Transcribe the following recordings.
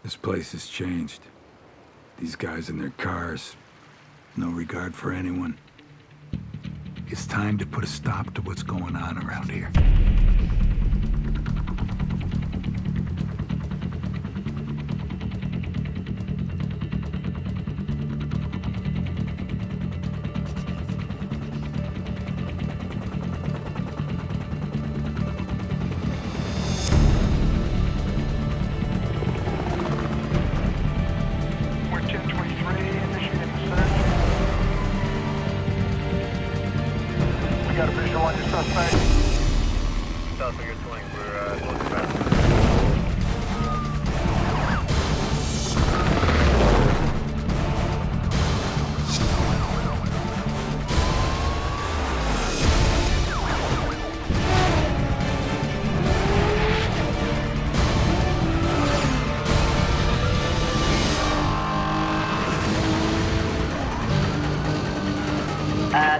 This place has changed. These guys in their cars, no regard for anyone. It's time to put a stop to what's going on around here.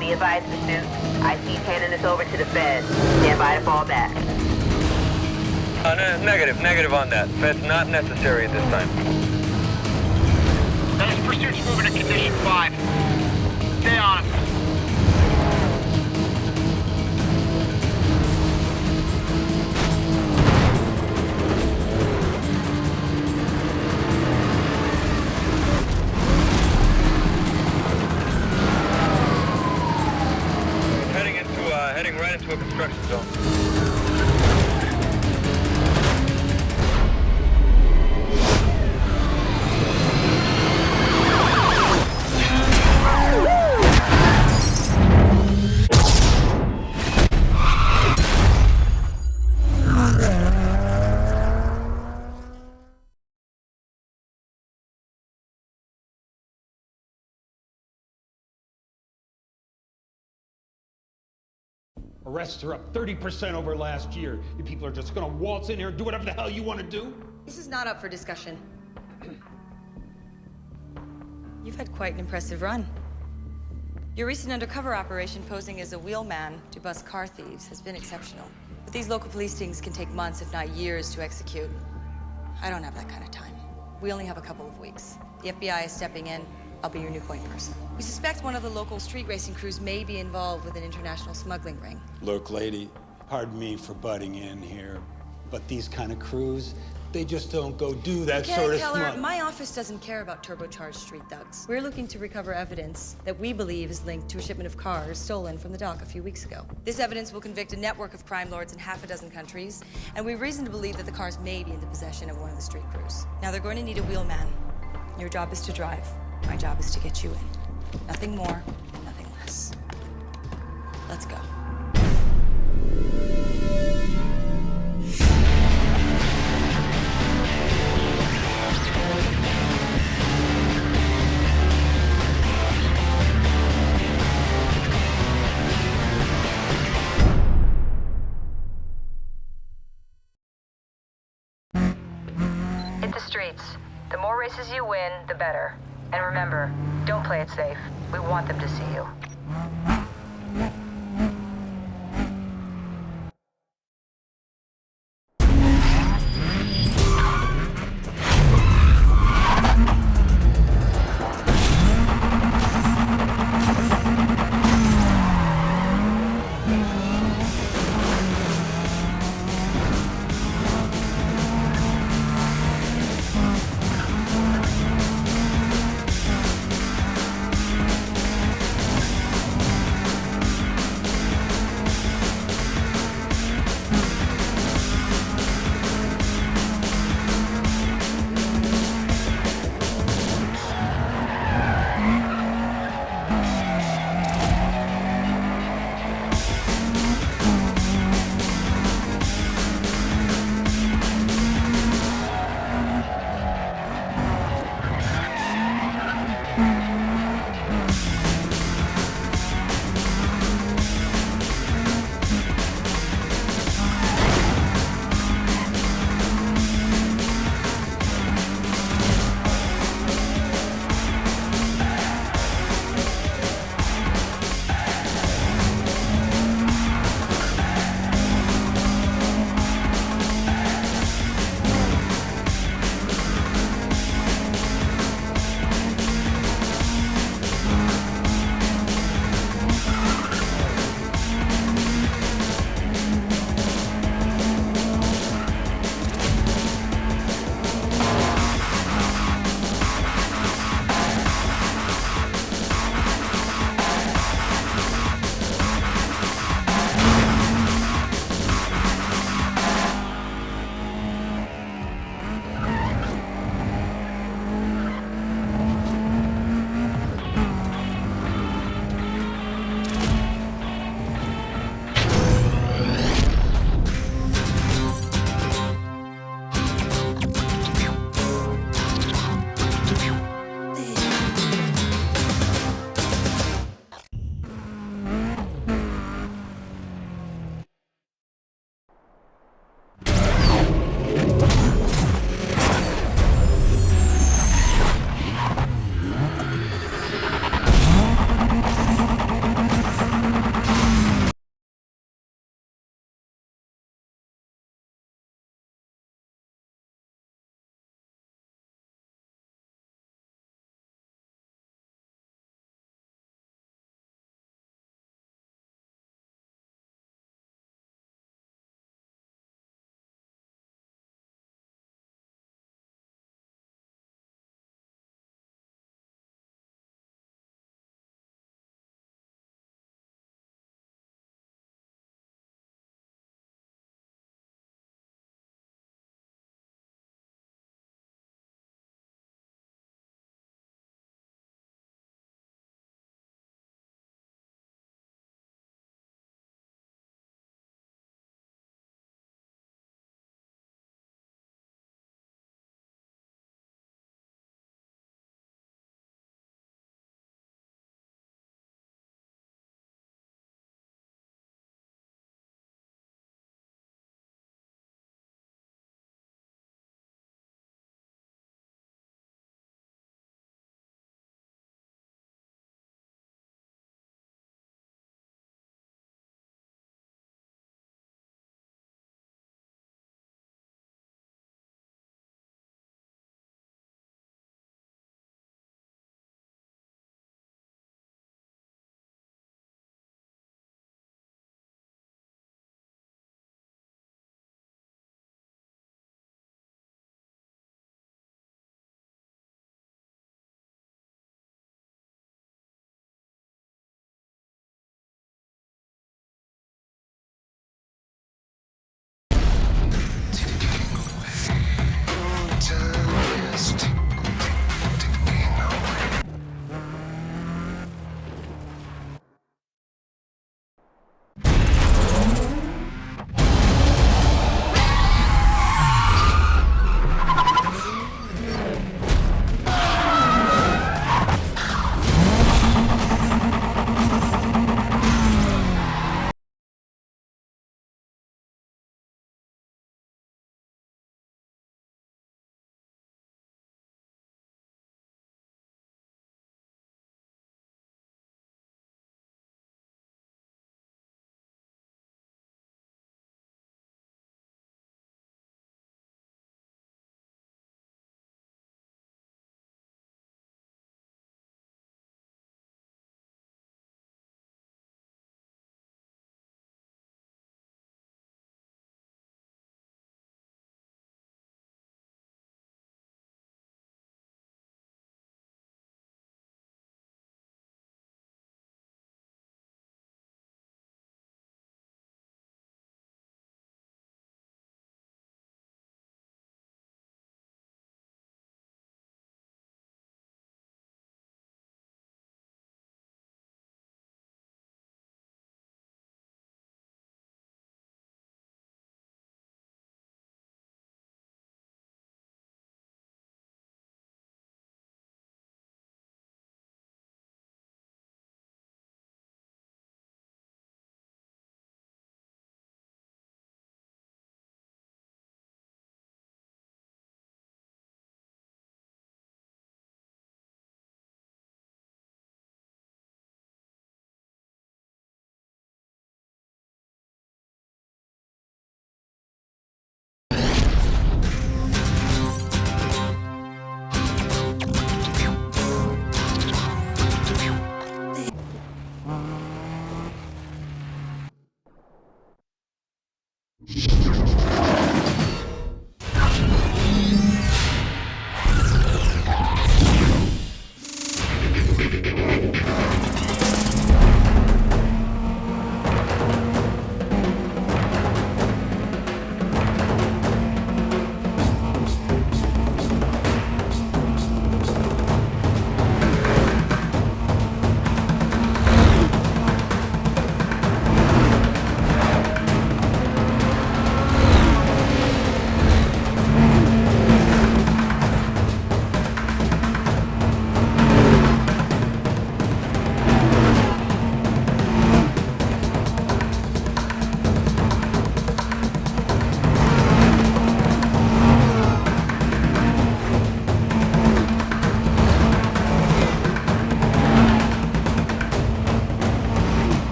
Be advised, pursuit. I see handing us over to the feds. Stand by to fall back. Negative on that. Fed's not necessary at this time. Those pursuits moving to condition 5. Stay on them. Heading right into a construction zone. Arrests are up 30% over last year. You people are just gonna waltz in here and do whatever the hell you want to do? This is not up for discussion. You've had quite an impressive run. Your recent undercover operation posing as a wheelman to bust car thieves has been exceptional. But these local police stings can take months, if not years, to execute. I don't have that kind of time. We only have a couple of weeks. The FBI is stepping in. I'll be your new point person. We suspect one of the local street racing crews may be involved with an international smuggling ring. Look, lady, pardon me for butting in here, but these kind of crews, they just don't go do that sort of Keller, my office doesn't care about turbocharged street thugs. We're looking to recover evidence that we believe is linked to a shipment of cars stolen from the dock a few weeks ago. This evidence will convict a network of crime lords in half a dozen countries, and we have reason to believe that the cars may be in the possession of one of the street crews. Now, they're going to need a wheelman. Your job is to drive. My job is to get you in. Nothing more, nothing less. Let's go. Hit the streets. The more races you win, the better. And remember, don't play it safe. We want them to see you.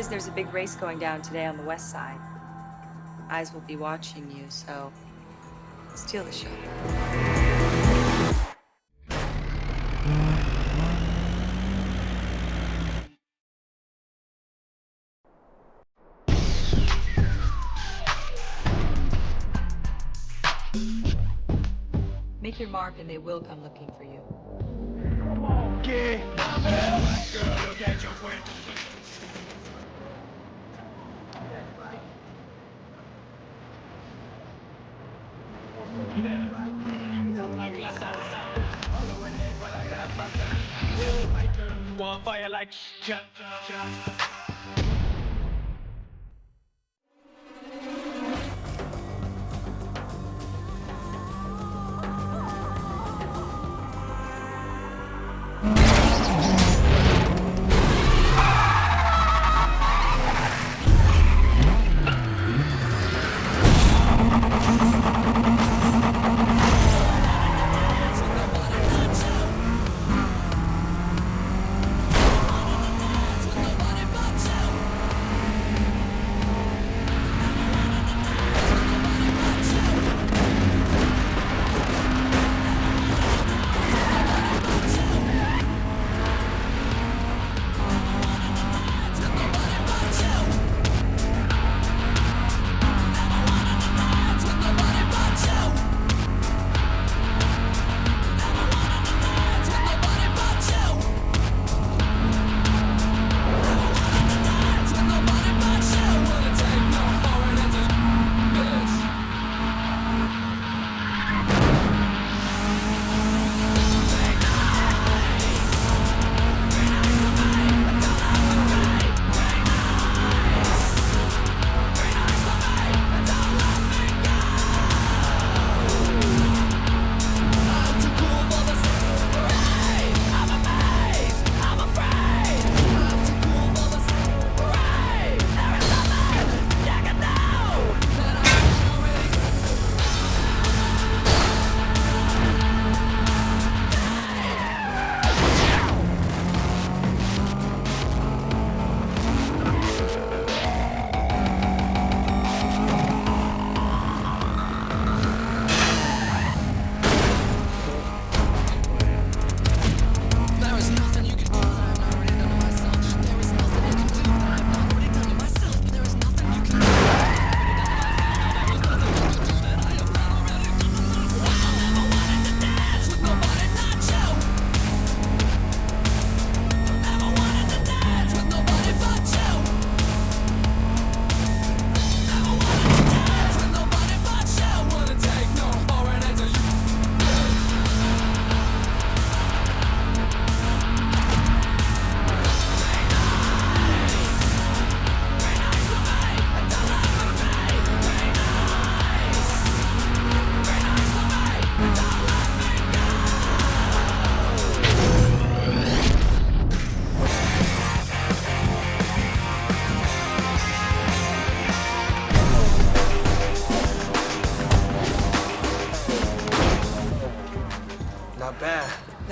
is there's a big race going down today on the west side. Eyes will be watching you, so steal the show. Make your mark and they will come looking for you. Want fire like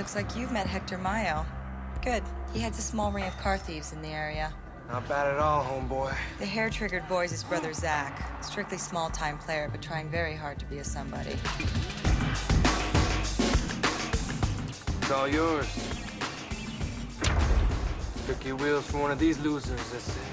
Looks like you've met Hector Mayo. Good. He heads a small ring of car thieves in the area. Not bad at all, homeboy. The hair-triggered boy's his brother Zach. Strictly small-time player, but trying very hard to be a somebody. It's all yours. Took your wheels for one of these losers, that's it.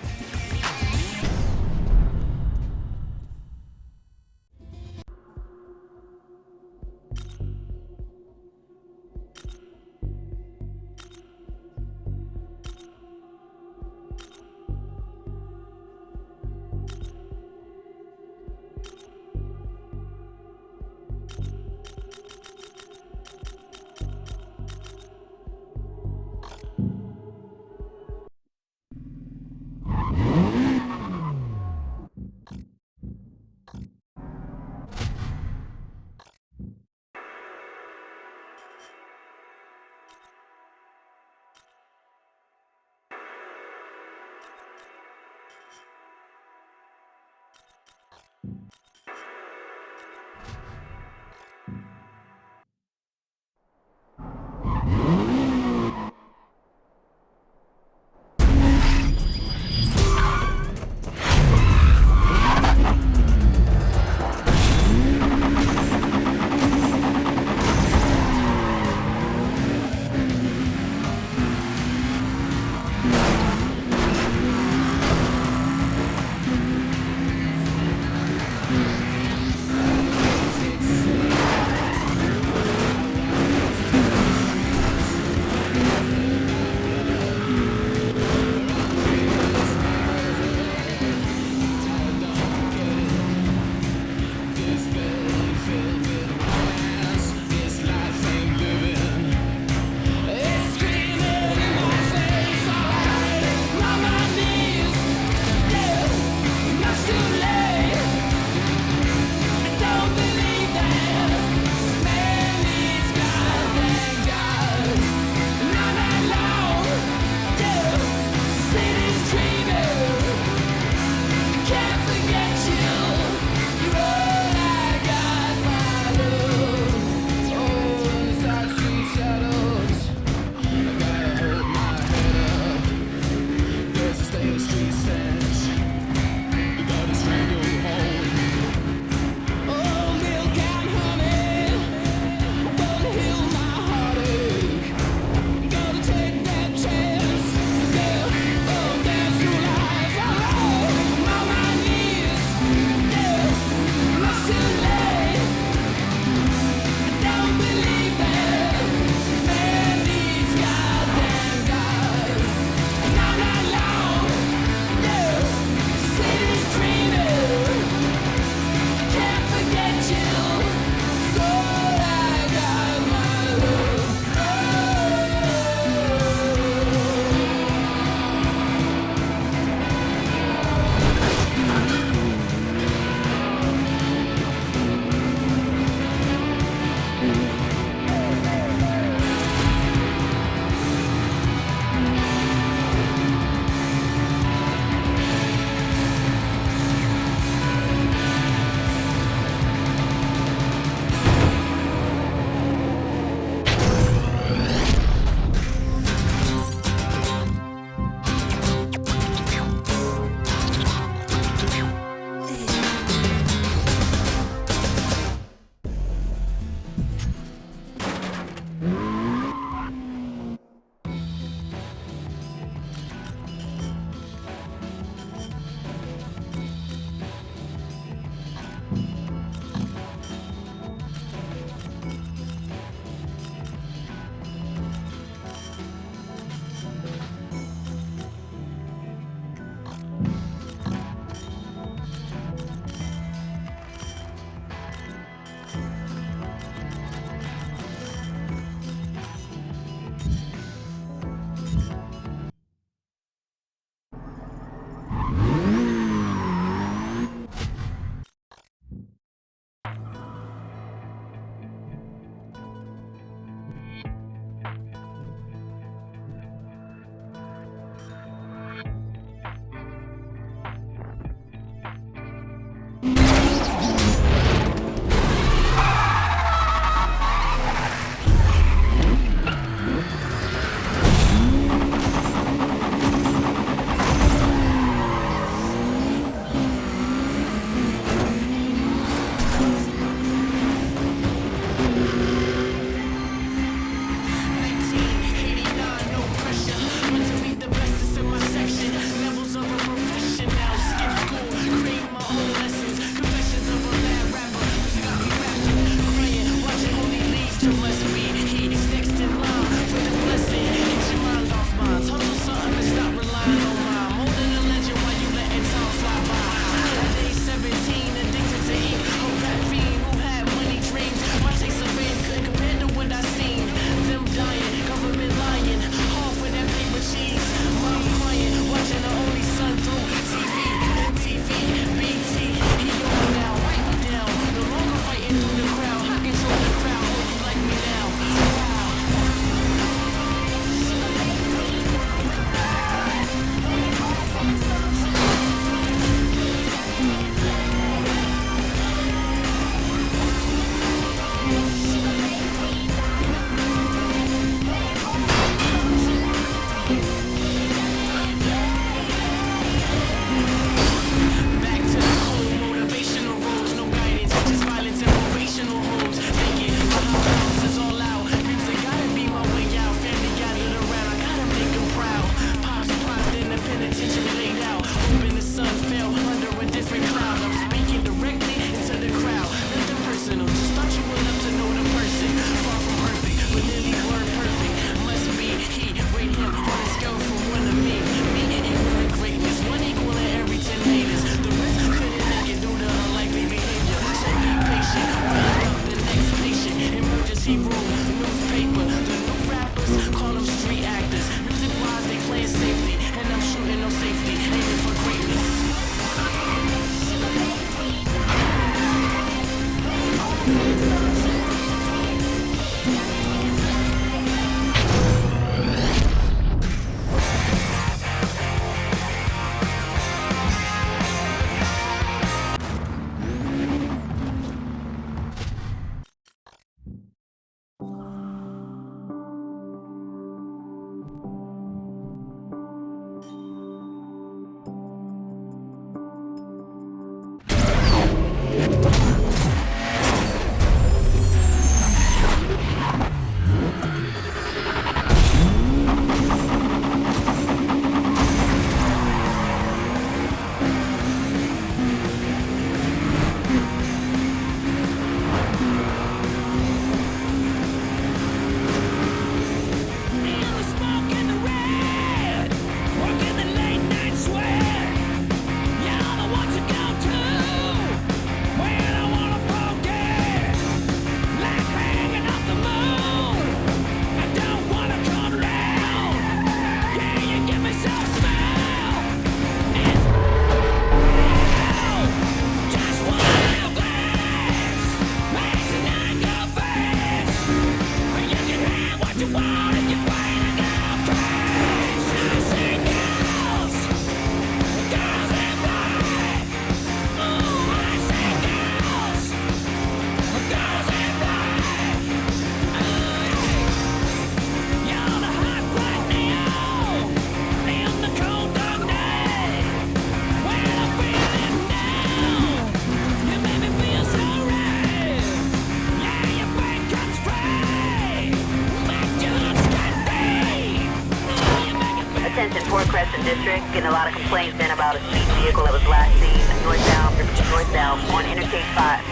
District, getting a lot of complaints in about a speed vehicle that was last seen northbound on Interstate 5.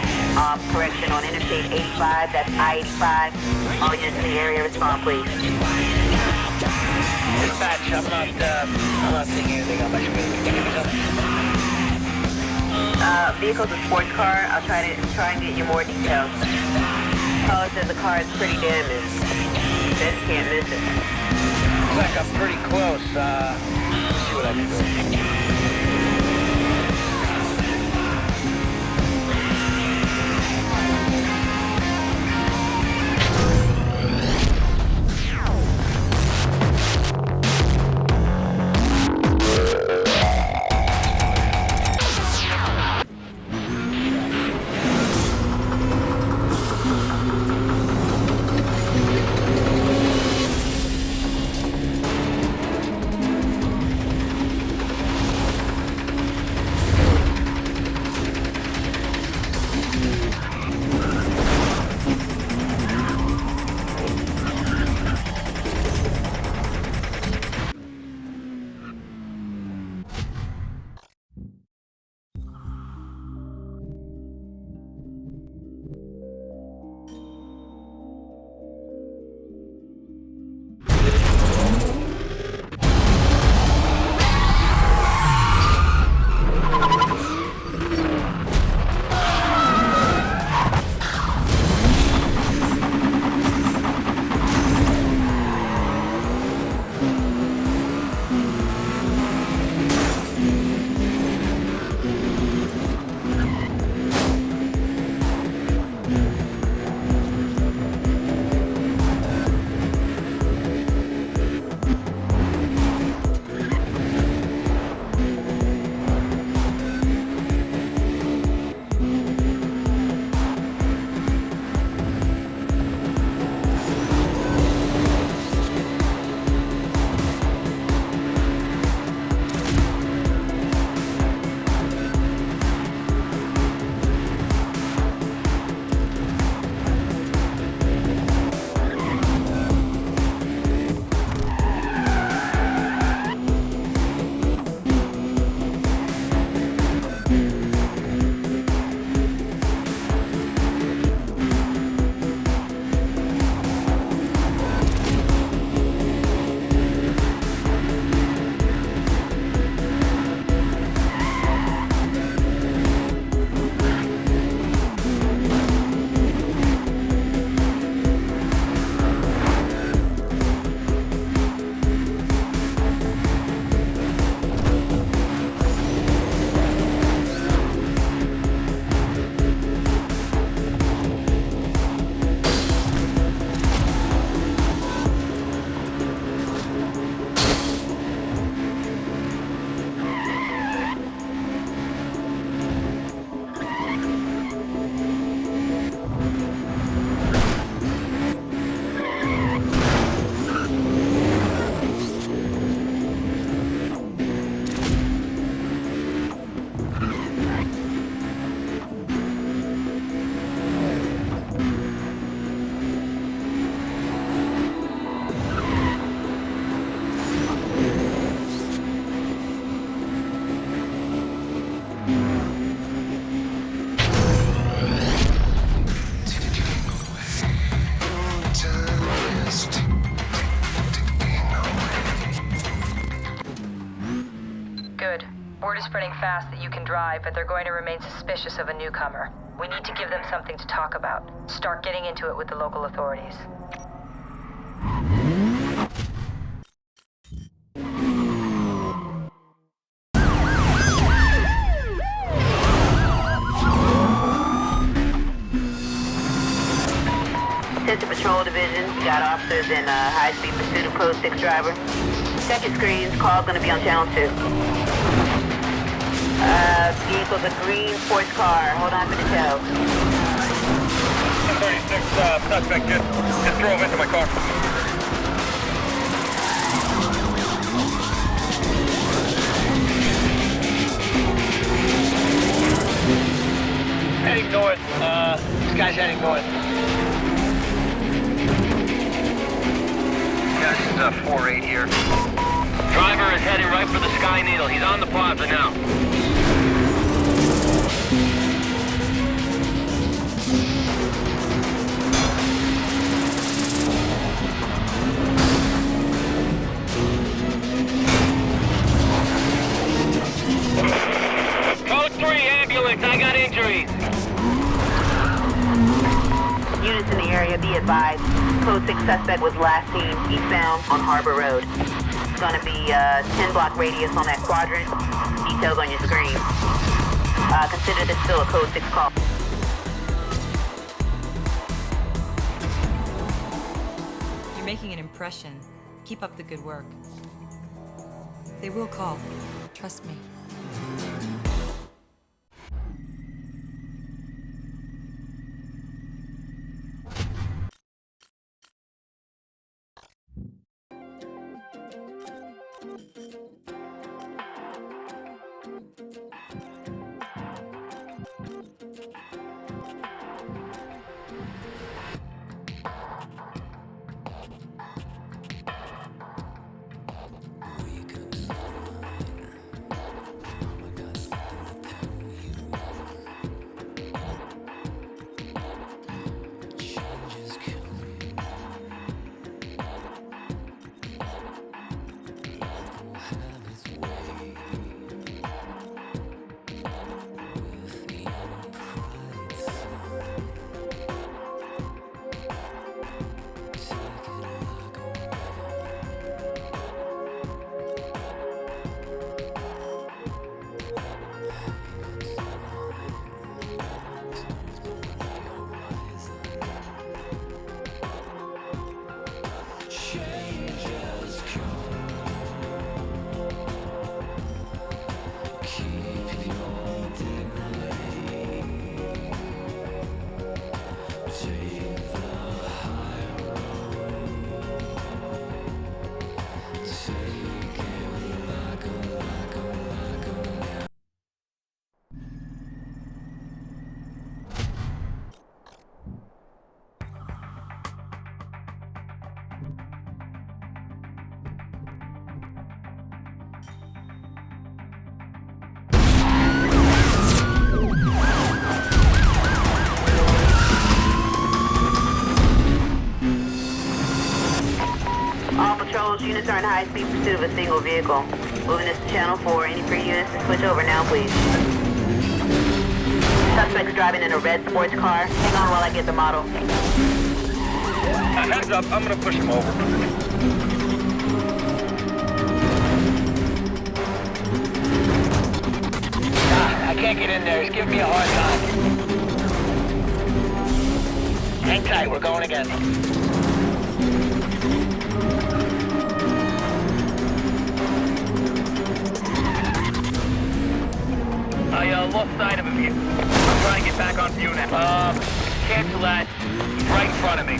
Correction, on Interstate 85, that's I-85. All units in the area, respond, please. Dispatch, I'm not seeing anything on my screen. Can you give me something? Vehicle's a sports car. I'll try and get you more details. Caller says the car is pretty damaged. Just can't miss it. Looks like I'm pretty close. Let's see what I can do. fast that you can drive, but they're going to remain suspicious of a newcomer. We need to give them something to talk about. Start getting into it with the local authorities. Sister Patrol Division, we got officers in high-speed pursuit of Code 6 driver. Check your screens, call's gonna be on channel 2. Vehicle's a green sports car. Hold on for the tow. 36, suspect just drove into my car. Heading north. This guy's heading north. Yeah, this is 4-8 here. Driver is heading right for the Sky Needle. He's on the plaza now. Code 3, ambulance. I got injuries. Units in the area, be advised. Code 6 suspect was last seen eastbound on Harbor Road. It's gonna be a 10-block radius on that quadrant. Details on your screen. Consider this still a Code 6 call. You're making an impression. Keep up the good work. They will call. Trust me. Units are in high-speed pursuit of a single vehicle. Moving this to Channel 4. Any free units to switch over now, please. Suspect's driving in a red sports car. Hang on while I get the model. Heads up, I'm gonna push him over. I can't get in there. He's giving me a hard time. Hang tight, we're going again. I lost sight of him. I'm trying to get back on view now. Cancel that. He's right in front of me.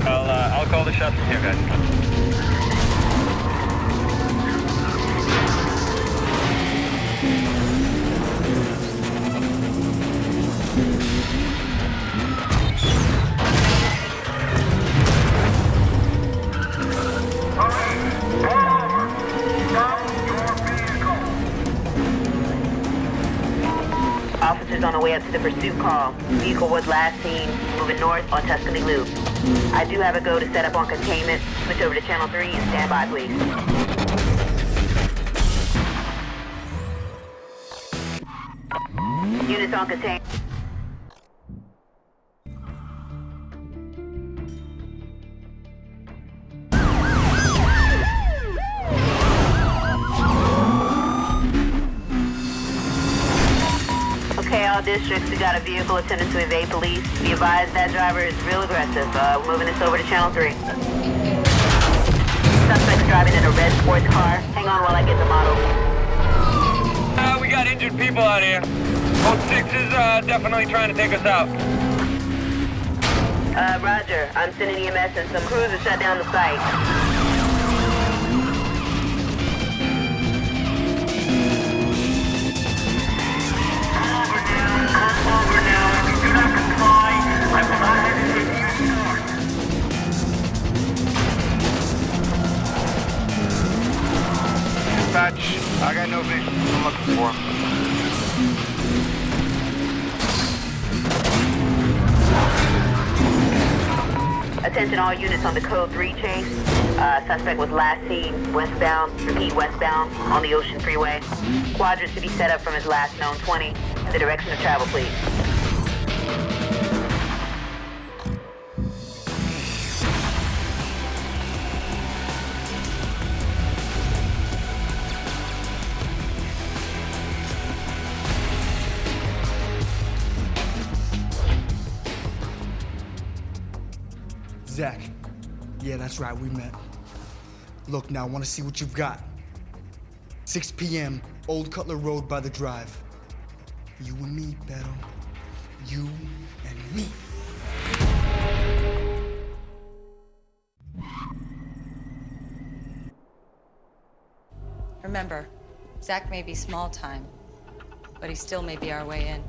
I'll call the shots from here, guys. Officers on the way up to the pursuit call. Vehicle was last seen moving north on Tuscany Loop. I do have a go to set up on containment. Switch over to Channel 3 and stand by, please. units on contain. Okay, all districts, we got a vehicle attempting to evade police. Be advised that driver is real aggressive. We're moving this over to Channel 3. Suspect's driving in a red sports car. Hang on while I get the model. We got injured people out here. Code 6 is definitely trying to take us out. Roger. I'm sending EMS and some crews to shut down the site. Over now. If you do not comply, I will not hesitate to use force. Dispatch, I got no vision. I'm looking for him. Attention all units on the Code 3 chase. Suspect was last seen westbound, repeat westbound, on the Ocean Freeway. Quadrants to be set up from his last known 20. In the direction of travel, please. Zach. Yeah, that's right, we met. Look, now I want to see what you've got. 6 p.m., Old Cutler Road by the Drive. You and me, Beto. You and me. Remember, Zach may be small time, but he still may be our way in.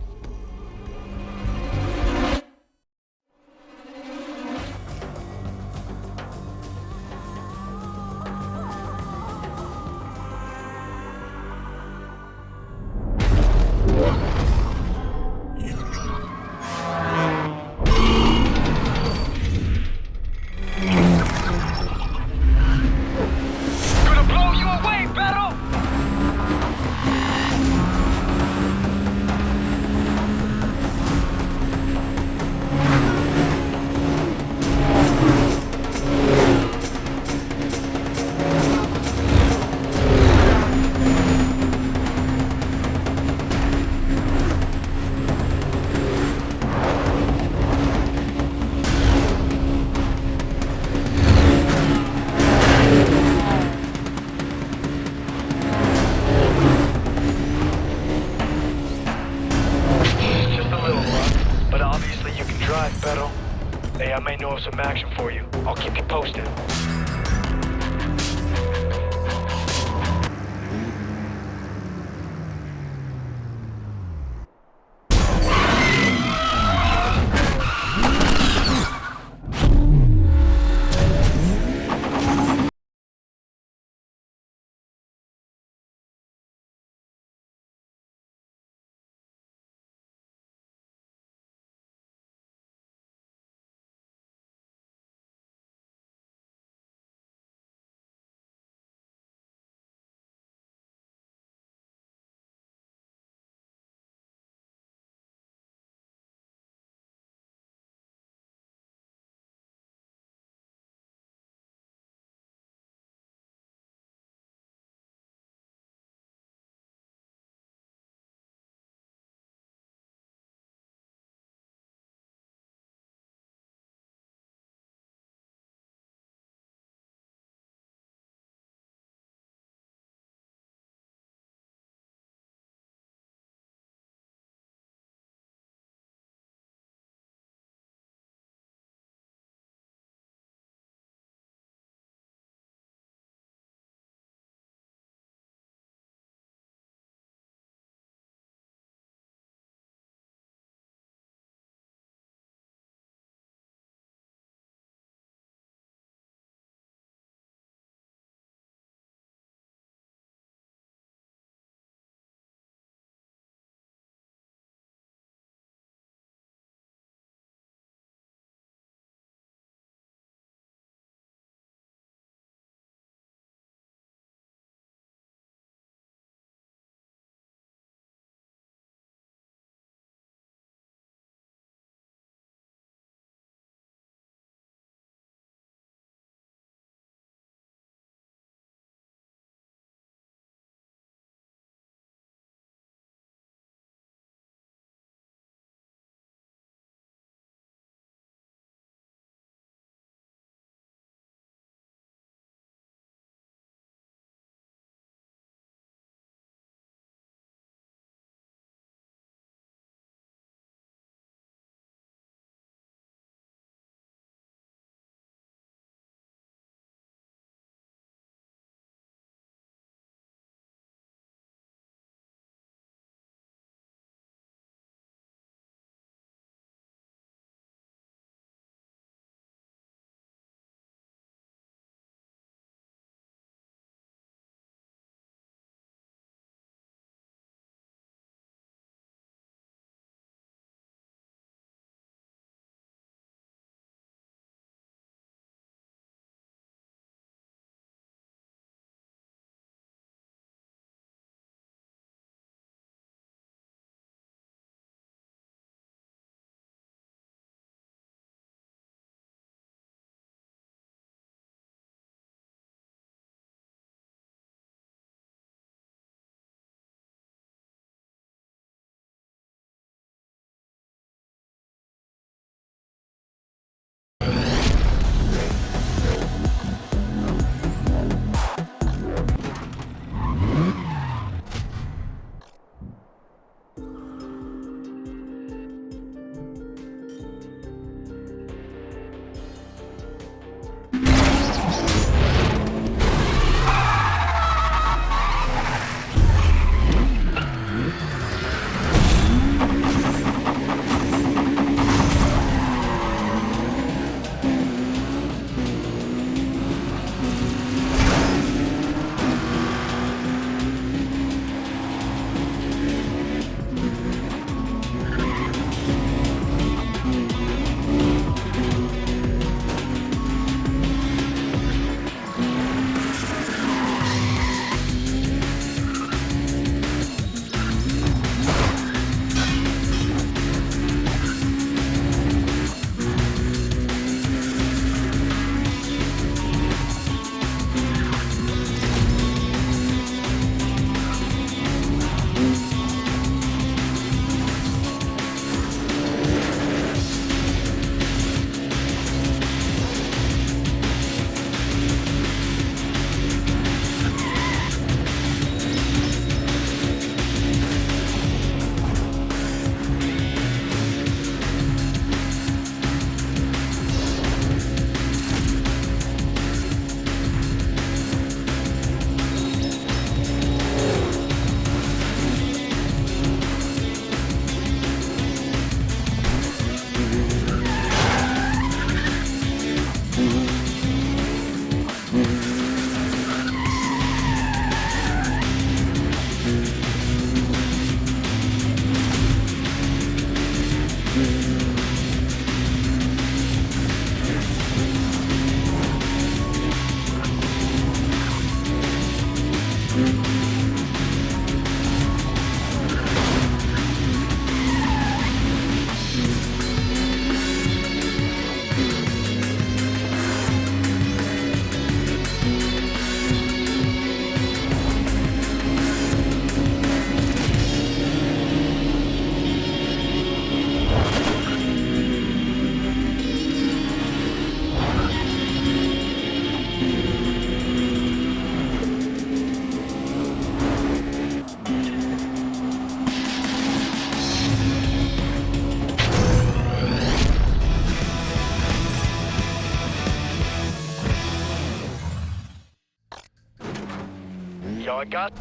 I got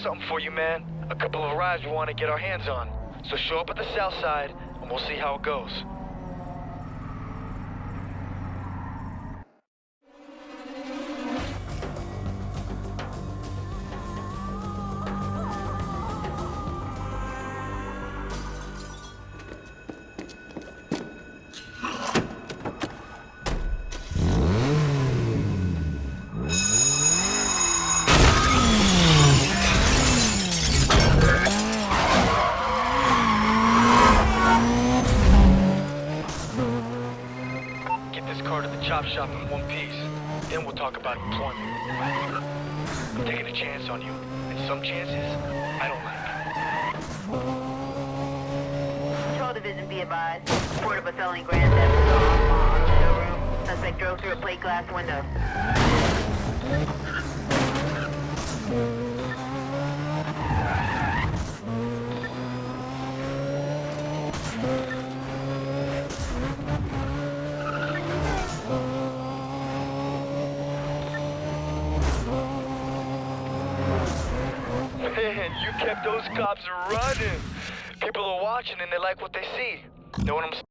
something for you, man. A couple of rides we want to get our hands on. So show up at the south side, and we'll see how it goes. Chop shop in one piece. Then we'll talk about employment. I'm taking a chance on you, and some chances I don't like. Patrol Division, be advised. Report of a felony grand theft on the showroom. Suspect drove through a plate glass window. Man, you kept those cops running. People are watching and they like what they see. Know what I'm saying?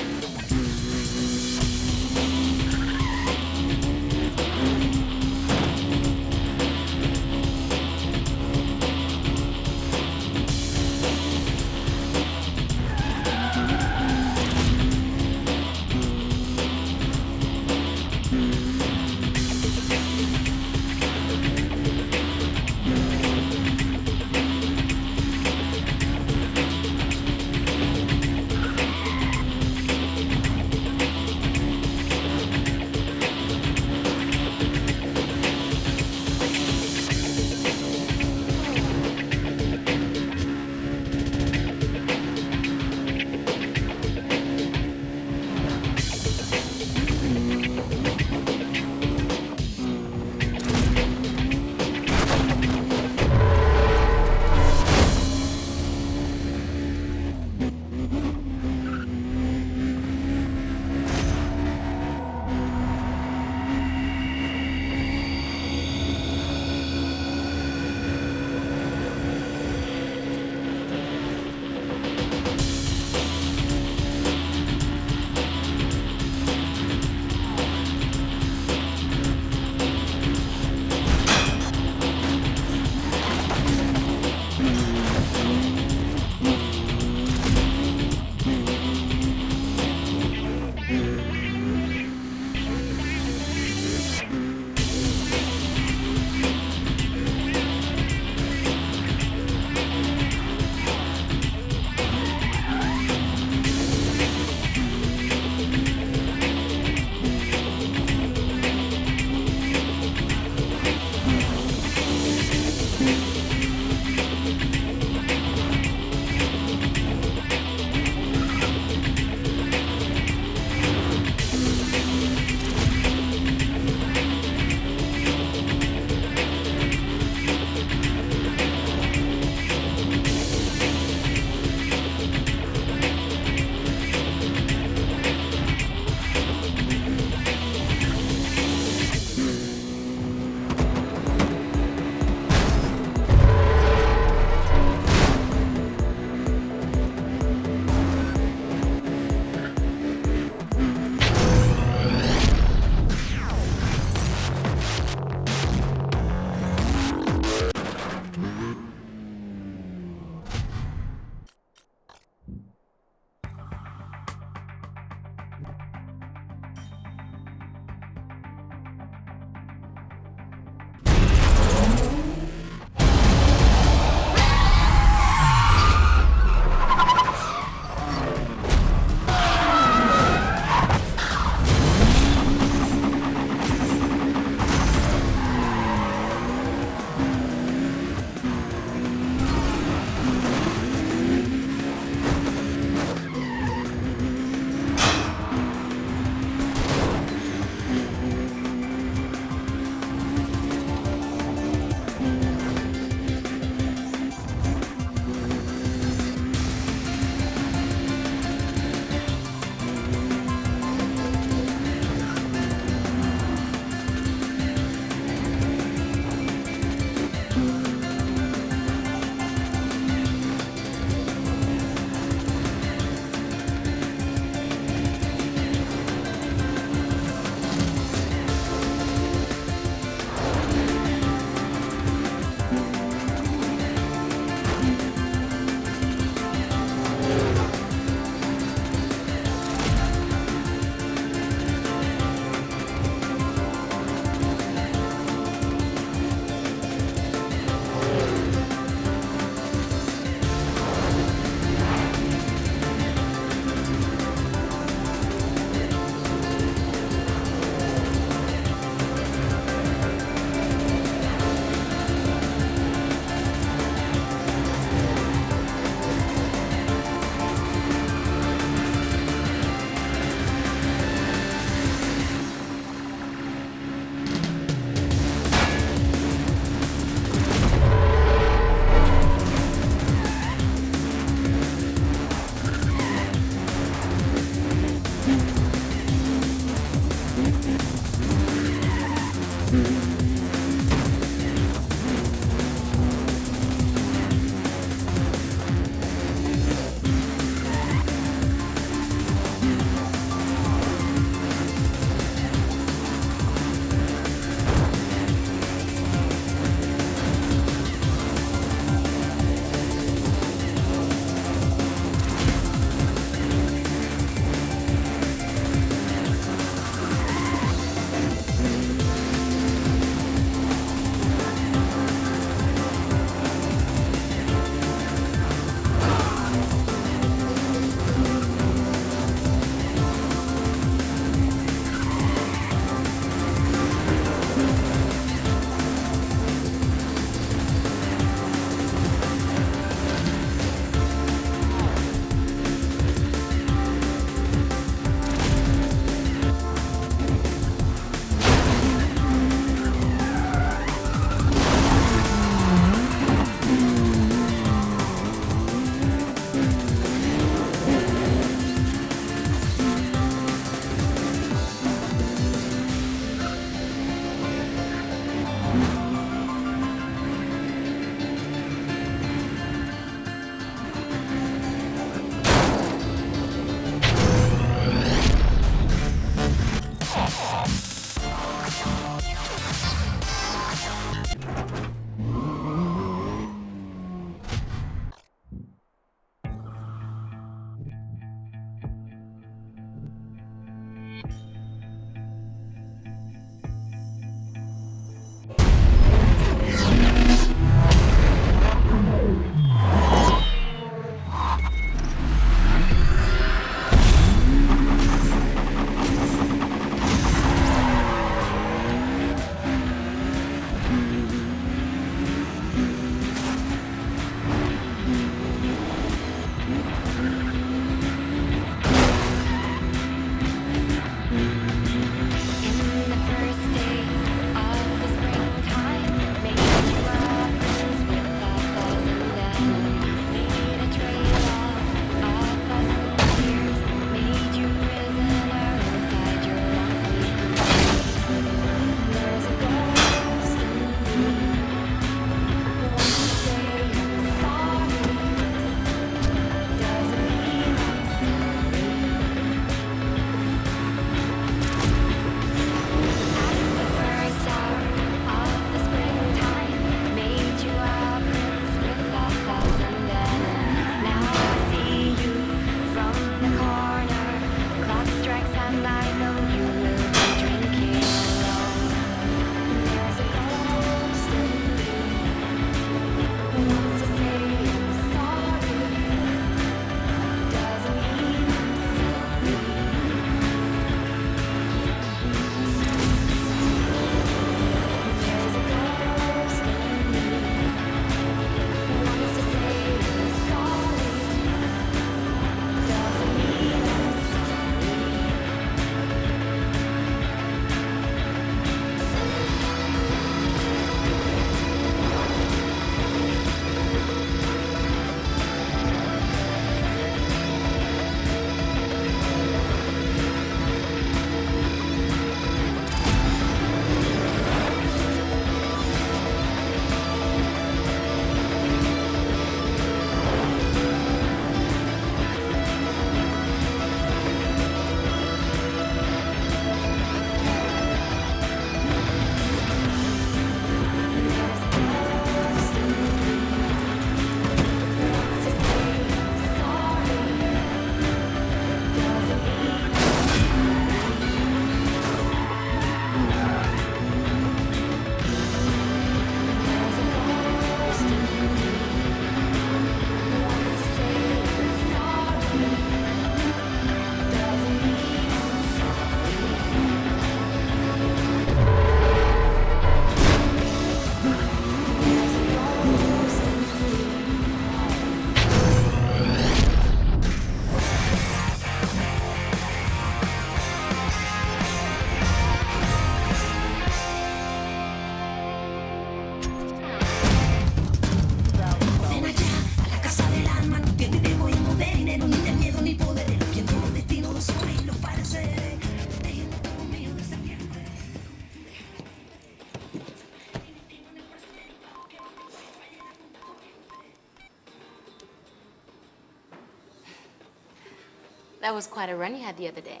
That was quite a run you had the other day.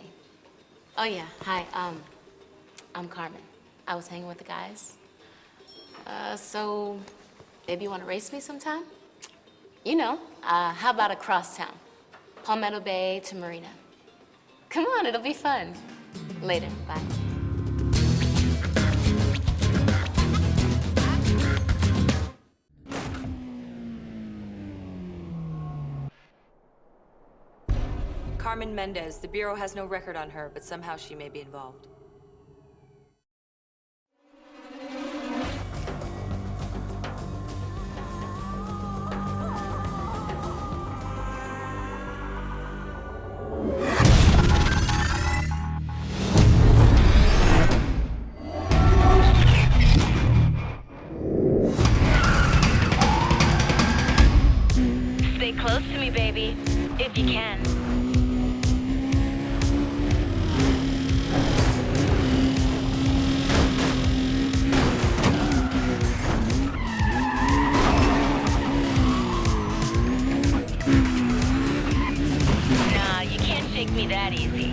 Oh yeah, hi, I'm Carmen. I was hanging with the guys. So maybe you want to race me sometime? You know, how about across town? Palmetto Bay to Marina. Come on, it'll be fun. Later, bye. Carmen Mendez. The Bureau has no record on her, but somehow she may be involved. Stay close to me, baby, if you can. Nah, you can't shake me that easy.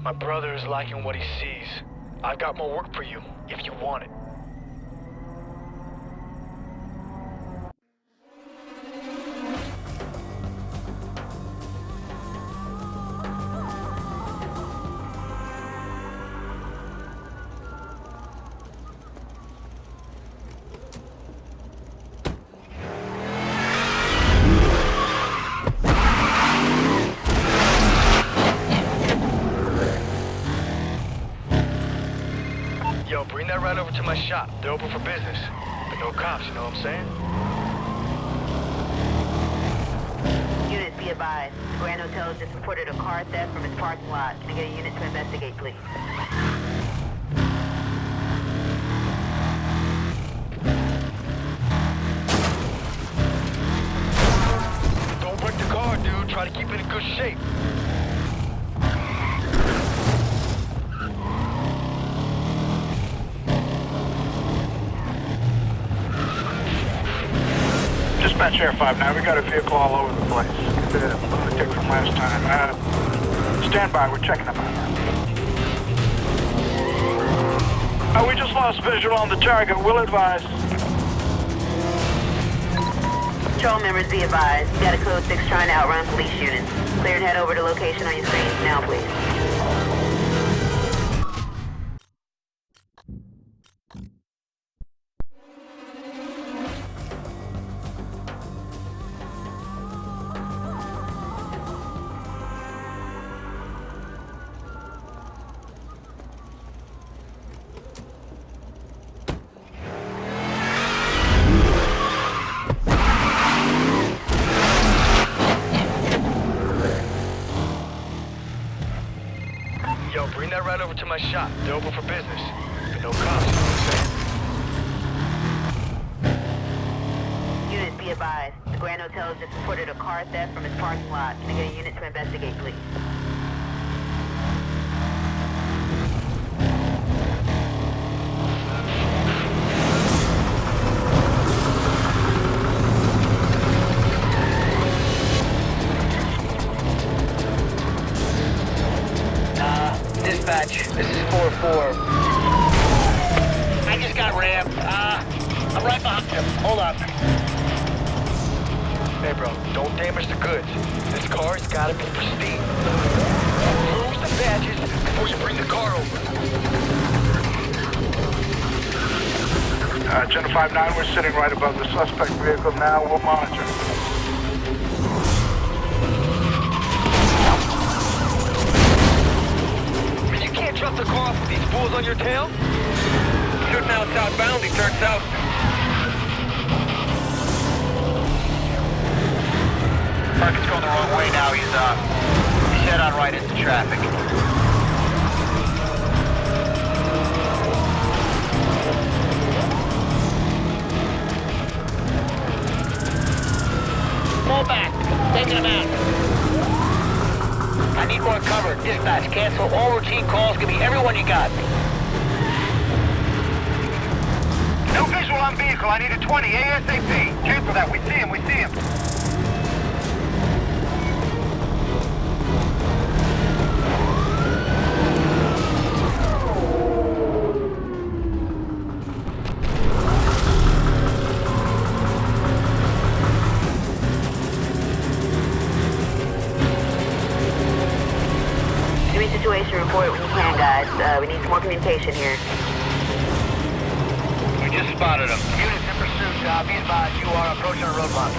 My brother is liking what he sees. I've got more work for you, if you want it. Yo, bring that right over to my shop. They're open for business. But no cops, you know what I'm saying? Units, be advised. Grand Hotel has just reported a car theft from its parking lot. Can I get a unit to investigate, please? Don't break the car, dude. Try to keep it in good shape. Dispatch Air 5 now. We got a vehicle all over the place. The lunatic from last time. Stand by. We're checking them out. We just lost visual on the target. We'll advise. Patrol members, be advised. You got a code 6 trying to outrun police units. Clear and head over to location on your screens now, please. Yo, bring that right over to my shop. They're open for business. But no cops, you know what I'm saying? Units, be advised. The Grand Hotel has just reported a car theft from its parking lot. Can I get a unit to investigate, please? Dispatch, this is 4-4. I just got rammed. I'm right behind him. Hold up. Hey, bro, don't damage the goods. This car's gotta be pristine. Close the badges before you bring the car over. Agenda 5-9, we're sitting right above the suspect vehicle now. We'll monitor. You can't drop the car off with these fools on your tail? Shooting out southbound, he turned south. Market's going the wrong way now. He's head on right into traffic. Pull back. Taking him out. I need more cover. Dispatch, cancel all routine calls. Give me everyone you got. No visual on vehicle. I need a 20 ASAP. Cancel that. We see him. We see him. Situation report when you can, guys. We need some more communication here. We just spotted him. Units in pursuit. Be advised, you are approaching a roadblock.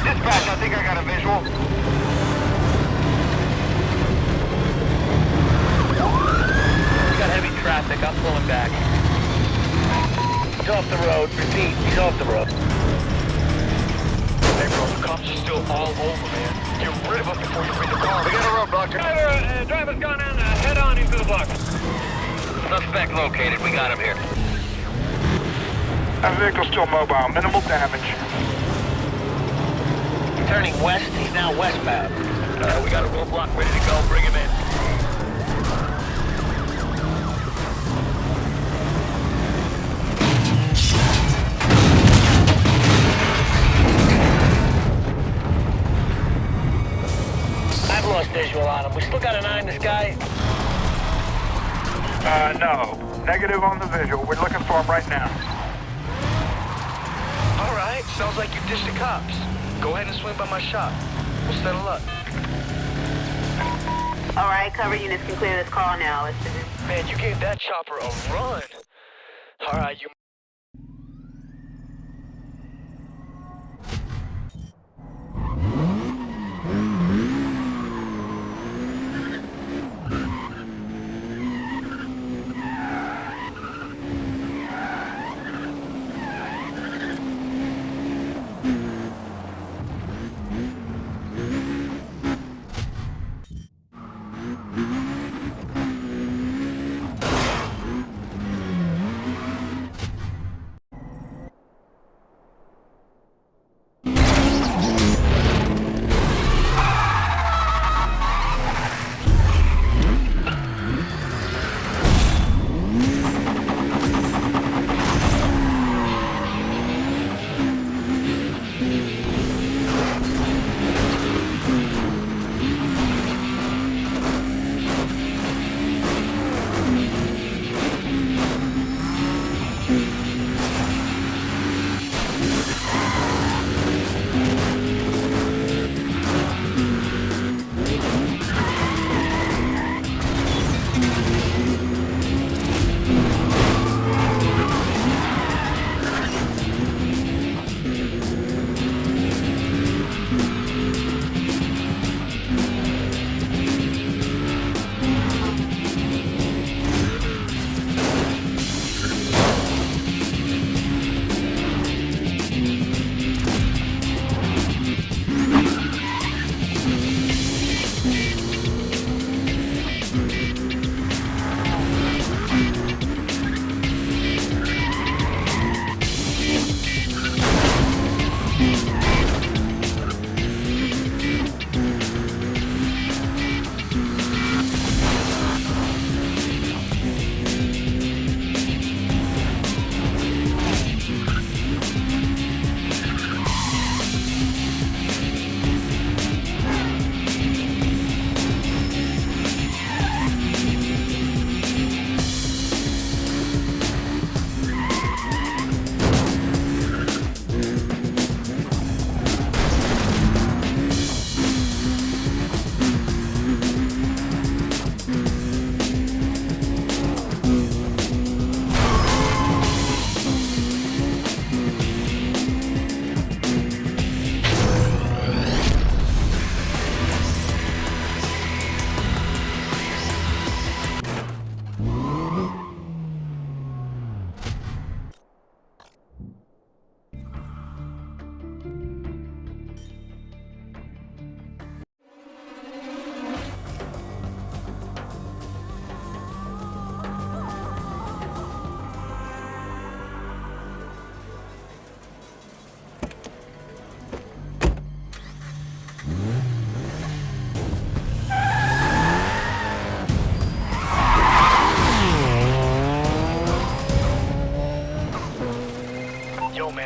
Dispatch, I think I got a visual. Got heavy traffic. I'm pulling back. He's off the road. Repeat, he's off the road. Hey, bro, the cops are still all over, man. Get rid of them before you bring the car. We got a roadblock. Driver's gone in. Head on into the block. Suspect located. We got him here. That vehicle's still mobile. Minimal damage. Turning west. He's now westbound. We got a roadblock ready to go. Bring him in. We still got an eye on this guy? No. Negative on the visual. We're looking for him right now. All right, sounds like you ditched the cops. Go ahead and swing by my shop. We'll settle up. All right, cover units can clear this call now. Man, you gave that chopper a run. All right, you...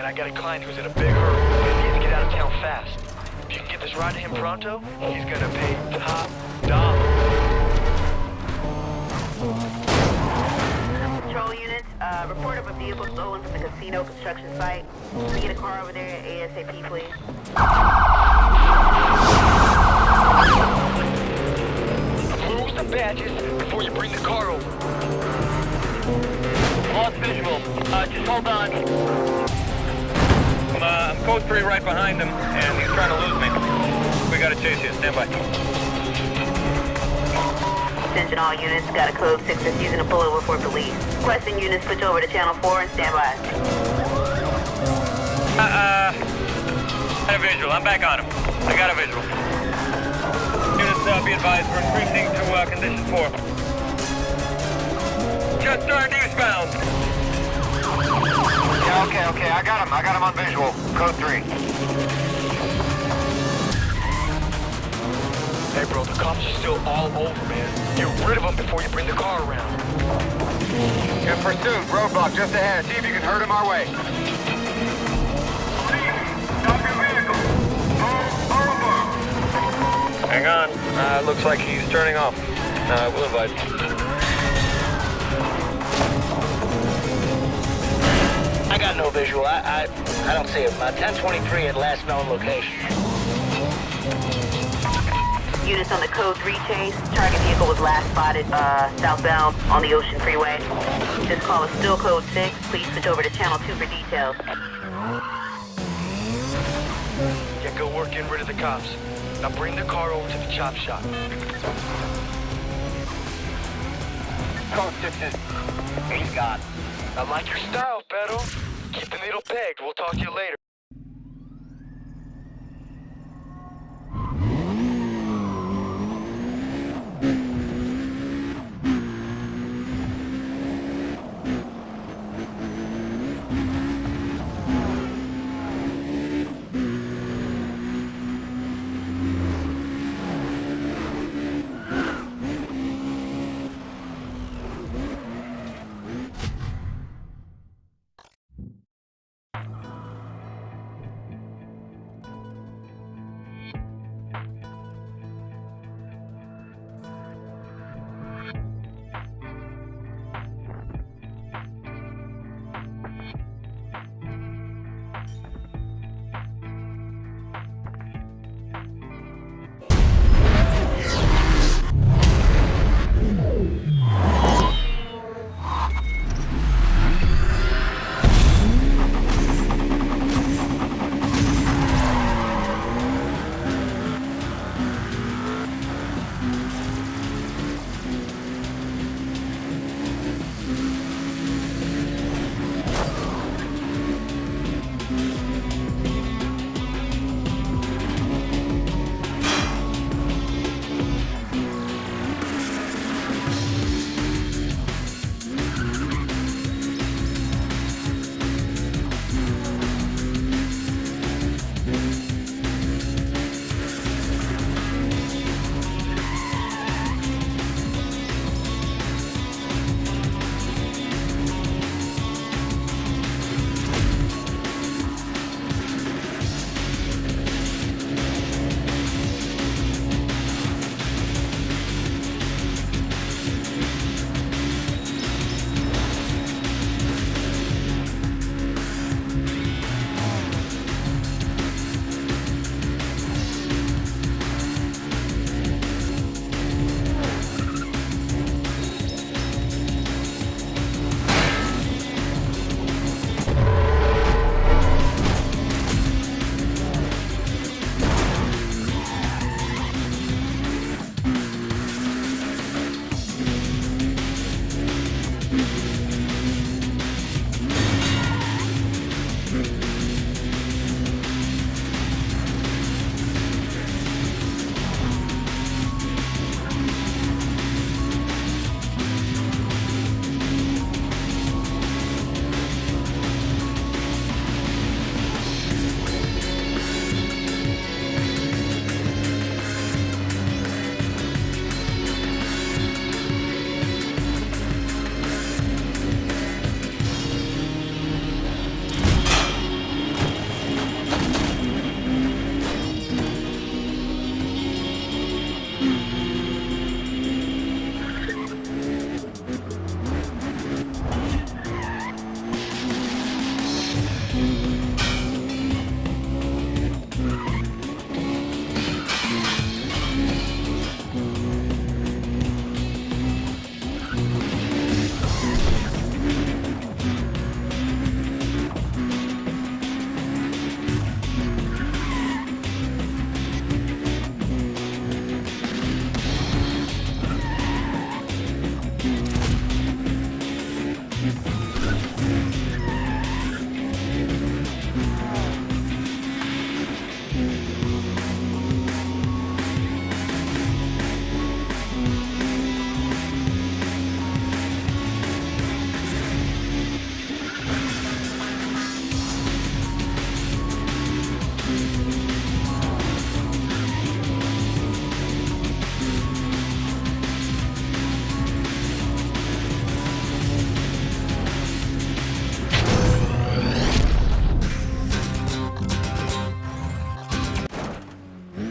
I got a client who's in a big hurry and needs to get out of town fast. If you can get this ride to him pronto, he's gonna pay top dollar. Control units, report of a vehicle stolen from the casino construction site. Can we get a car over there ASAP, please? Lose the badges before you bring the car over. Lost visual. Just hold on. I'm code 3 right behind him, and he's trying to lose me. We gotta chase you. Stand by. Attention all units, got a code 6 that's using a pullover for police. Requesting units switch over to channel 4 and stand by. Got a visual. I'm back on him. I got a visual. Units, be advised, we're increasing to condition 4. Just started eastbound. Yeah, okay. I got him on visual. Code 3. Hey, bro, the cops are still all over, man. Get rid of them before you bring the car around. In pursuit, roadblock just ahead. See if you can hurt him our way. Stop your vehicle. Move over. Hang on. Looks like he's turning off. We'll invite. I got no visual. I don't see him. 1023 at last known location. Units on the code 3 chase. Target vehicle was last spotted southbound on the Ocean Freeway. This call is still code 6. Please switch over to channel 2 for details. Get good work getting rid of the cops. Now bring the car over to the chop shop. Code 6 is... He's gone. I like your style, Pedro. Keep the needle pegged. We'll talk to you later.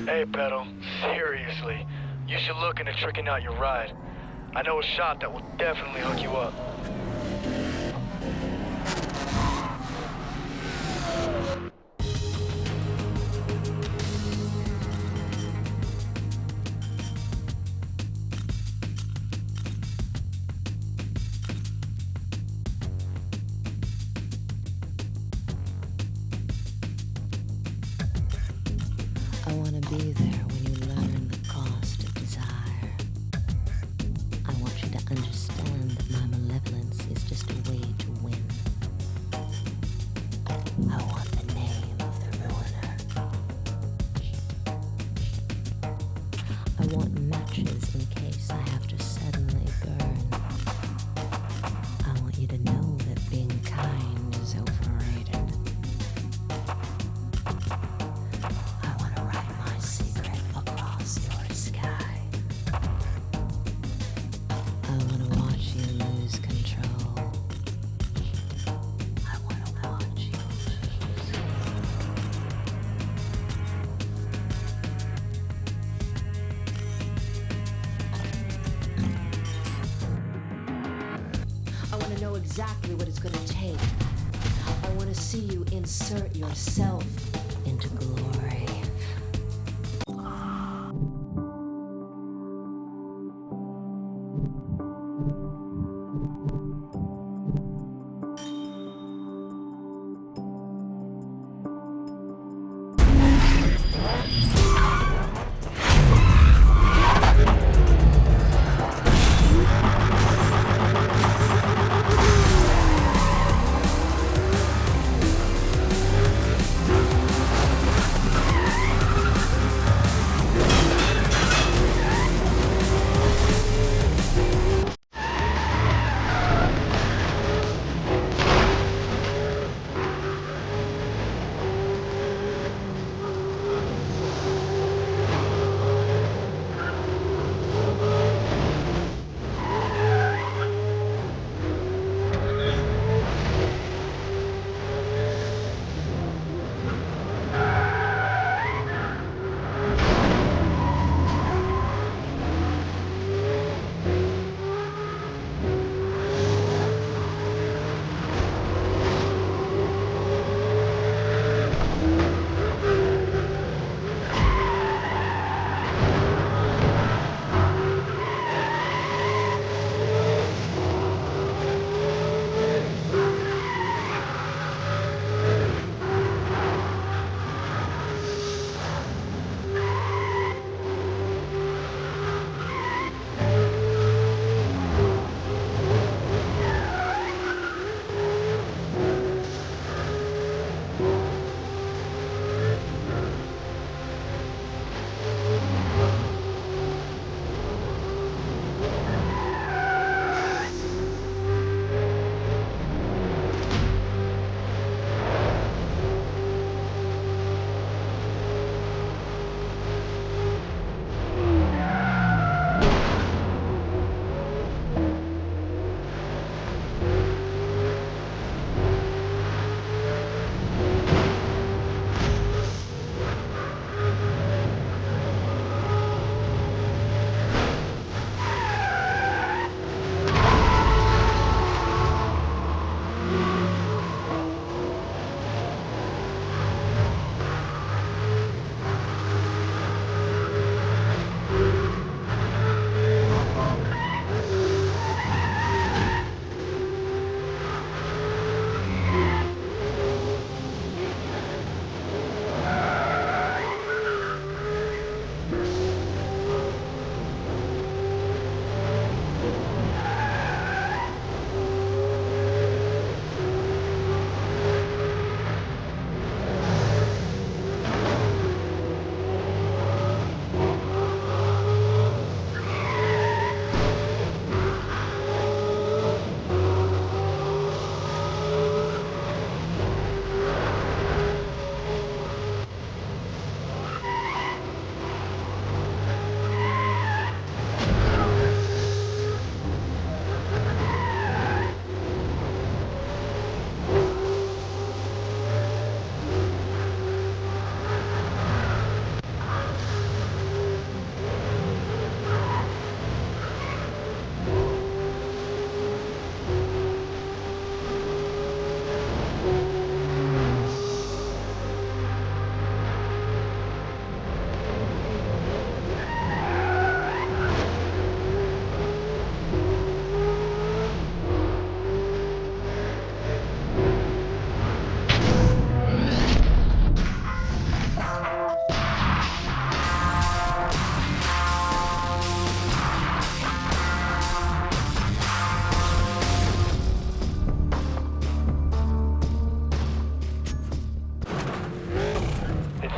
Hey, Pedro, seriously. looking at tricking out your ride. I know a shop that will definitely hook you up. I want to be there when you learn the cost of desire. I want you to understand that my malevolence is just a way to win. I want the name of the ruiner. I want matches in case I have to suddenly burn. I want you to know that being kind is overrated. I want to write my secret across your sky. I want to watch you lose control. I want to watch you lose. I want to know exactly what it's going to take. I want to see you insert yourself into glory.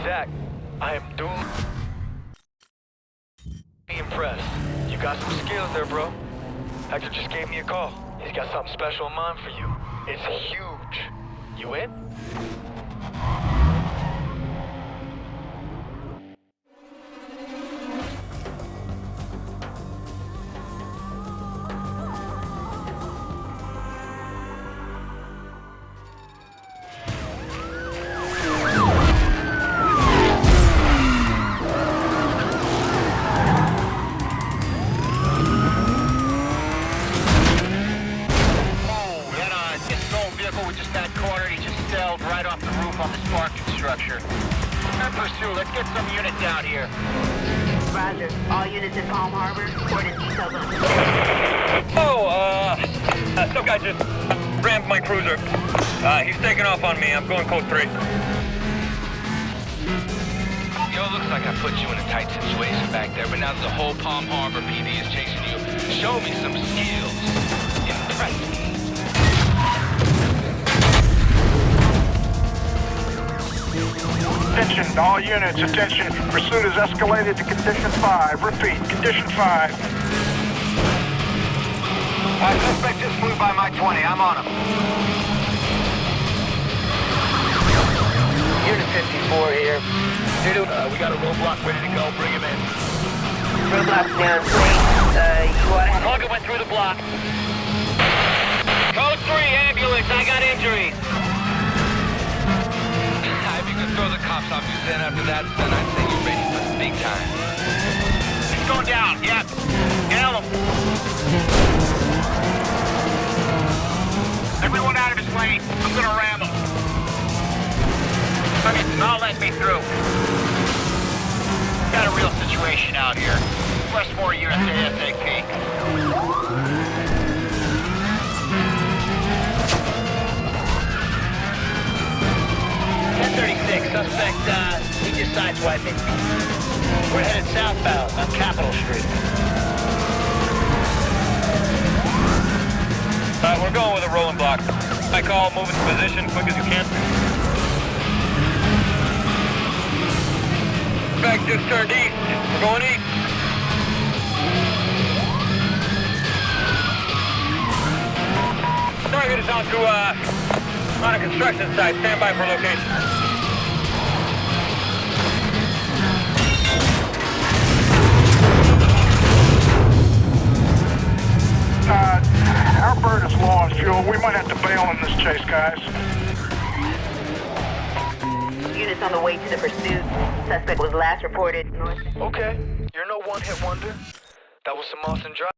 Zach, I am duly impressed. You got some skills there, bro. Hector just gave me a call. He's got something special in mind for you. It's huge. You in? Let's get some units out here. Roger. All units in Palm Harbor, report in details on the some guy just rammed my cruiser. He's taking off on me. I'm going code 3. Yo, looks like I put you in a tight situation back there, but now the whole Palm Harbor PD is chasing you. Show me some skills. Impress me. Attention, all units, attention. Pursuit has escalated to Condition 5. Repeat, Condition 5. Suspect just flew by my 20. I'm on him. Unit 54 here. We got a roadblock ready to go. Bring him in. roadblock down, please. You want to... Blogan went through the block. Code 3, ambulance. I got injuries. If you could throw the cops off you then after that, then I'd say you're ready for the big time. He's going down. Yep. Nail him. Everyone out of his lane. I'm gonna ram him. Okay, not let me through. Got a real situation out here. Request more units ASAP. Suspect, he just sideswiped me. We're headed southbound on Capitol Street. We're going with a rolling block. I call, move into position quick as you can. Back just turned east. We're going east. Target is on a construction site. Stand by for location. Our bird is low on fuel. We might have to bail in this chase, guys. Units on the way to the pursuit. Suspect was last reported north. Okay, you're no one-hit wonder. That was some Austin Drive.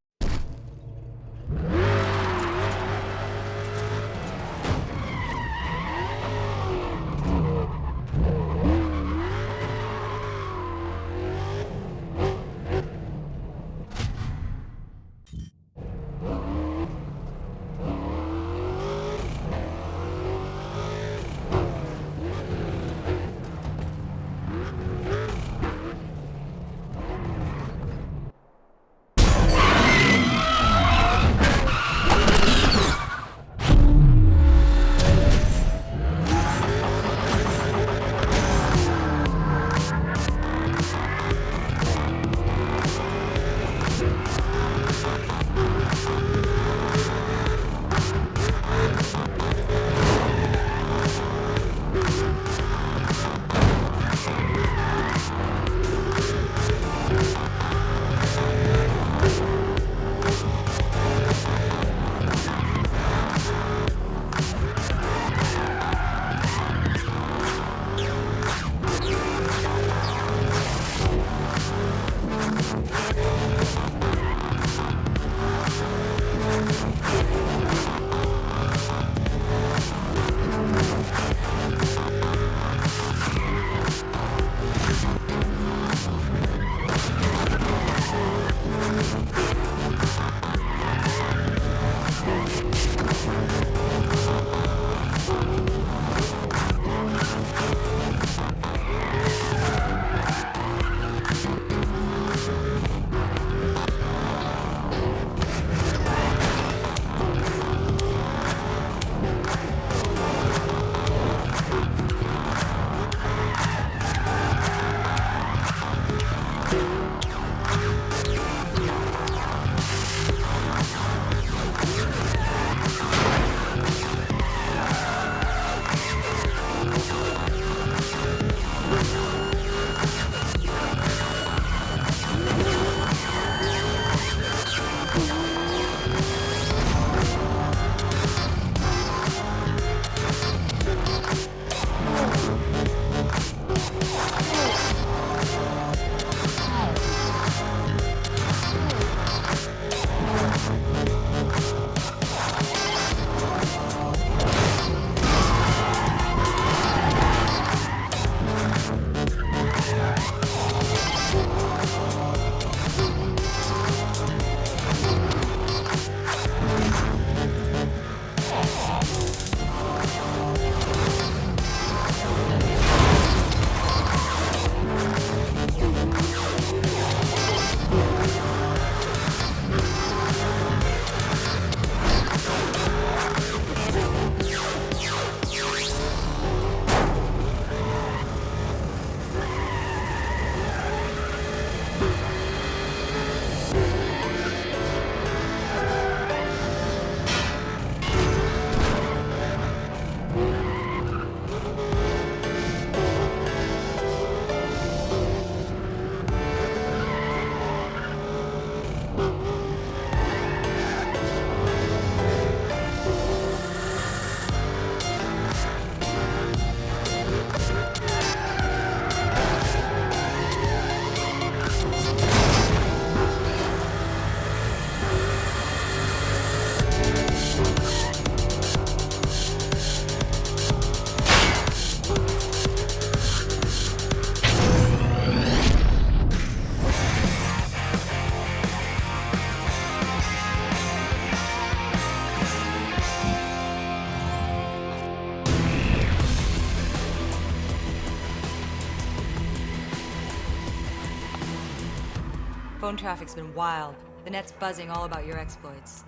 Phone traffic's been wild. The net's buzzing all about your exploits.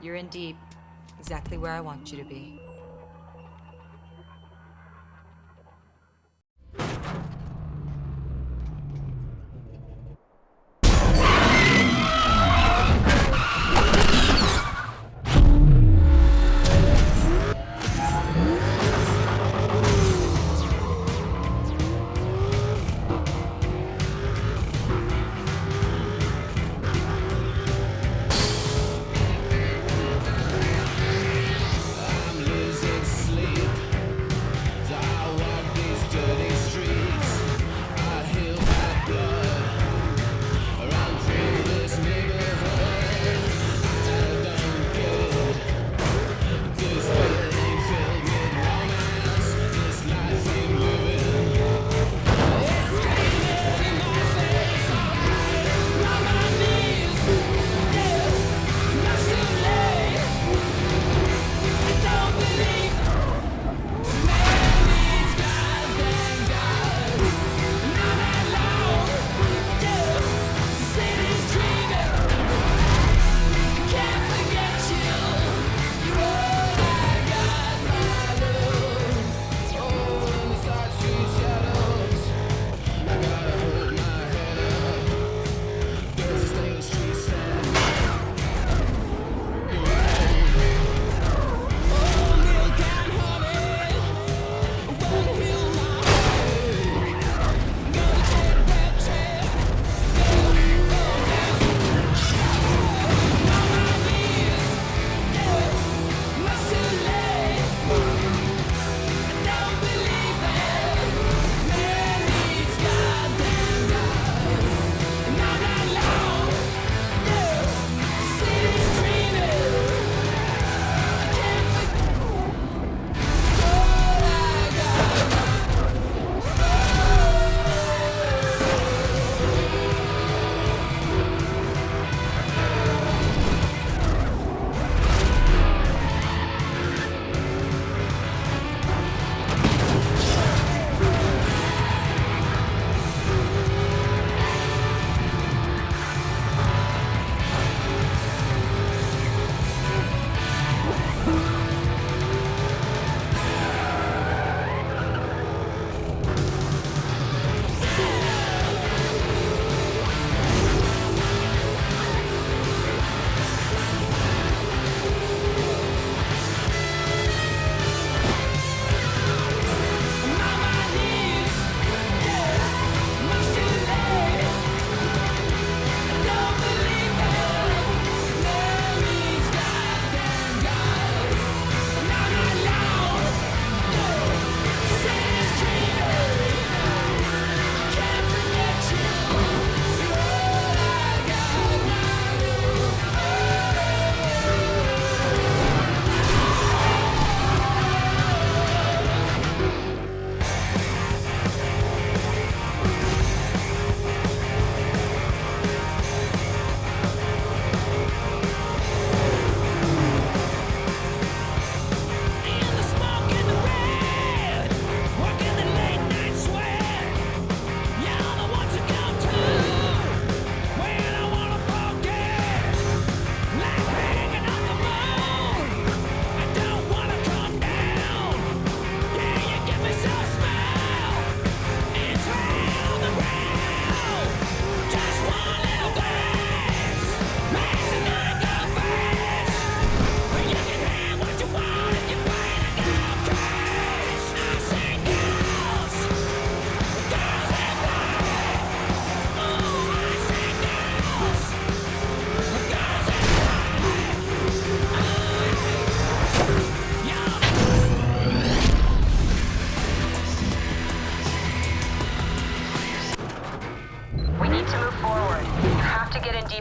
You're in deep. Exactly where I want you to be.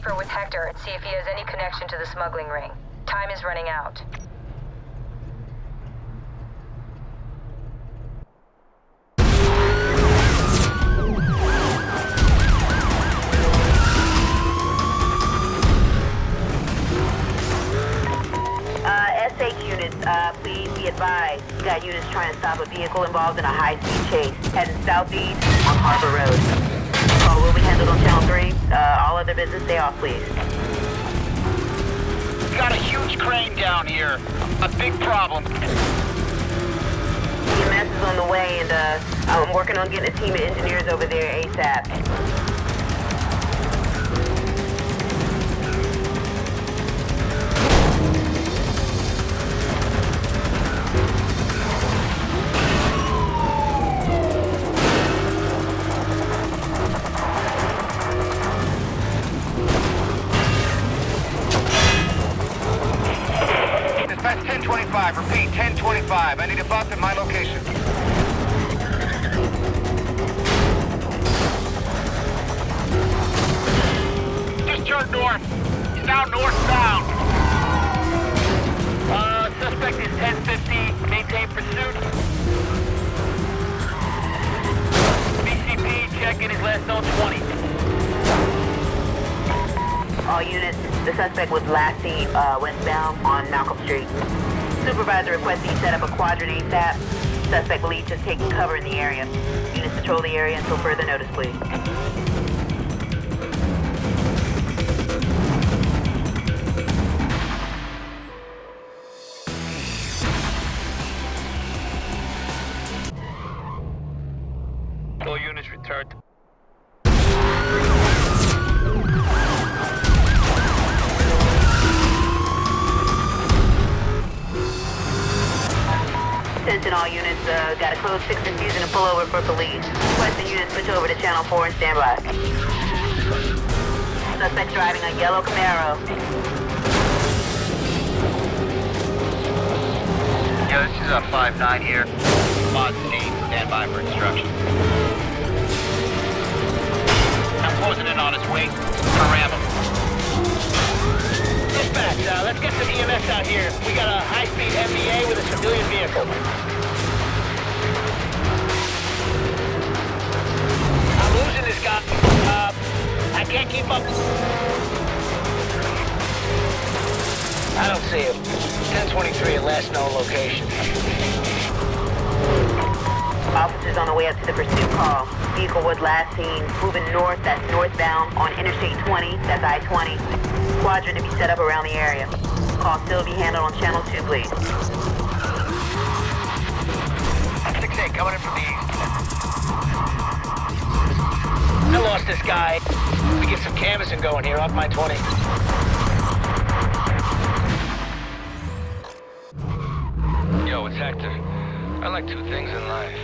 deeper with Hector and see if he has any connection to the smuggling ring. Time is running out. SH units, please be advised. We got units trying to stop a vehicle involved in a high-speed chase, heading southeast on Harbor Road. Call will be handled on channel 3. All other business, stay off, please. Got a huge crane down here. A big problem. EMS is on the way, and I'm working on getting a team of engineers over there ASAP. Dispatch 1025, repeat, 1025. I need a bump at my location. Just turned north. He's now northbound. Suspect is 1050. Maintain pursuit. BCP, check in his last known 20. All units, the suspect was last seen westbound on Malcolm Street. Supervisor requesting you set up a quadrant ASAP. Suspect believed just taking cover in the area. Units patrol the area until further notice, please. All units returned. Attention all units, got a code 6 infusing and pull over for police. Requesting units switch over to channel 4 and stand by. Suspect driving a yellow Camaro. Yeah, this is 5-9 here. Mod scene, stand by for instruction. I'm closing in on his wing. Ram him. Dispatch, let's get some EMS out here. We got a high-speed MBA with a civilian vehicle. I'm losing this guy. I can't keep up. I don't see him. 1023 at last known location. Officers on the way up to the pursuit call. Vehicle was last seen moving north, that's northbound, on Interstate 20, that's I-20. Quadrant to be set up around the area. Call still be handled on channel 2, please. 6-8 coming in from the east. I lost this guy. We get some canvassing going here off my 20. Yo, it's Hector. I like two things in life.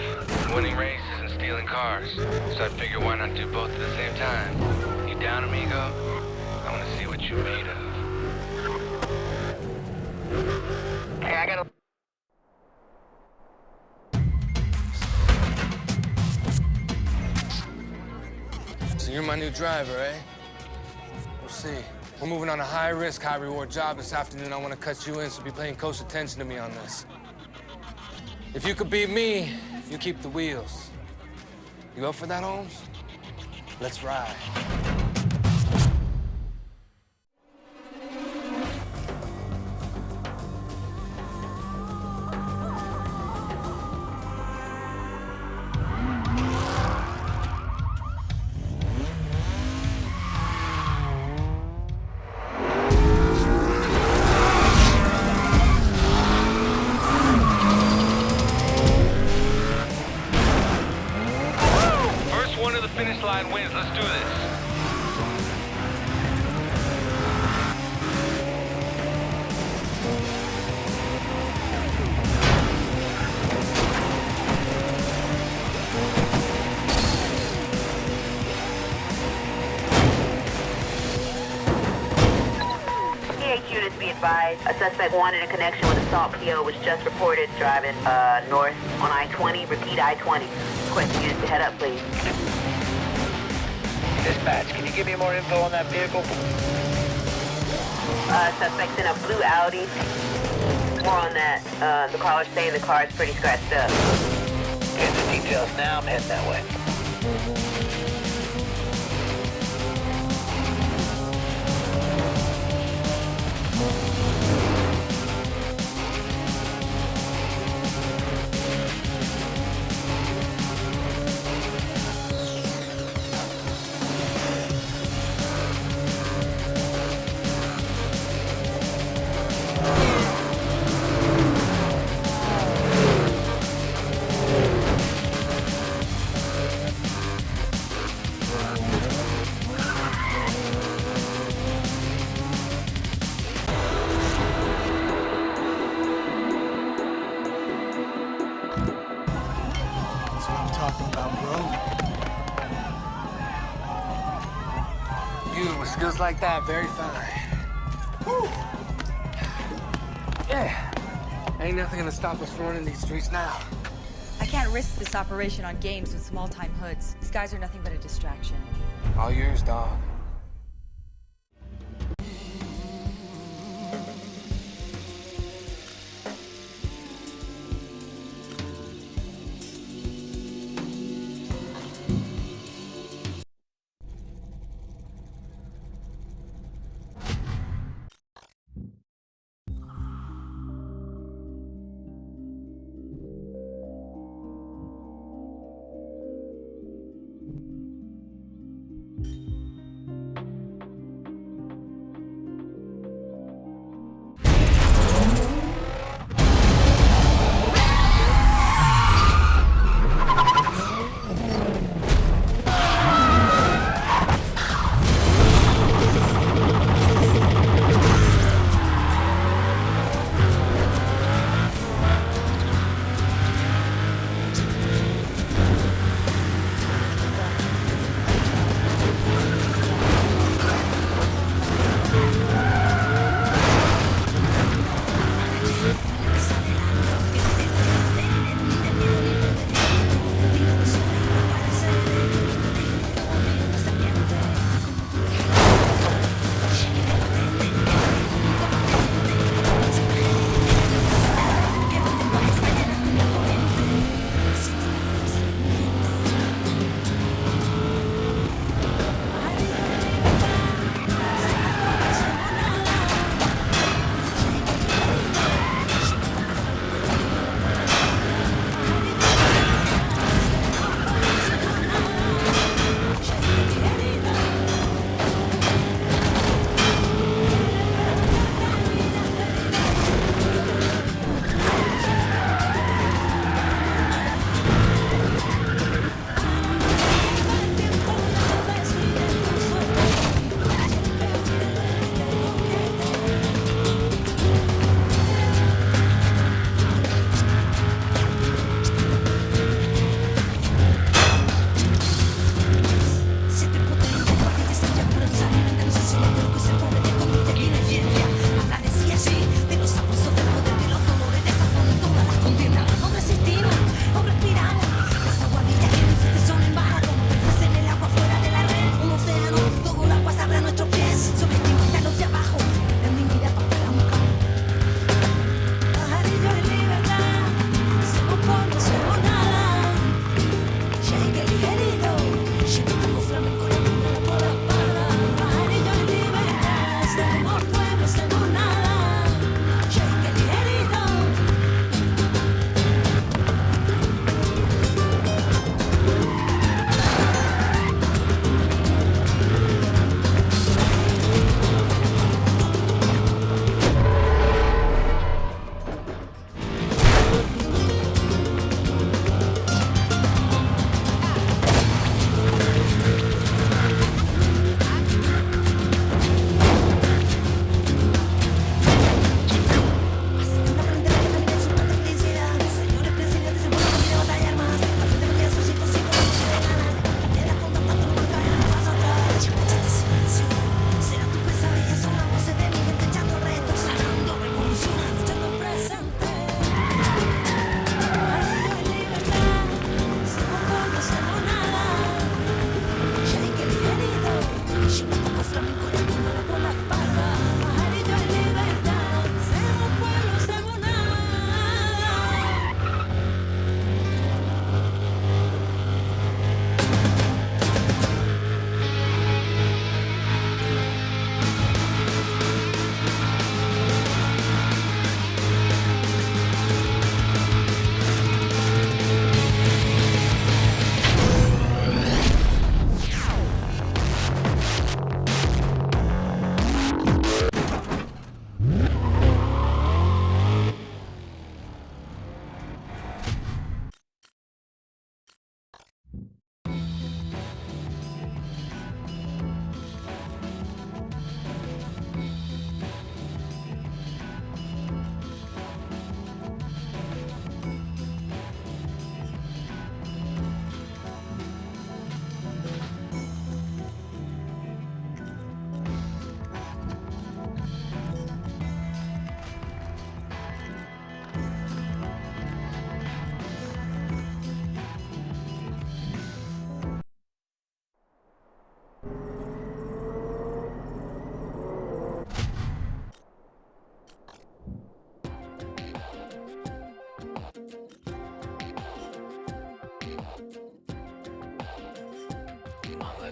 Winning races and stealing cars. So I figure why not do both at the same time? You down, amigo? I want to see what you're made of. Hey, I gotta... So you're my new driver, eh? We'll see. We're moving on a high-risk, high-reward job this afternoon. I want to cut you in, so be paying close attention to me on this. If you could beat me, you keep the wheels. You up for that, Holmes? Let's ride. Finish line wins. Let's do this. PH units be advised. A suspect wanted in connection with assault PO was just reported driving north on I-20. Repeat I-20. Requesting units to head up, please. Dispatch, can you give me more info on that vehicle? Suspect's in a blue Audi. More on that. The caller's saying the car is pretty scratched up. Get the details now. I'm heading that way. talking about, bro? You, with skills like that, very fine. Woo! Yeah. Ain't nothing gonna stop us from running these streets now. I can't risk this operation on games with small-time hoods. These guys are nothing but a distraction. All yours, dog.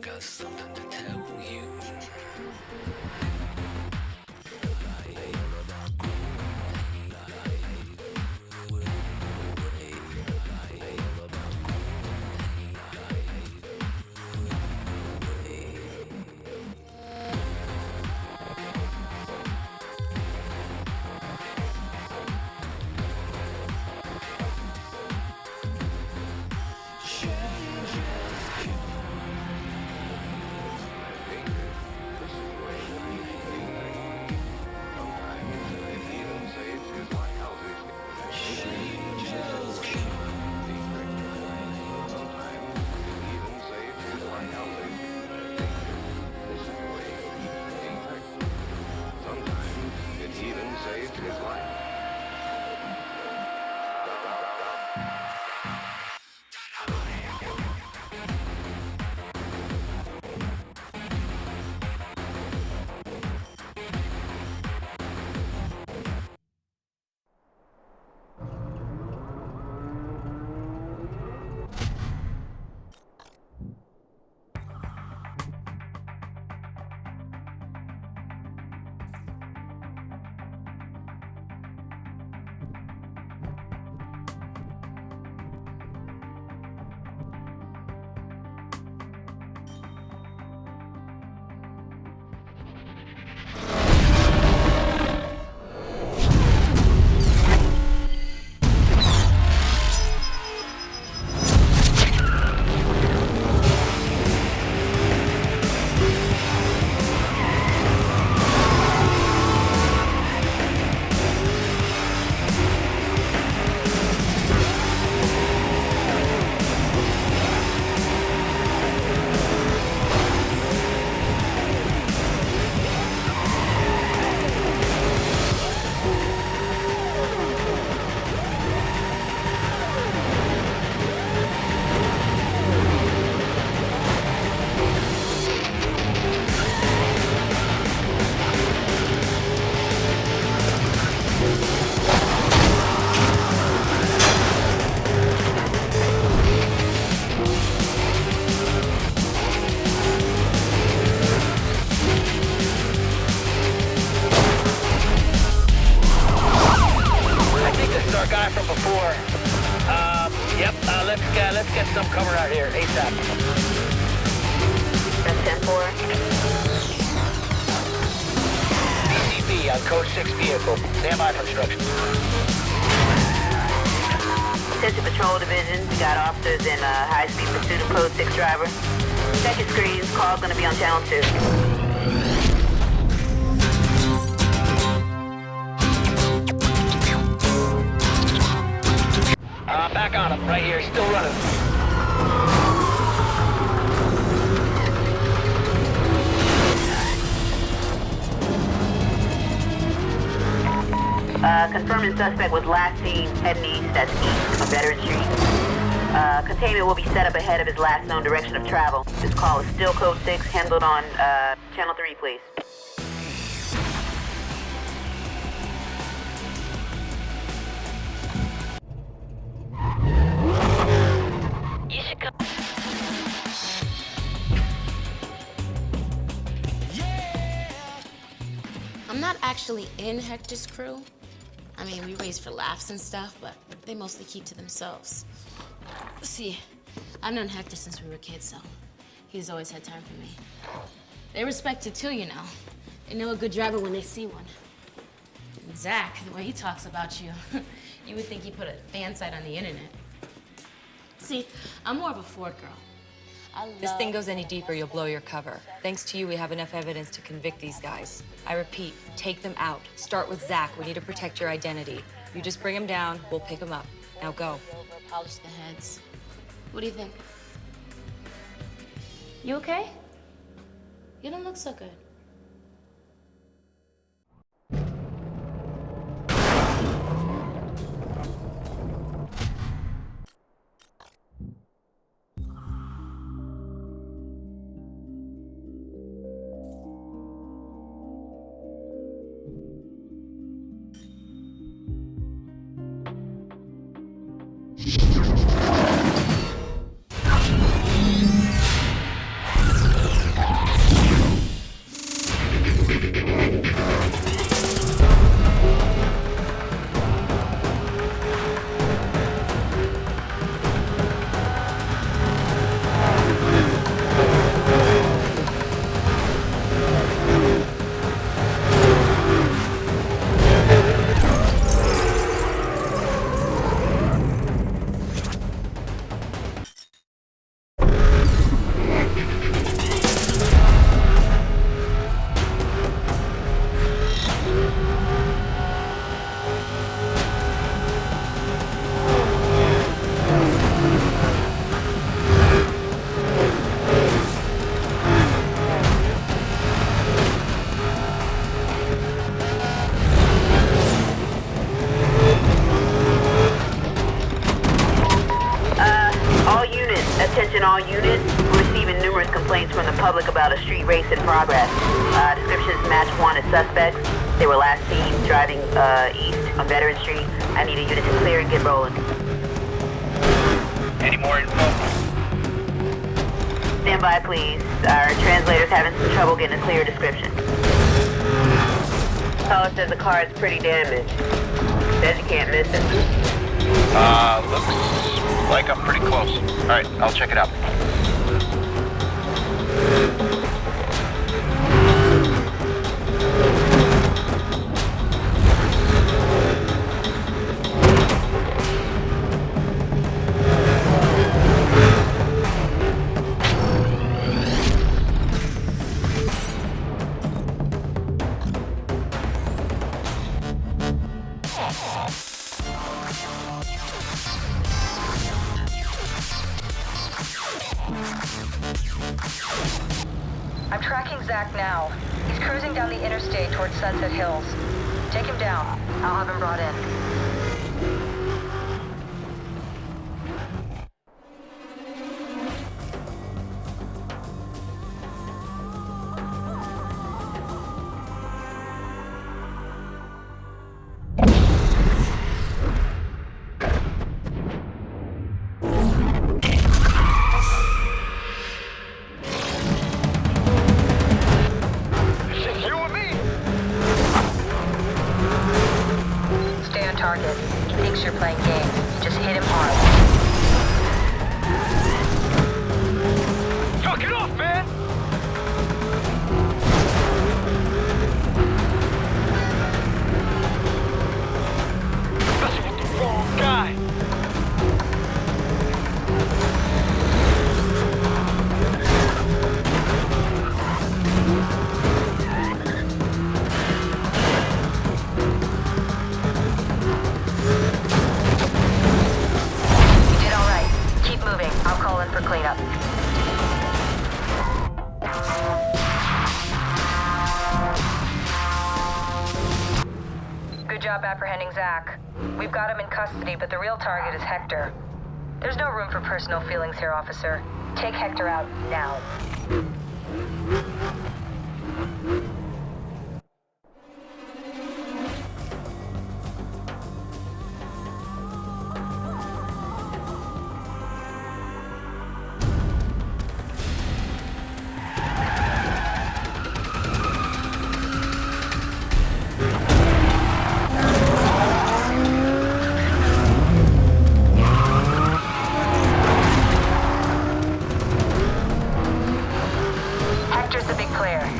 got something to tell you. Let's get some cover out here, ASAP. That's 10-4. BCB on Code 6 vehicle. Stand by for instructions. Attention Patrol Division. We got officers in high-speed pursuit of Code 6 driver. Check your screens. Call's gonna be on Channel 2. Back on him, right here. He's still running. Confirming suspect was last seen heading east. That's east of Veteran Street. Containment will be set up ahead of his last known direction of travel. This call is still Code 6, handled on Channel 3, please. You should come. I'm not actually in Hector's crew. I mean, we race for laughs and stuff, but they mostly keep to themselves. See, I've known Hector since we were kids, so he's always had time for me. They respect it too, you know. They know a good driver when they see one. And Zach, the way he talks about you, you would think he put a fan site on the internet. See, I'm more of a Ford girl. If this thing goes any deeper, you'll blow your cover. Thanks to you, we have enough evidence to convict these guys. I repeat, take them out. Start with Zach. We need to protect your identity. You just bring him down, we'll pick him up. Now go. Polish the heads. What do you think? You okay? You don't look so good. Attention all units. We're receiving numerous complaints from the public about a street race in progress. Descriptions match wanted suspects. They were last seen driving east on Veteran Street. I need a unit to clear and get rolling. Any more info? Stand by, please. Our translator's having some trouble getting a clear description. Caller says the car is pretty damaged. Says you can't miss it. Looks like I'm pretty close. All right, I'll check it out. I'm tracking Zach now. He's cruising down the interstate towards Sunset Hills. Take him down. I'll have him brought in. Target. He thinks you're playing games. Just hit him hard. Fuck it off, man! Messing with the wrong guy. I'll call in for cleanup. Good job apprehending Zach. We've got him in custody, but the real target is Hector. There's no room for personal feelings here, officer. Take Hector out now.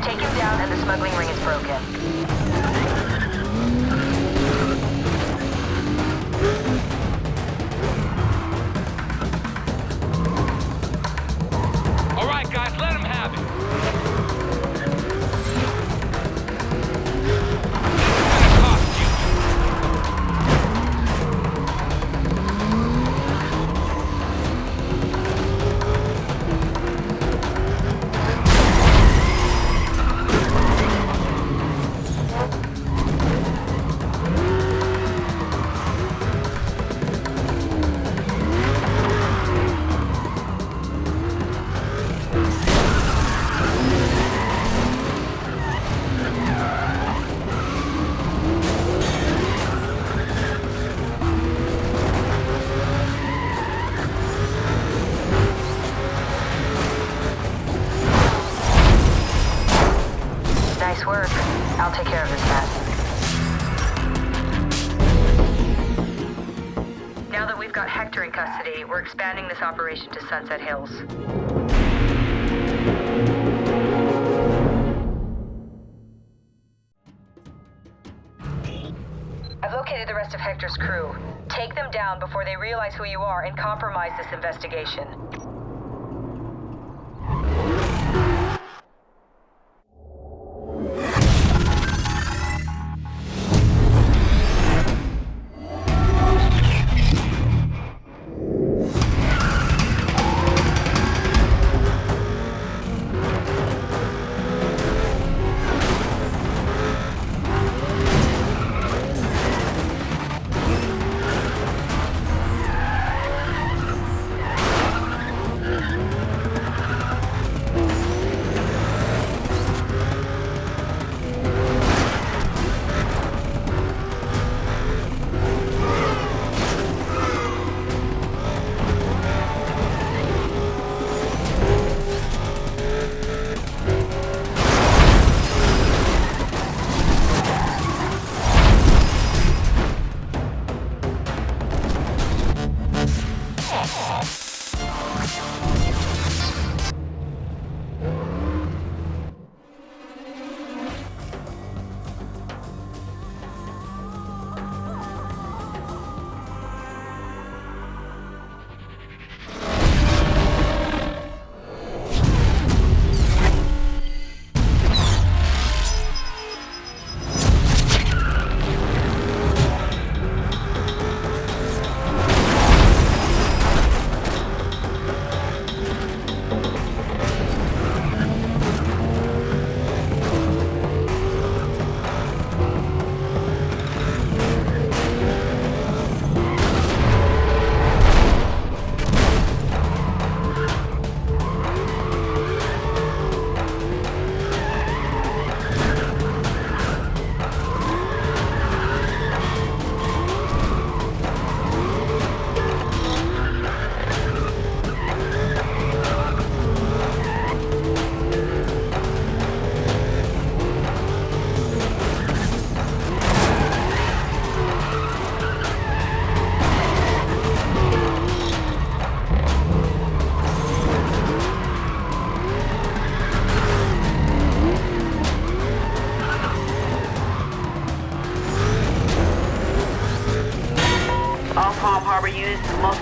Take him down and the smuggling ring is broken. All right, guys, let him have it. Nice work. I'll take care of this mess. Now that we've got Hector in custody, we're expanding this operation to Sunset Hills. I've located the rest of Hector's crew. Take them down before they realize who you are and compromise this investigation.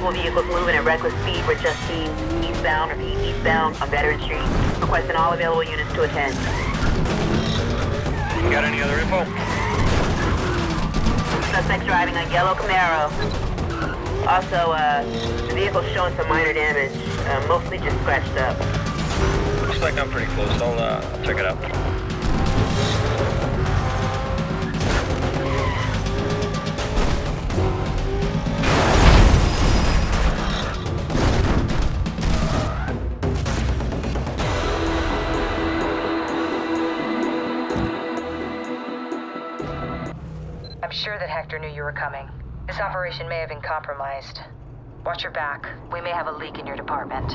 Multiple vehicles moving at reckless speed. We're just seen eastbound, repeat eastbound on Veteran Street. Requesting all available units to attend. Got any other info? Suspects driving a yellow Camaro. Also, the vehicle's showing some minor damage, mostly just scratched up. Looks like I'm pretty close. I'll check it out. I'm sure that Hector knew you were coming. This operation may have been compromised. Watch your back. We may have a leak in your department.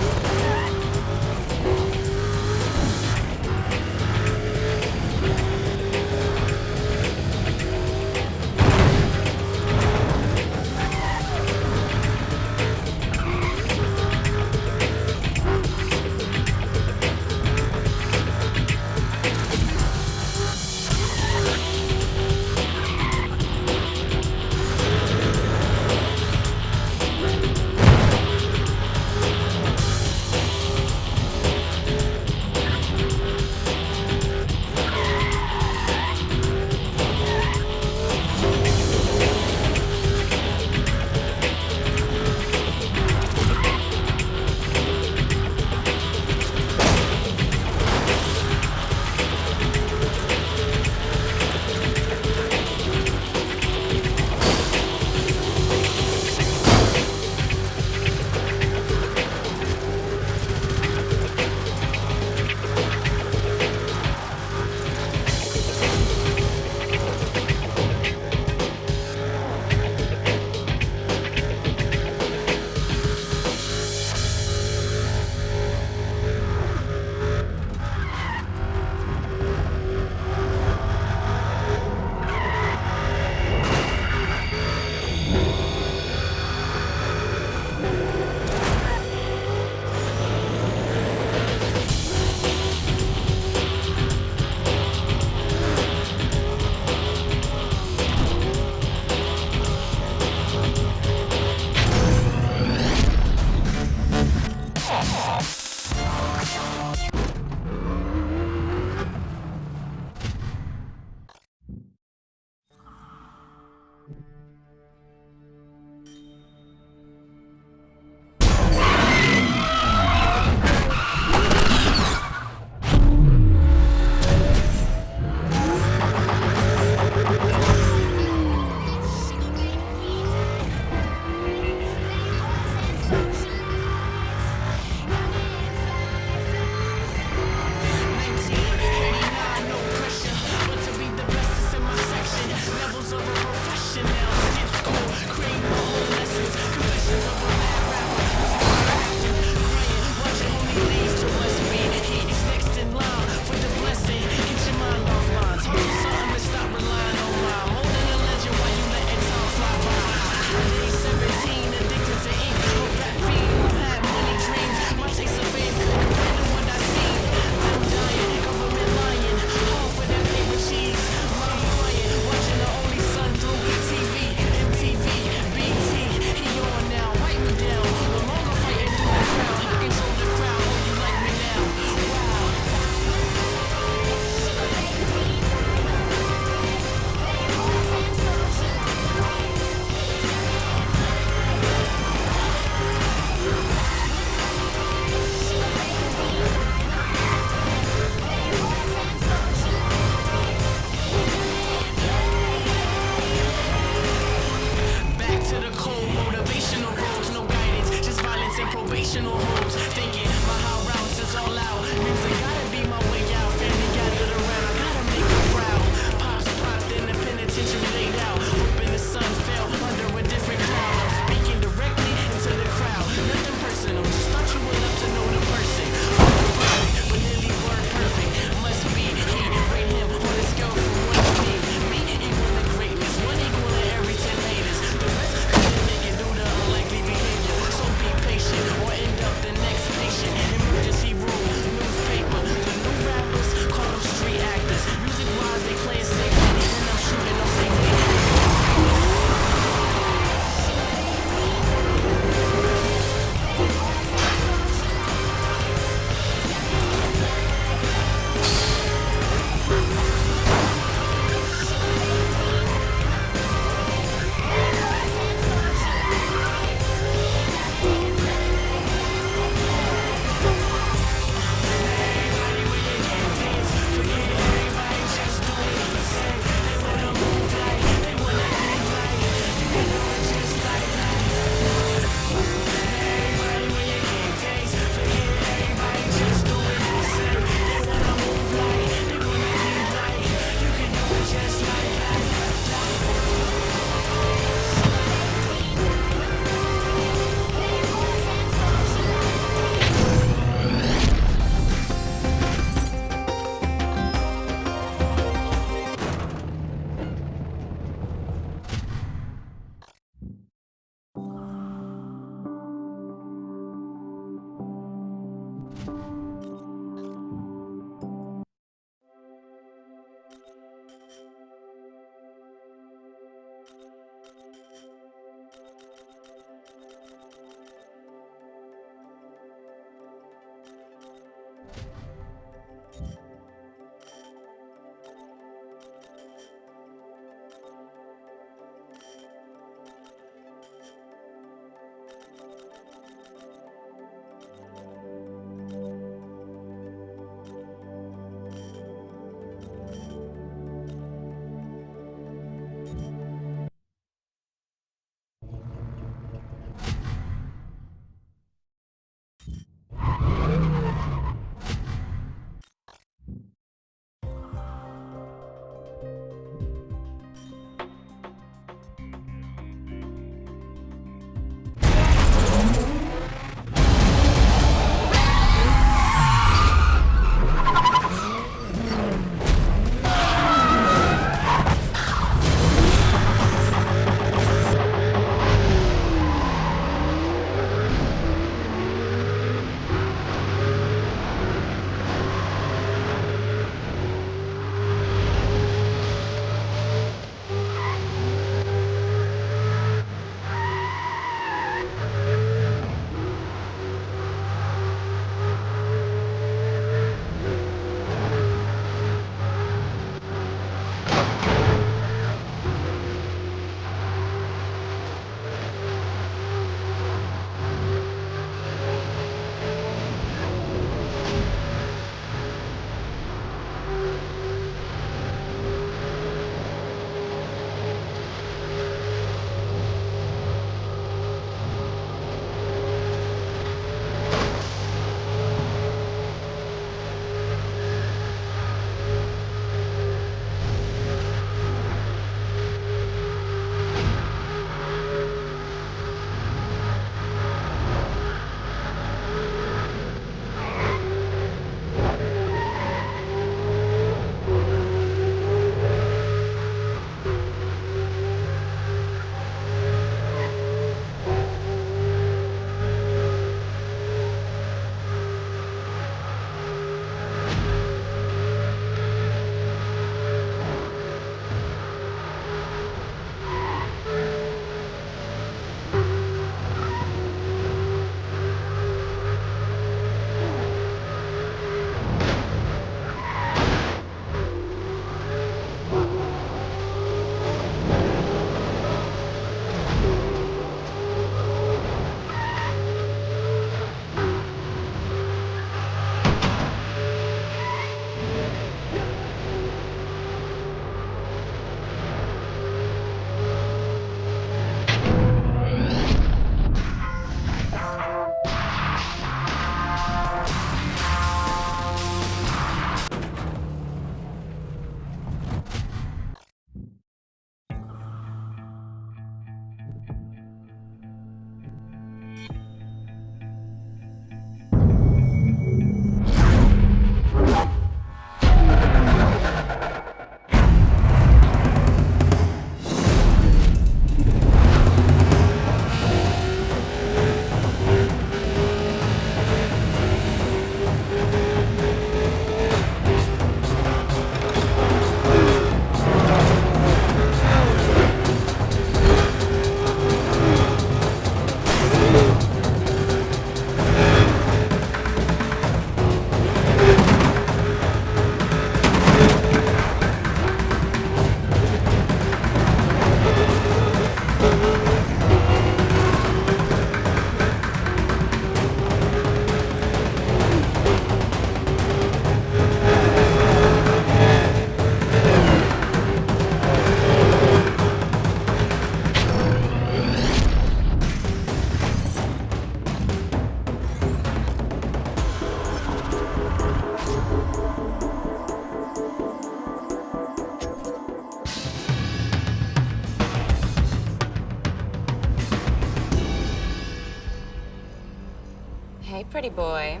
boy.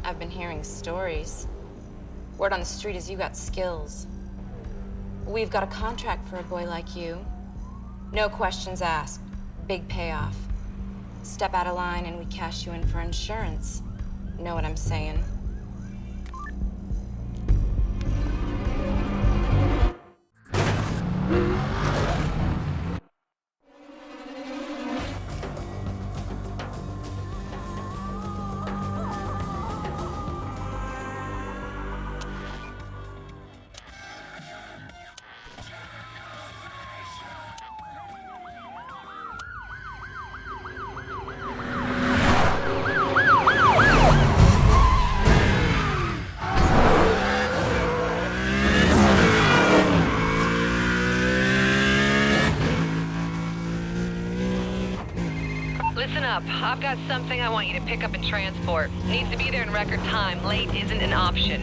I've been hearing stories. Word on the street is you got skills. We've got a contract for a boy like you. No questions asked. Big payoff. Step out of line and we cash you in for insurance. Know what I'm saying? Listen up. I've got something I want you to pick up and transport. Needs to be there in record time. Late isn't an option.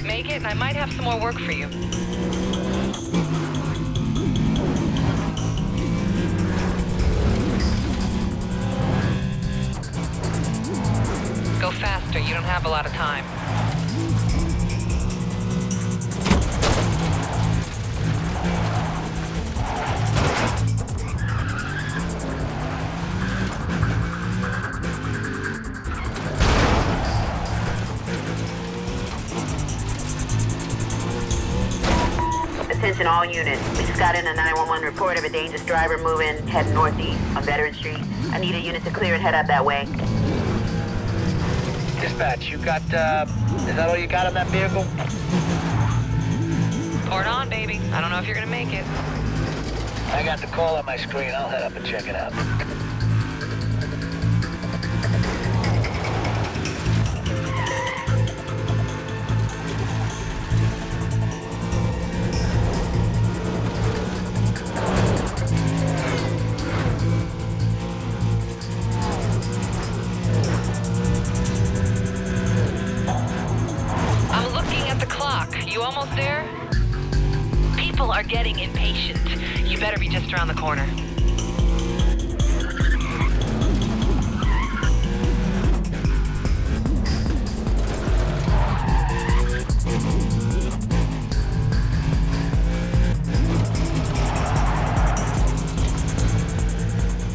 Make it, and I might have some more work for you. Go faster, you don't have a lot of time. Attention all units. We just got in a 911 report of a dangerous driver moving, heading northeast on Veteran Street. I need a unit to clear and head out that way. Dispatch, you got, is that all you got on that vehicle? Port on, baby. I don't know if you're gonna make it. I got the call on my screen. I'll head up and check it out. You almost there? People are getting impatient. You better be just around the corner.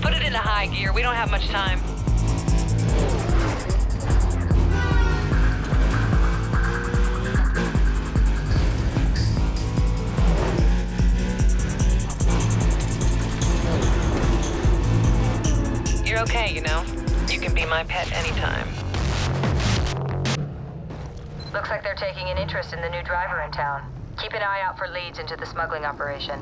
Put it into high gear. We don't have much time. okay, you know. You can be my pet anytime. Looks like they're taking an interest in the new driver in town. Keep an eye out for leads into the smuggling operation.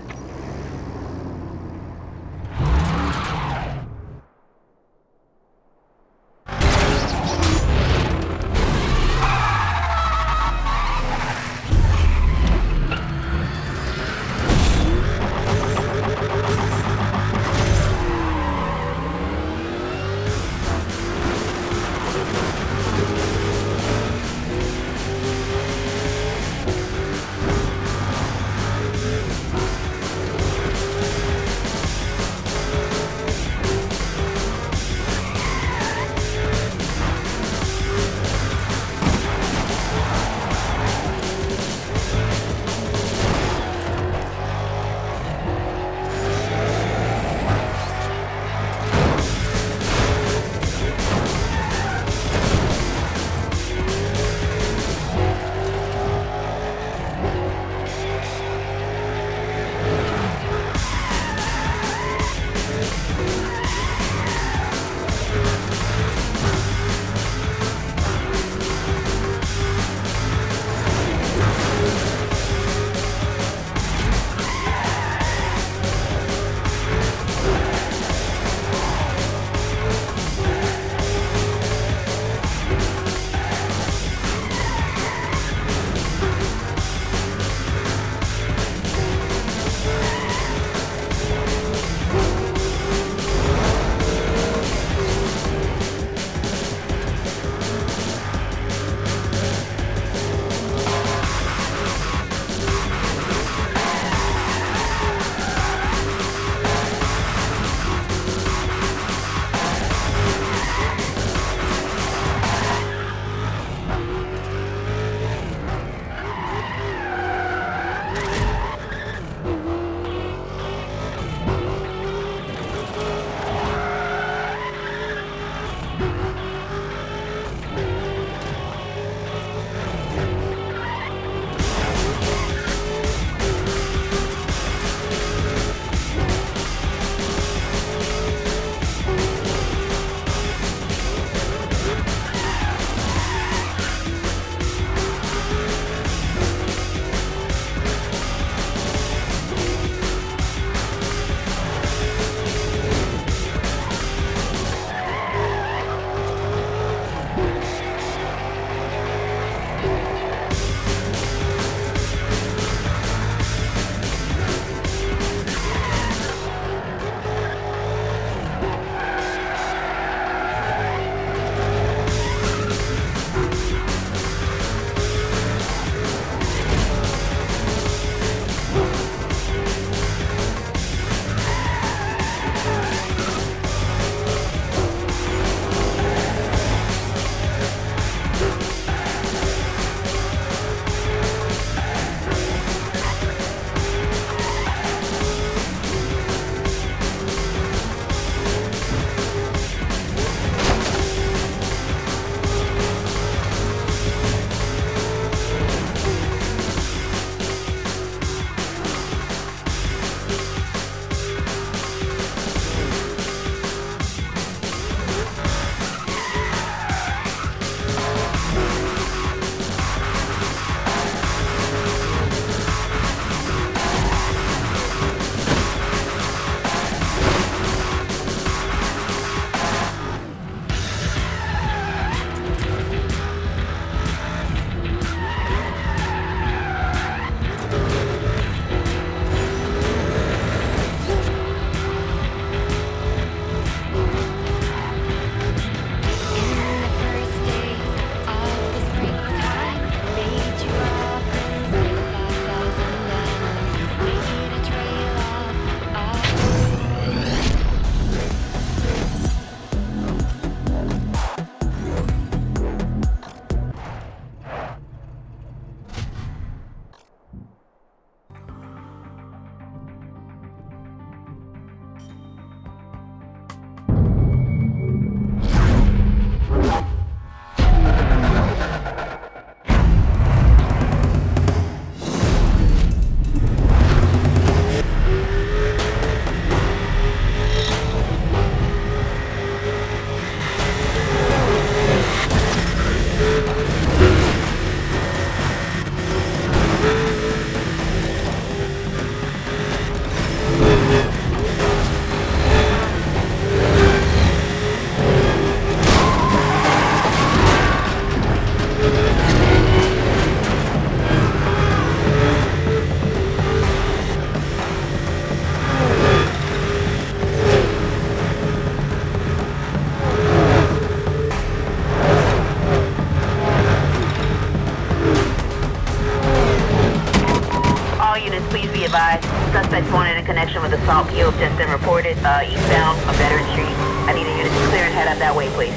eastbound on Veteran Street. I need a unit to clear and head up that way, please.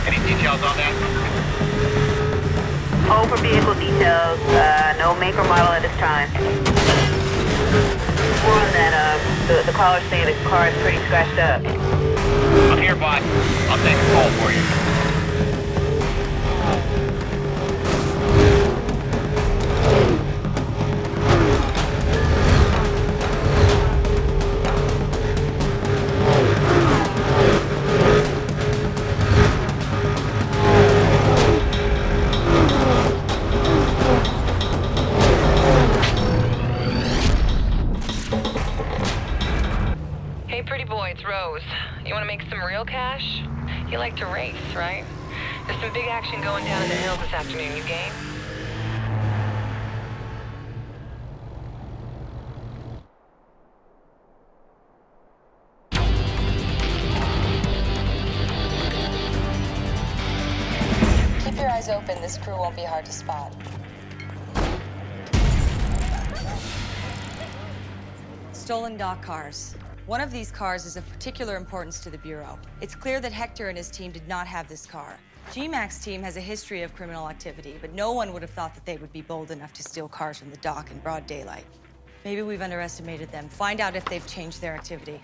Any details on that? Hold for vehicle details. No make or model at this time. More on that, the caller's saying the car is pretty scratched up. I'm here, boss. I'll take a call for you. Hey, pretty boy, it's Rose. You want to make some real cash? You like to race, right? There's some big action going down in the hills this afternoon. You game? Keep your eyes open. This crew won't be hard to spot. Stolen dock cars. One of these cars is of particular importance to the Bureau. It's clear that Hector and his team did not have this car. GMAC's team has a history of criminal activity, but no one would have thought that they would be bold enough to steal cars from the dock in broad daylight. Maybe we've underestimated them. Find out if they've changed their activity.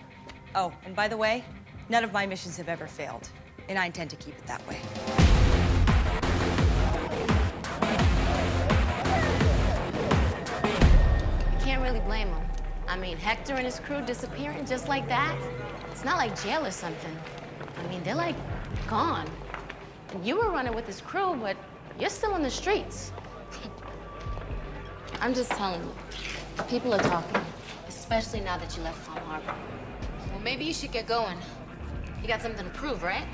Oh, and by the way, none of my missions have ever failed, and I intend to keep it that way. You can't really blame him. I mean, Hector and his crew disappearing just like that? It's not like jail or something. I mean, they're like gone. And you were running with his crew, but you're still on the streets. I'm just telling you, people are talking, especially now that you left Palm Harbor. Well, maybe you should get going. You got something to prove, right?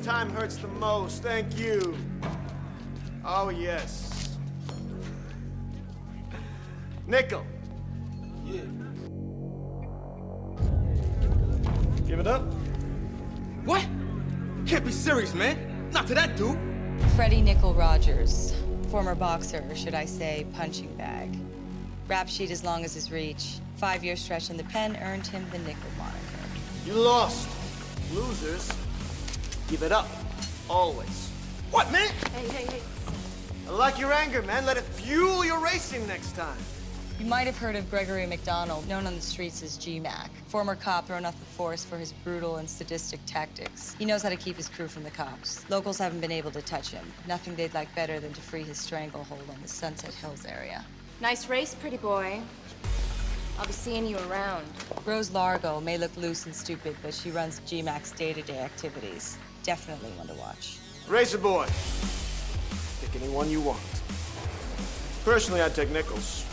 time hurts the most. Thank you. Oh, yes. Nickel. Yeah. Give it up. What? Can't be serious, man. Not to that dude. Freddie Nickel Rogers, former boxer, or should I say punching bag. Rap sheet as long as his reach. 5-year stretch in the pen earned him the Nickel moniker. You lost. Losers, give it up. Always. What, man? Hey. I like your anger, man. Let it fuel your racing next time. You might have heard of Gregory McDonald, known on the streets as GMAC. Former cop thrown off the force for his brutal and sadistic tactics. He knows how to keep his crew from the cops. Locals haven't been able to touch him. Nothing they'd like better than to free his stranglehold on the Sunset Hills area. Nice race, pretty boy. I'll be seeing you around. Rose Largo may look loose and stupid, but she runs GMAC's day-to-day activities. Definitely one to watch. Racer boy. Pick anyone you want. Personally, I'd take Nichols.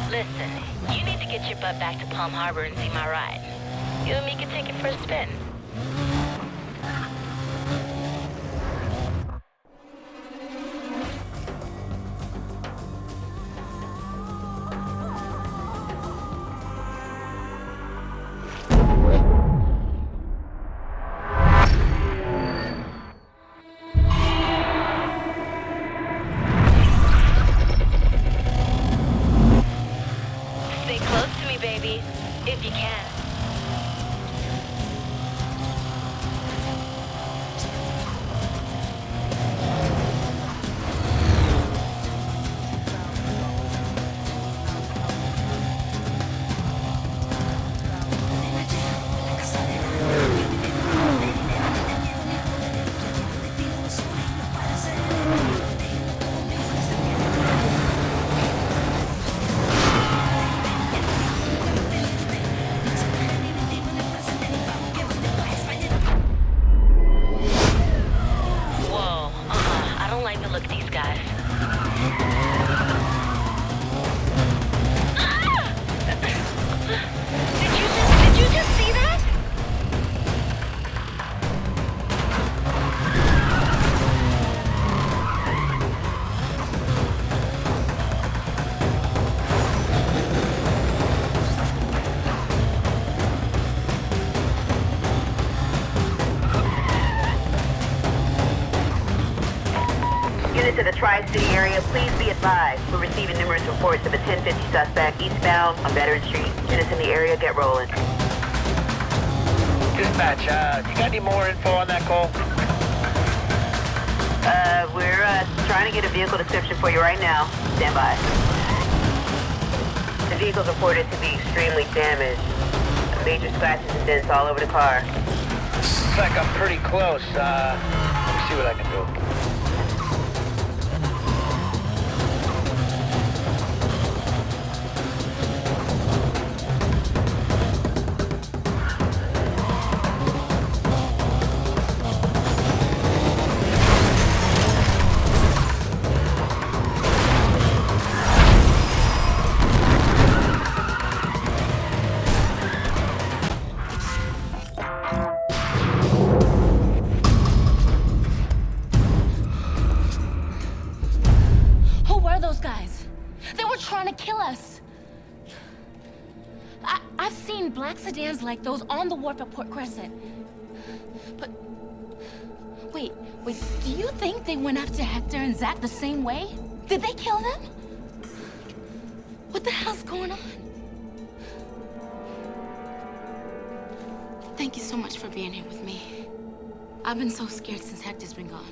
Listen, you need to get your butt back to Palm Harbor and see my ride. You and me can take it for a spin. Stay close to me, baby, if you can. Units in the Tri-City area, please be advised. We're receiving numerous reports of a 1050 suspect eastbound on Veteran Street. Units in the area, get rolling. Dispatch, you got any more info on that call? We're trying to get a vehicle description for you right now. Stand by. The vehicle's reported to be extremely damaged. Major scratches and dents all over the car. Looks like I'm pretty close. Let me see what I can do. Sedans like those on the wharf at Port Crescent. But wait, do you think they went after Hector and Zach the same way? Did they kill them? What the hell's going on? Thank you so much for being here with me. I've been so scared since Hector's been gone.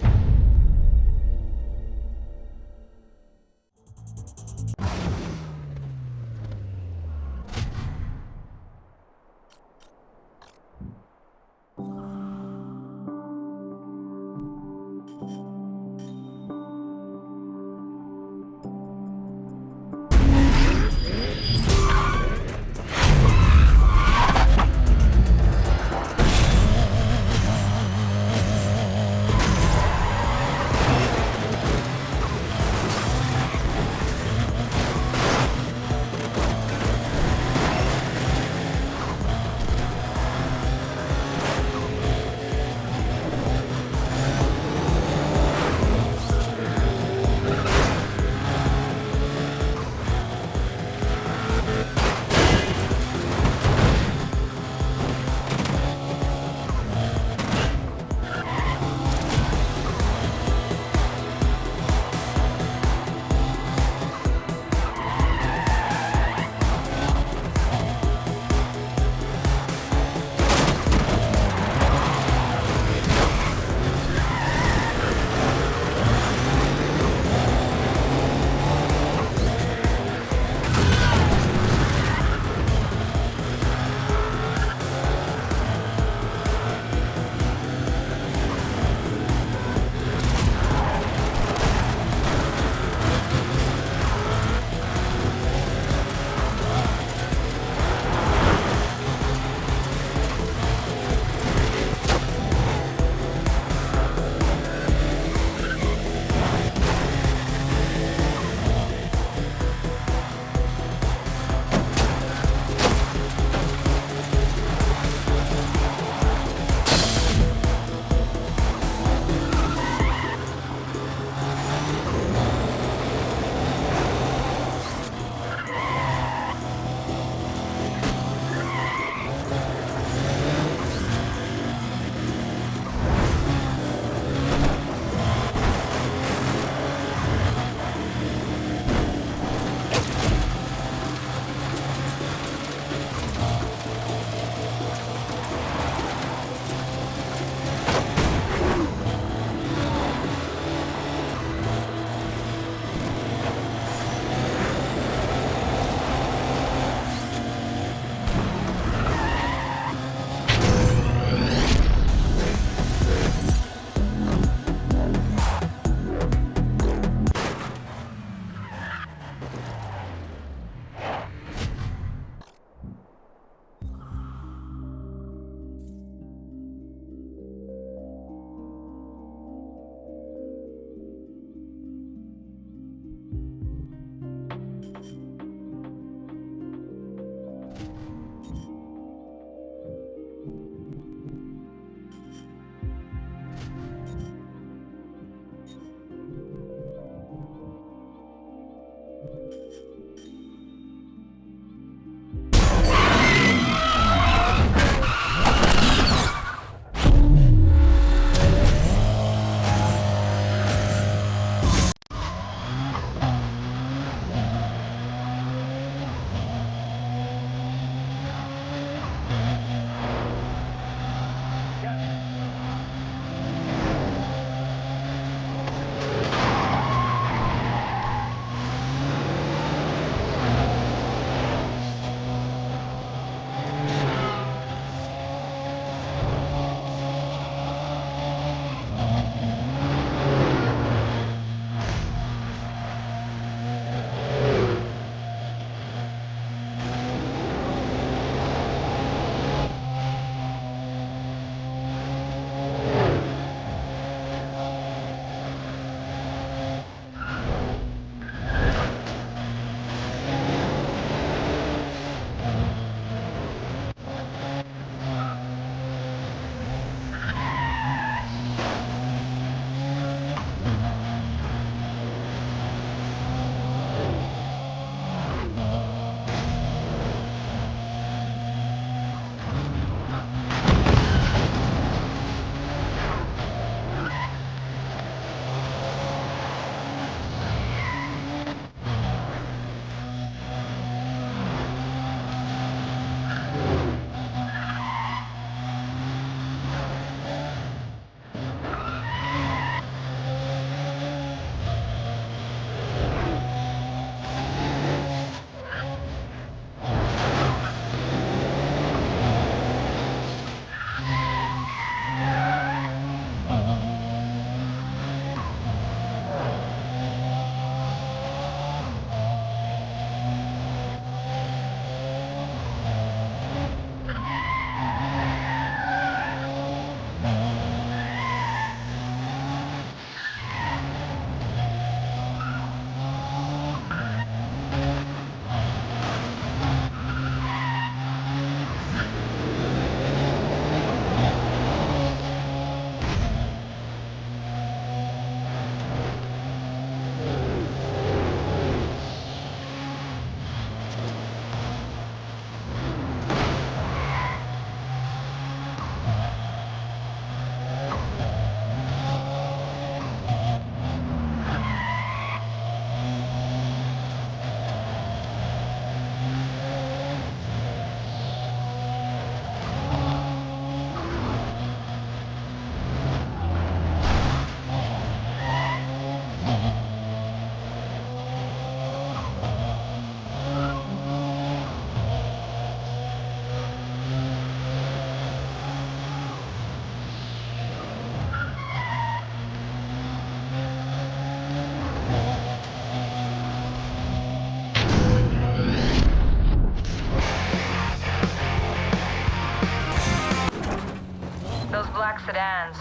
black sedans.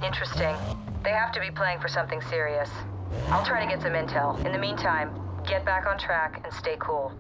Interesting. They have to be playing for something serious. I'll try to get some intel. In the meantime, get back on track and stay cool.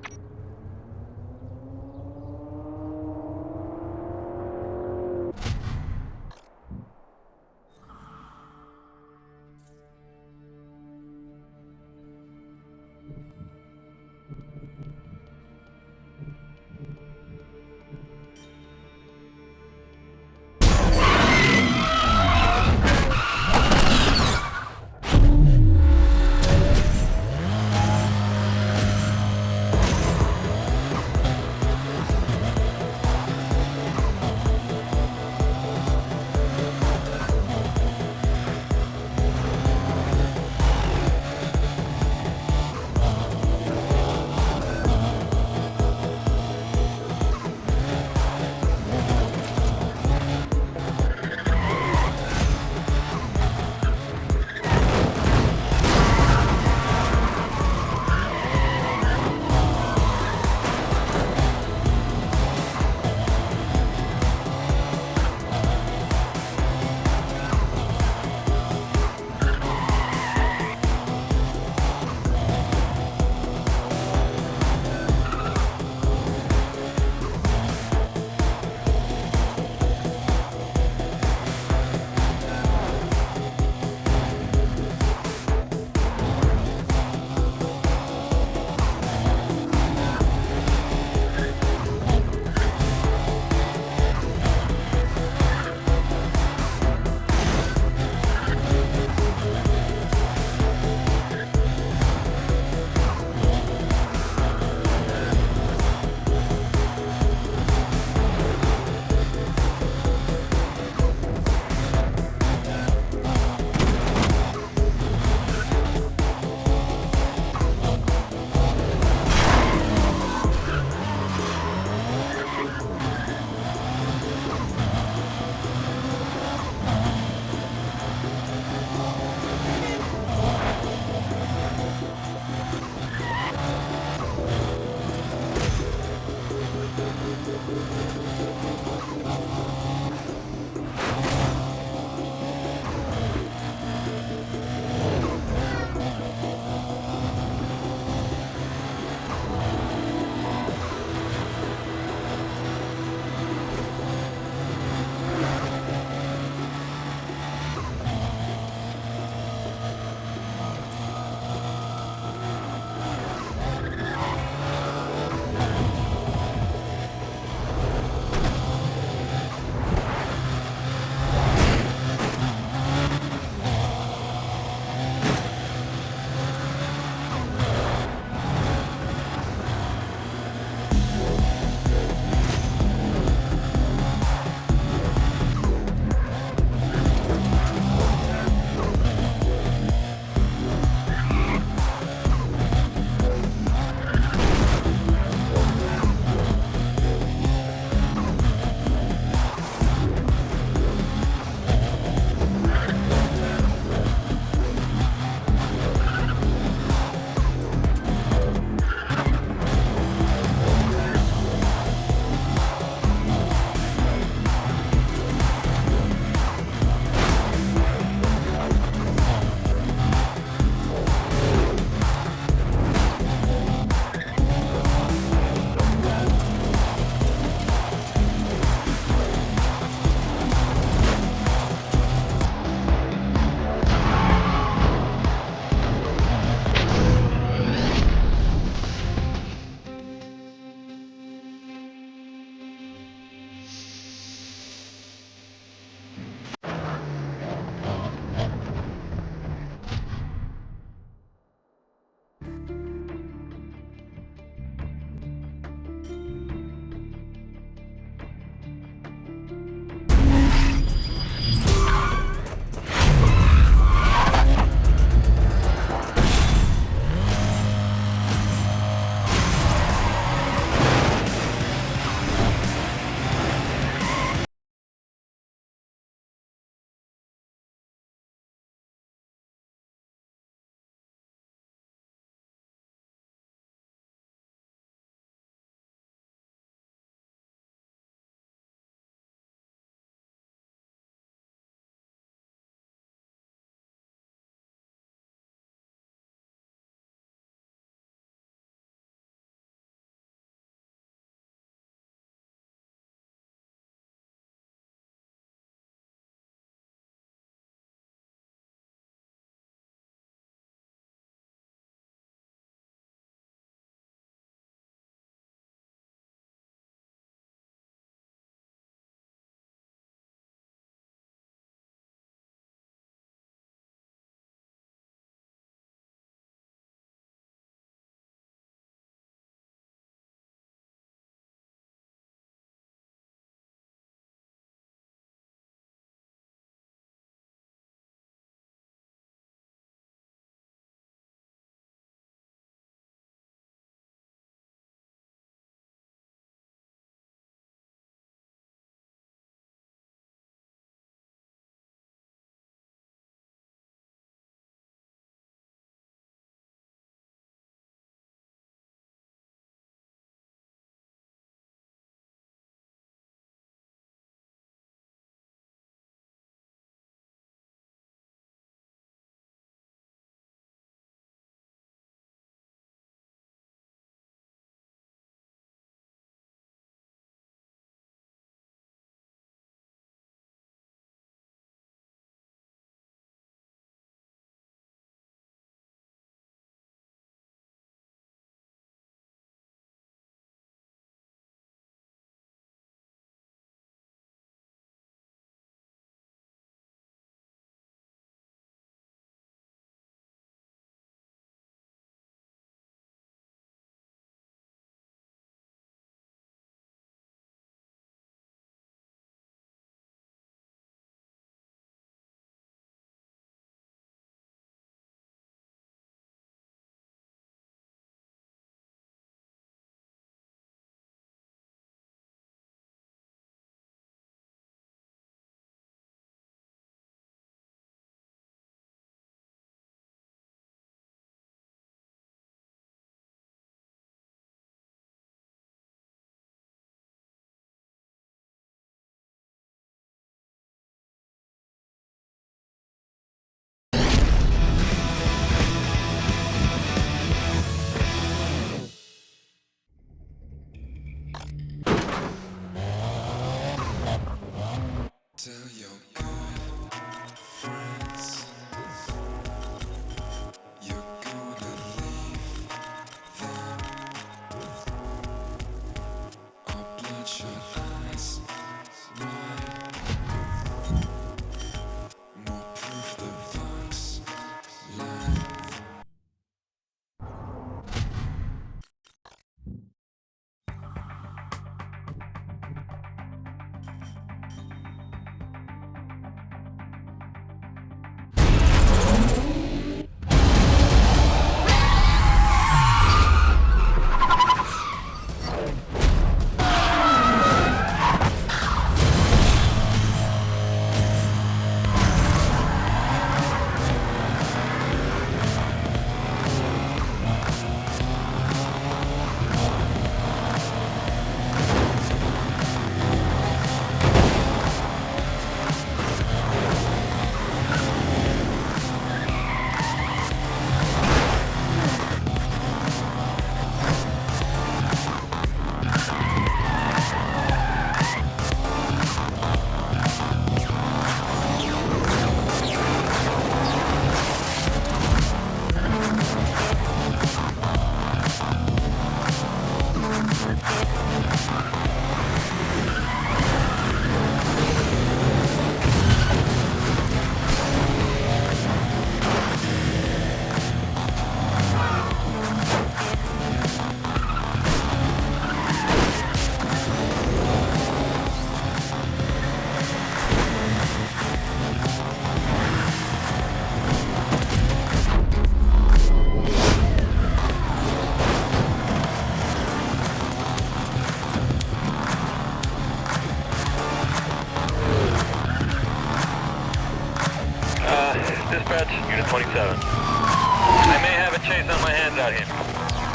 Dispatch, Unit 27. I may have a chase on my hands out here.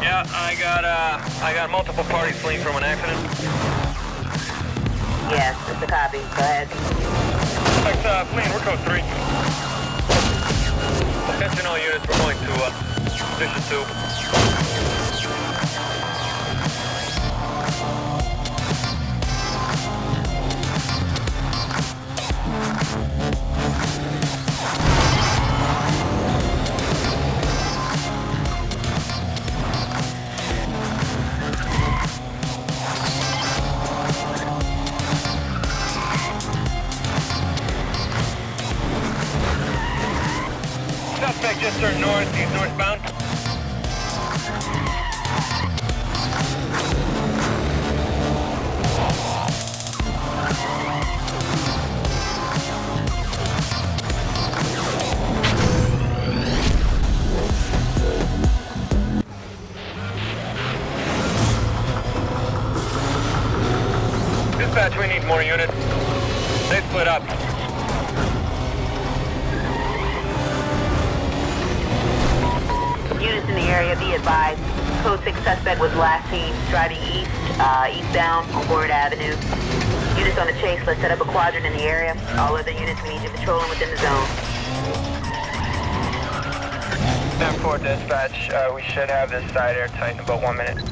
Yeah, I got multiple parties fleeing from an accident. Yes, that's a copy. Go ahead. Fleeing, we're code 3. Attention all units, we're going to, position 2. Suspect just turned north, he's northbound. Dispatch, we need more units. They split up. Units in the area, be advised. Code 6 suspect was last seen driving eastbound on Ford Avenue. Units on the chase, let's set up a quadrant in the area. All other units, we need you patrolling within the zone. 10-4 dispatch, we should have this side airtight in about 1 minute.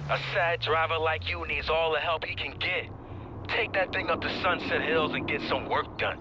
A sad driver like you needs all the help he can get. Take that thing up to Sunset Hills and get some work done.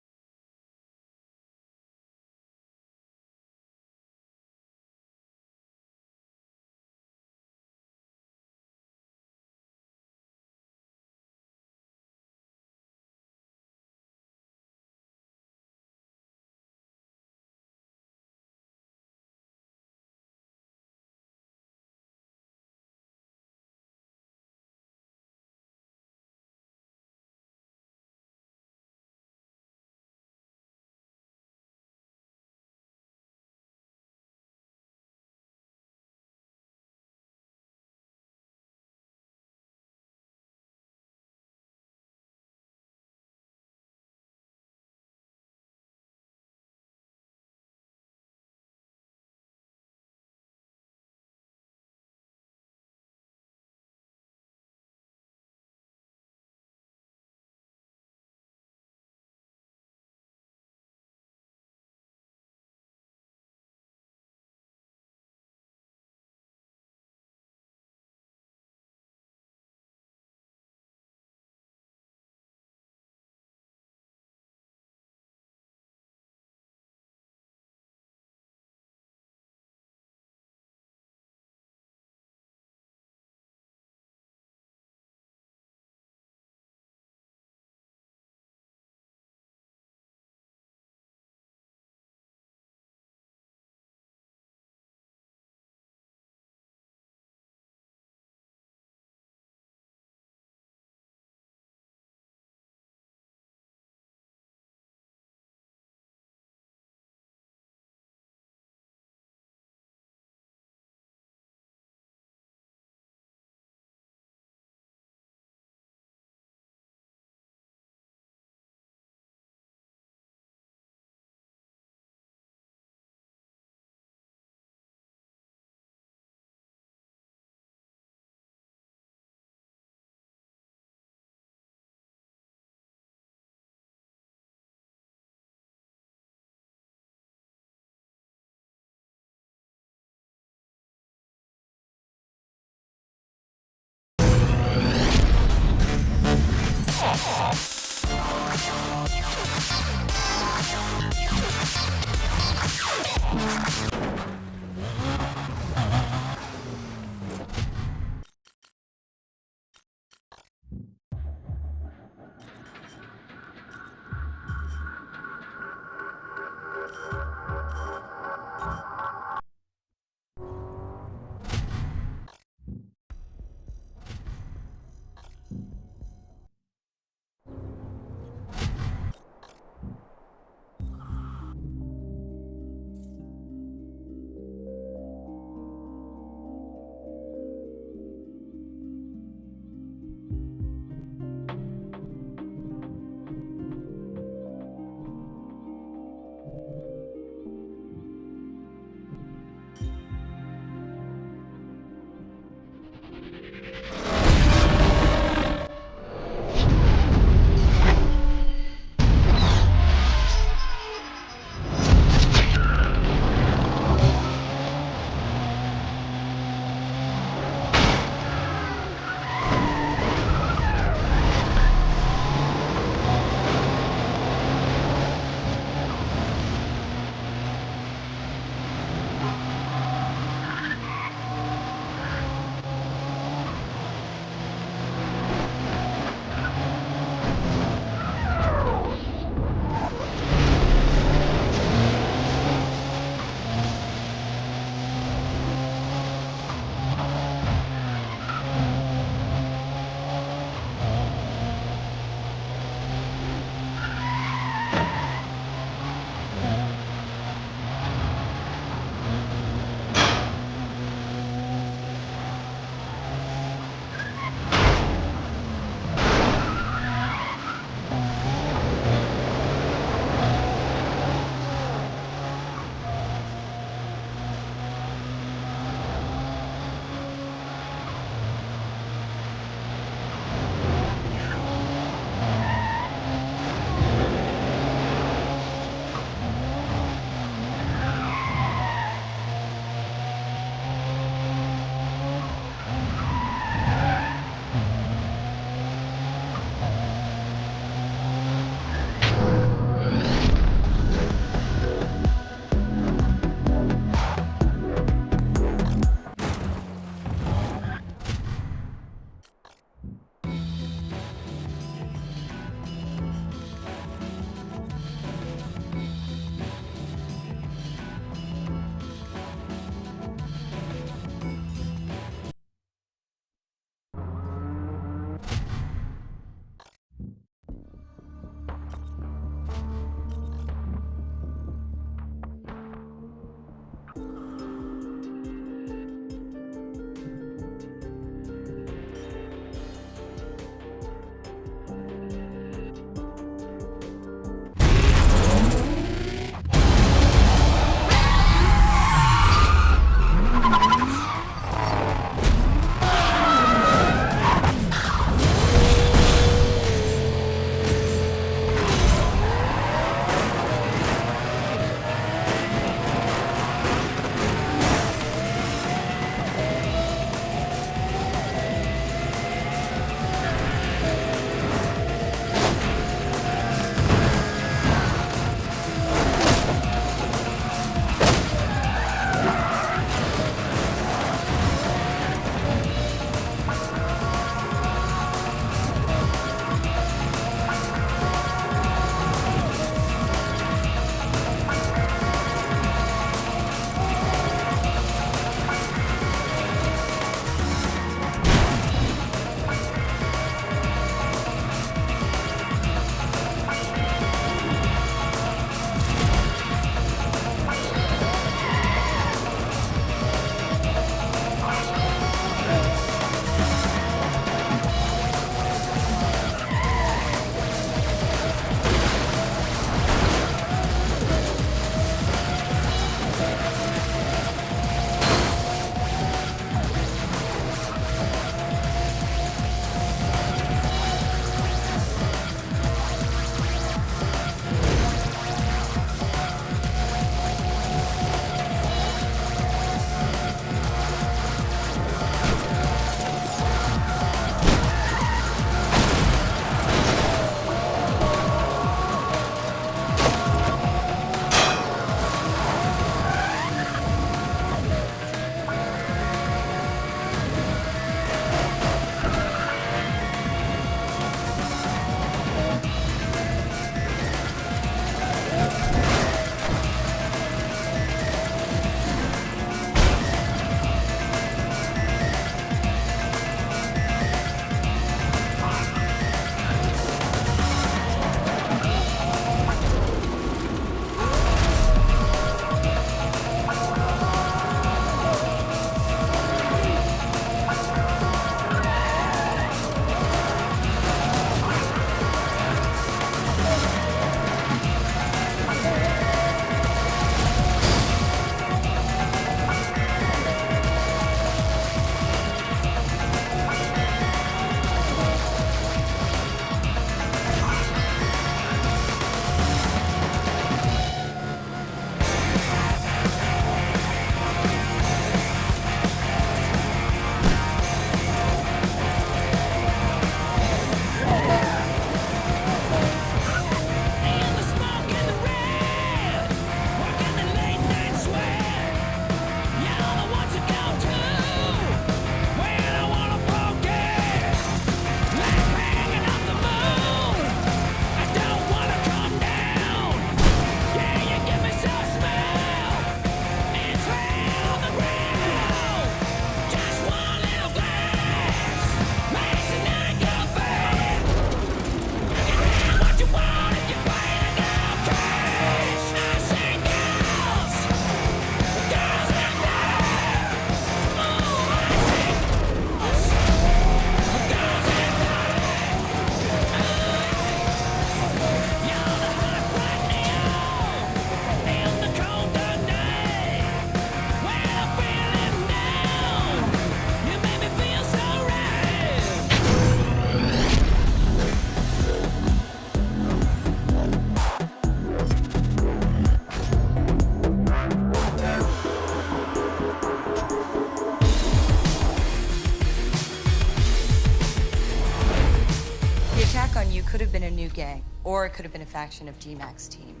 gang, or it could have been a faction of GMAC's team.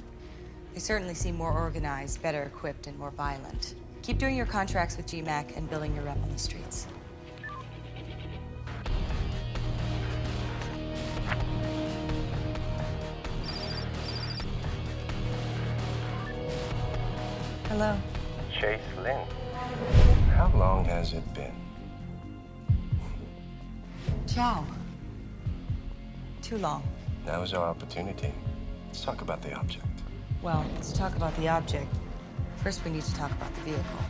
They certainly seem more organized, better equipped, and more violent. Keep doing your contracts with GMAC and building your rep on the streets. Hello. Chase Lynn. How long has it been? Ciao. Too long. Now is our opportunity. Let's talk about the object. Well, to talk about the object, first we need to talk about the vehicle.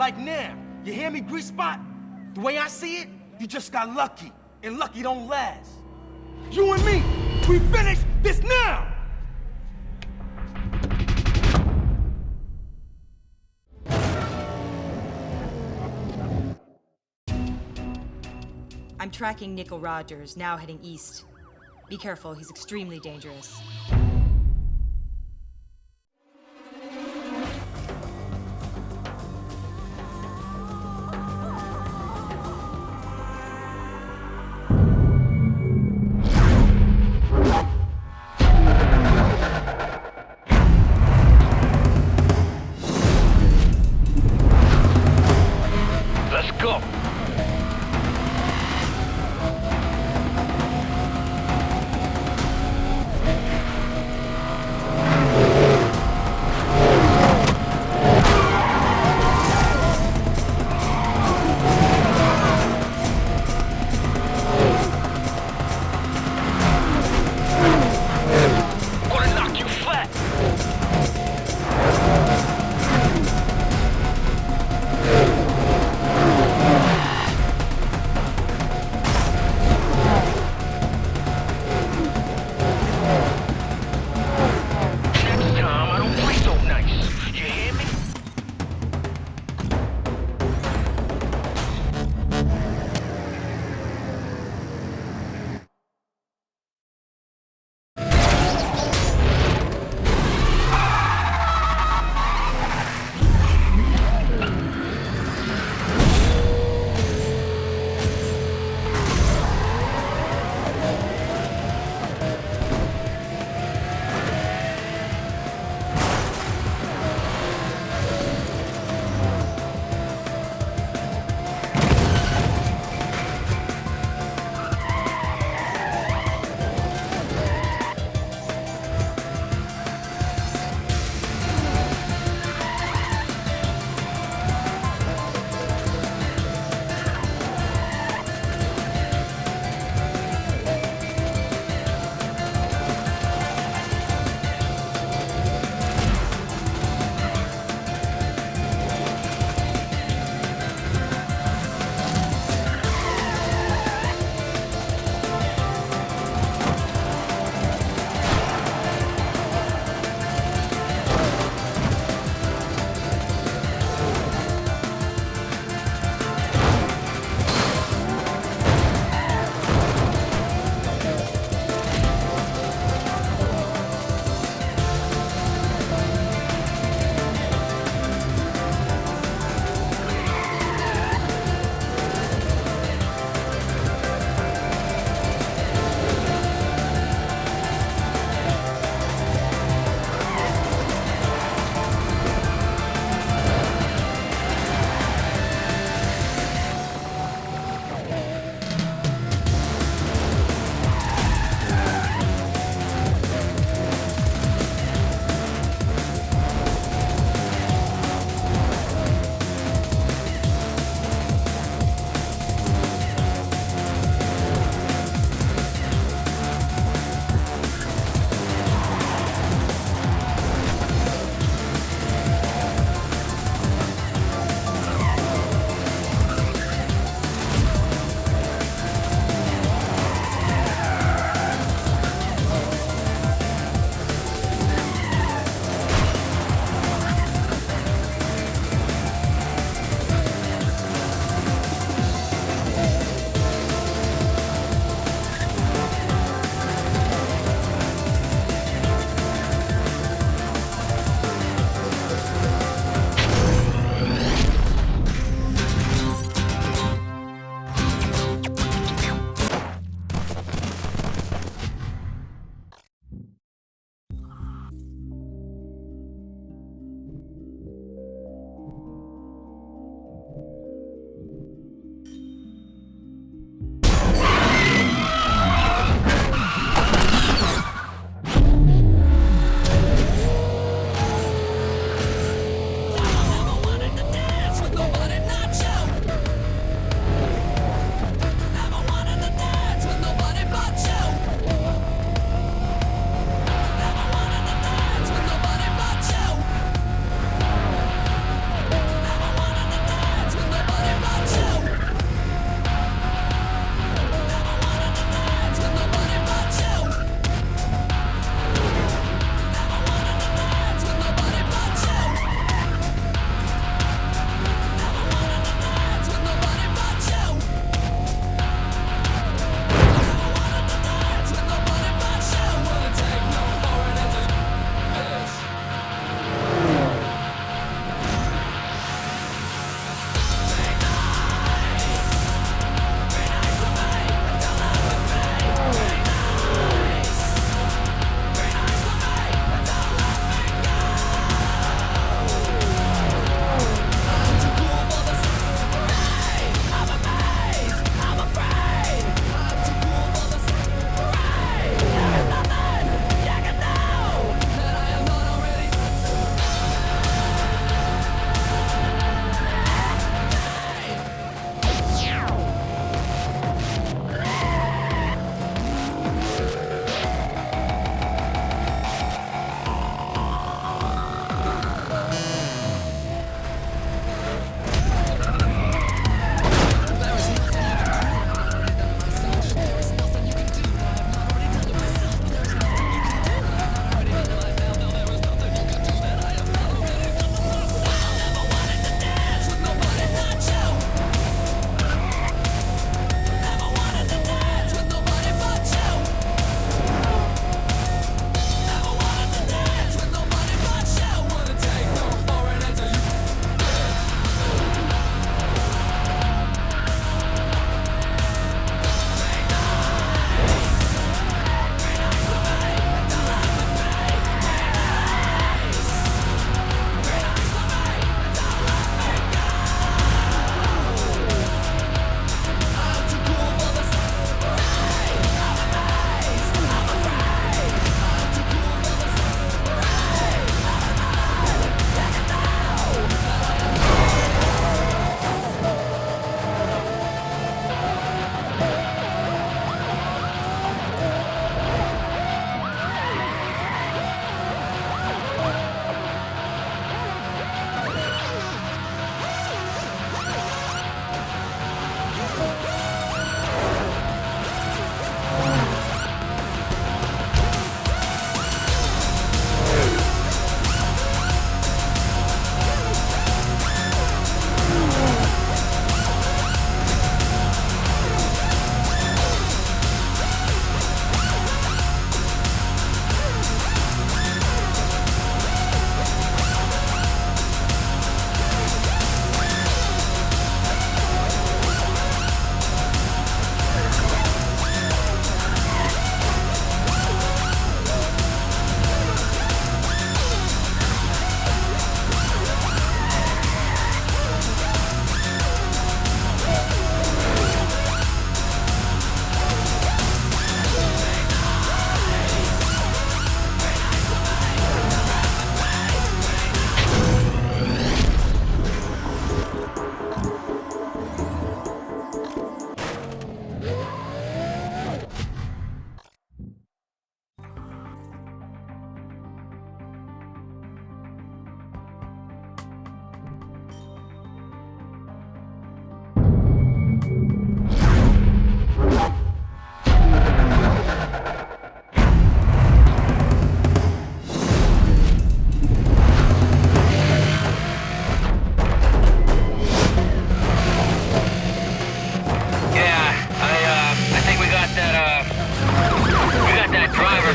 Like now. You hear me, Grease Spot? The way I see it, you just got lucky. And lucky don't last. You and me, we finish this now! I'm tracking Nickel Rogers, now heading east. Be careful, he's extremely dangerous. Let's go.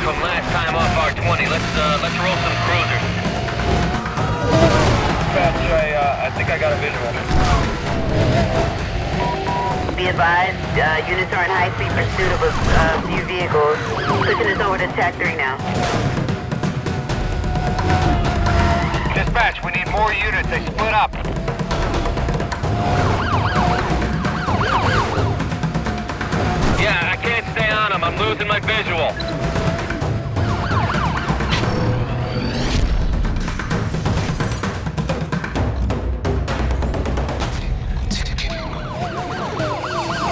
from last time off R20. Let's roll some cruisers. Dispatch, I think I got a visual. Be advised, units are in high-speed pursuit of a few vehicles. Pushing us over to TAC 3 now. Dispatch, we need more units. They split up. Yeah, I can't stay on them. I'm losing my visual.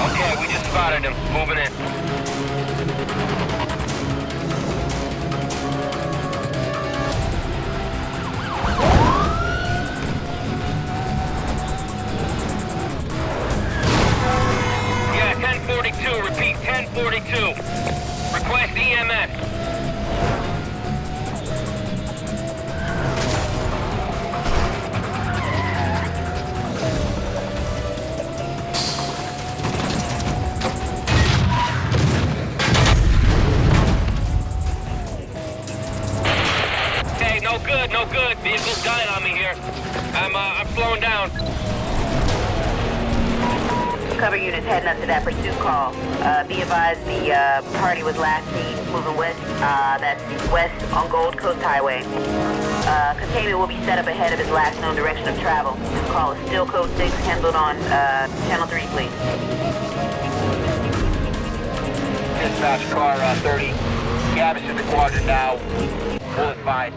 Okay, we just spotted him. Moving in. Yeah, 1042. Repeat, 1042. Request EMS. No good. Vehicle's dying on me here. I'm slowing down. Cover units heading up to that pursuit call. Be advised the party was last seen moving west. That's west on Gold Coast Highway. Containment will be set up ahead of his last known direction of travel. This call is still code 6, handled on channel 3, please. Dispatch, car 30. Gab is in the quadrant now. Full advice.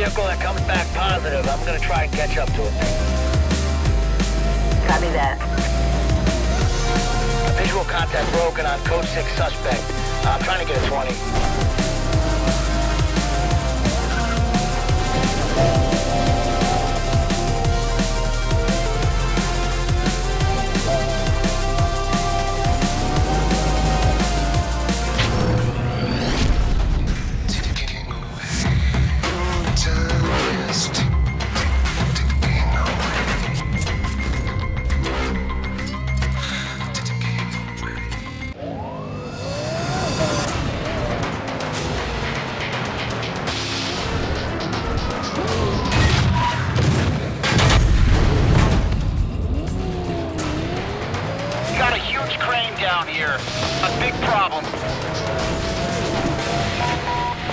vehicle that comes back positive, I'm gonna try and catch up to it. Copy that. Visual contact broken on code 6 suspect. I'm trying to get a 20. Down here. A big problem.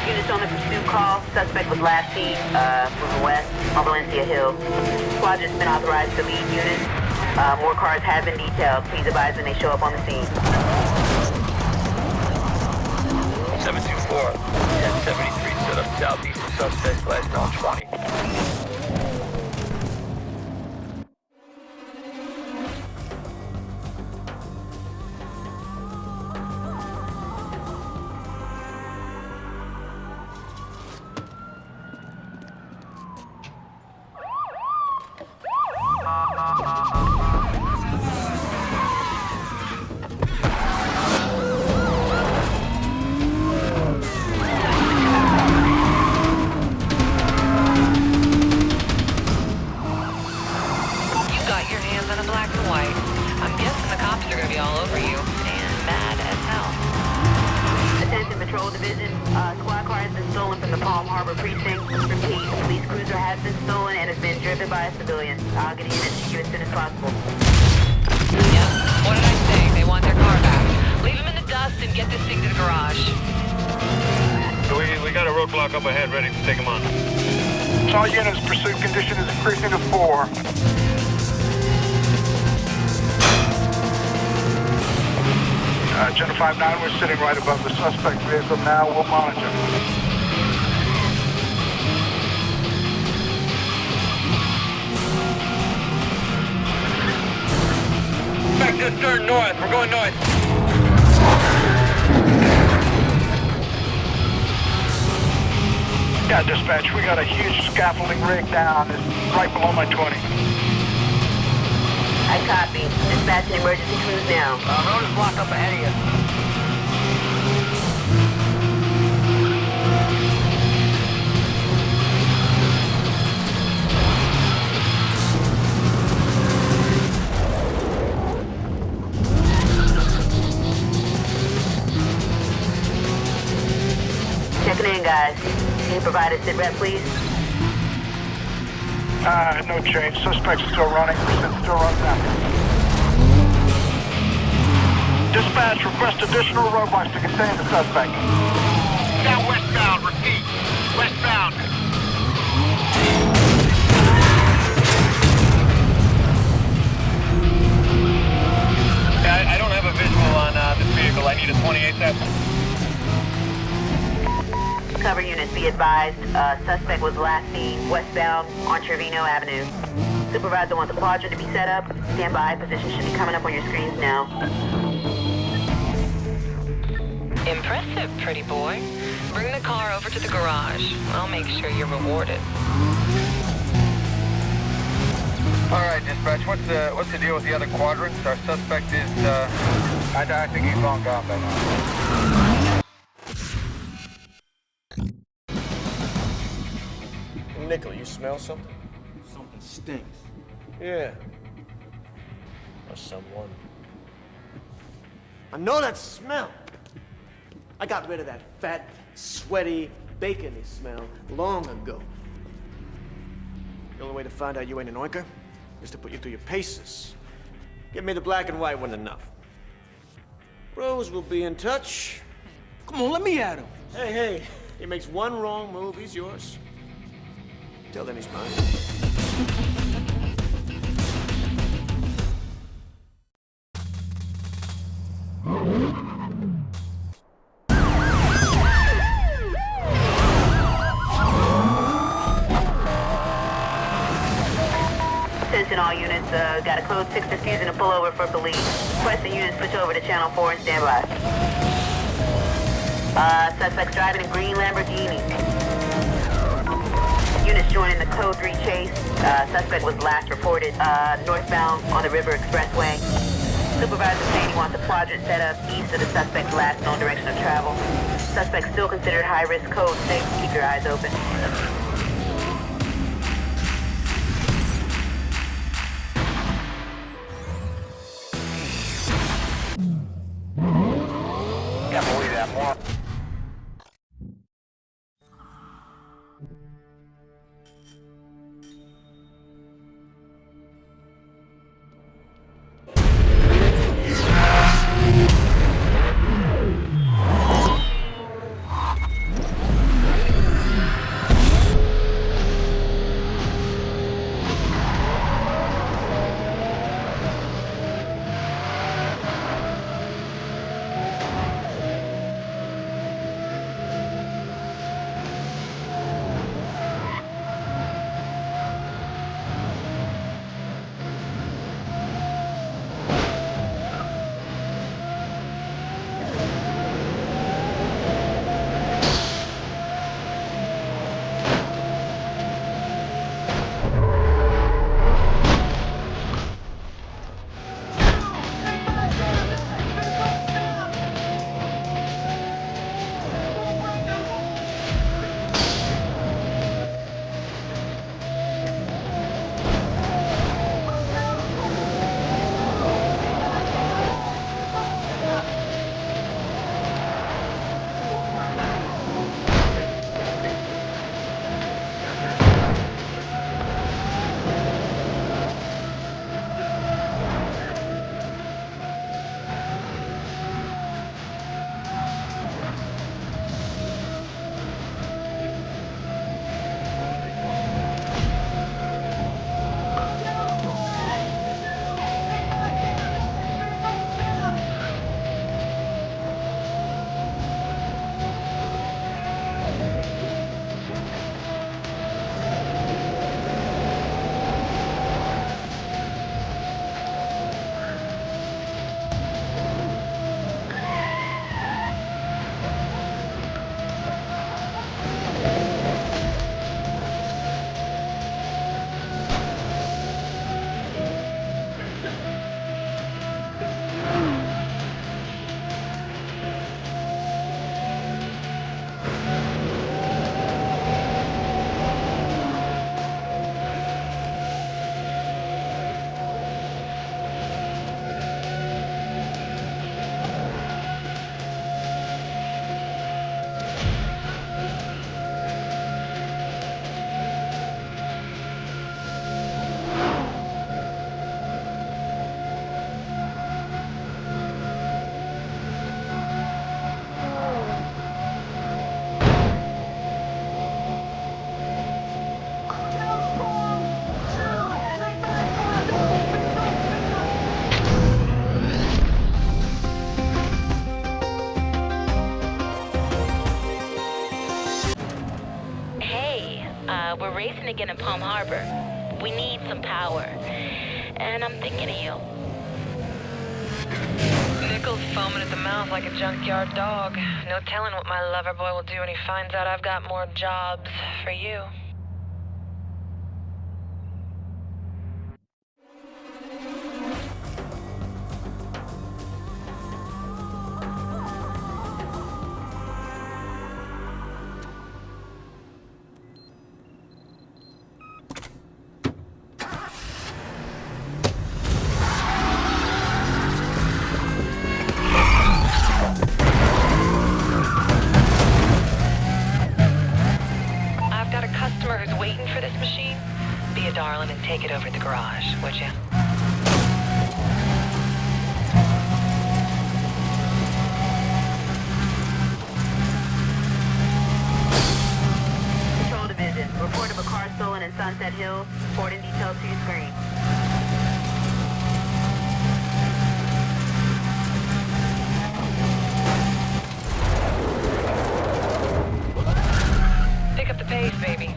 Units on the pursuit call. Suspect was last seen moving west on Valencia Hill. Squadron's been authorized to lead units. More cars have been detailed. Please advise when they show up on the scene. 724, 1073 set up southeast of suspect, last known 20. Up ahead, ready to take him on. All units, pursuit condition is increasing to 4. Jenna 5-9, we're sitting right above the suspect vehicle now. We'll monitor. Back to turn north. We're going north. Yeah, dispatch, we got a huge scaffolding rig down. It's right below my 20. I copy. Dispatching emergency crews now. Road is blocked up ahead of you. Checking in, guys. Can you provide a sit rep, please? No change. Suspect's still running. Pursuit still runs after. Dispatch, request additional roadblocks to contain the suspect. Now westbound, repeat. Westbound. I don't have a visual on this vehicle. I need a 28 second. Cover units, be advised. Suspect was last seen westbound on Trevino Avenue. Supervisor wants a quadrant to be set up. Stand by. Position should be coming up on your screens now. Impressive, pretty boy. Bring the car over to the garage. I'll make sure you're rewarded. All right, dispatch. What's the deal with the other quadrants? Our suspect is. I think he's long gone by now. Nickel, you smell something? Something stinks. Yeah. Or someone. I know that smell. I got rid of that fat, sweaty, bacony smell long ago. The only way to find out you ain't an oinker is to put you through your paces. Give me the black and white when enough. Rose will be in touch. Come on, let me at him. Hey, he makes one wrong move, he's yours. Tell them he's mine. units. Got a code 6 refusing to pull over for police. Requesting units switch over to channel 4 and stand by. Suspects driving a green Lamborghini. Units joining the code 3 chase. Suspect was last reported northbound on the River Expressway. Supervisor saying he wants a quadrant set up east of the suspect's last known direction of travel. Suspect still considered high-risk code 6. Keep your eyes open. Can't believe that, more. We're racing again in Palm Harbor. We need some power. And I'm thinking of you. Nickel's foaming at the mouth like a junkyard dog. No telling what my lover boy will do when he finds out I've got more jobs for you. Darling, and take it over to the garage, would you? Control Division. Report of a car stolen in Sunset Hills. Reporting details to your screen. Pick up the pace, baby.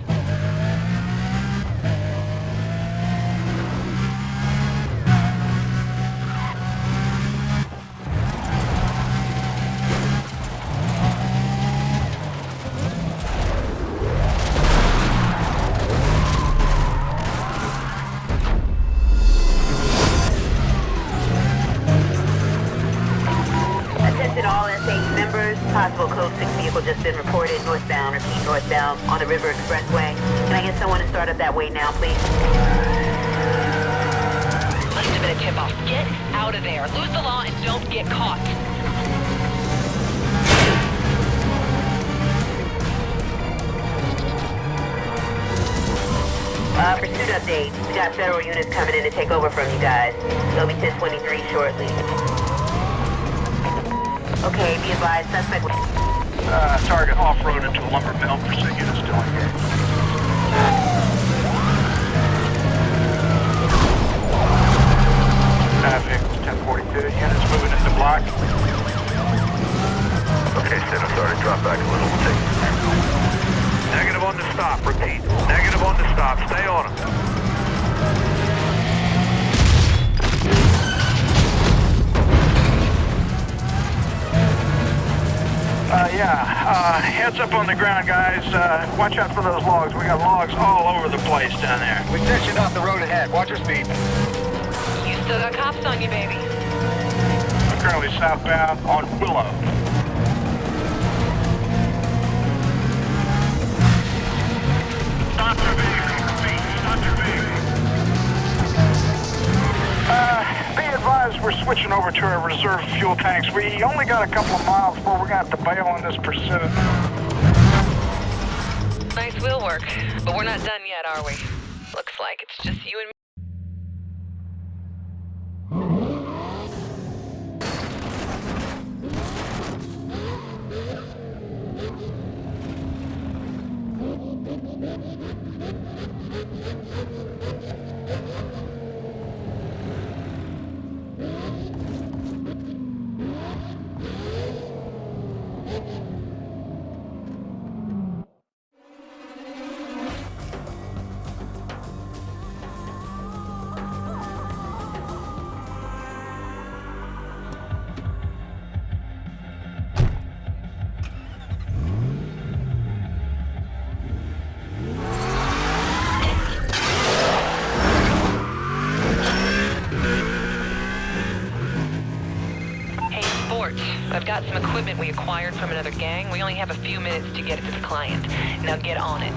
possible code 6 vehicle just been reported northbound, repeat northbound, on the River Expressway. Can I get someone to start up that way now, please? Must have been a tip-off. Get out of there. Lose the law and don't get caught. Pursuit update. We got federal units coming in to take over from you guys. They'll be 1023 shortly. Okay, be advised, suspect... Target off-road into a lumber mill. Pursuit unit still engaged. Vehicles 1042. Units moving into block. Okay, Stan, I'm sorry to drop back a little. We'll take it. Negative on the stop, repeat. Negative on the stop. Stay on them. Heads up on the ground, guys. Watch out for those logs. We got logs all over the place down there. We sectioned off the road ahead. Watch your speed. You still got cops on you, baby. I'm currently southbound on Willow. Stop your vehicle, repeat. Stop your vehicle. Be advised we're switching over to our reserve fuel tanks. We only got a couple of miles before we're going to have to bail on this pursuit. Nice wheel work, but we're not done yet, are we? Looks like it's just you and me. I've got some equipment we acquired from another gang. We only have a few minutes to get it to the client. Now get on it.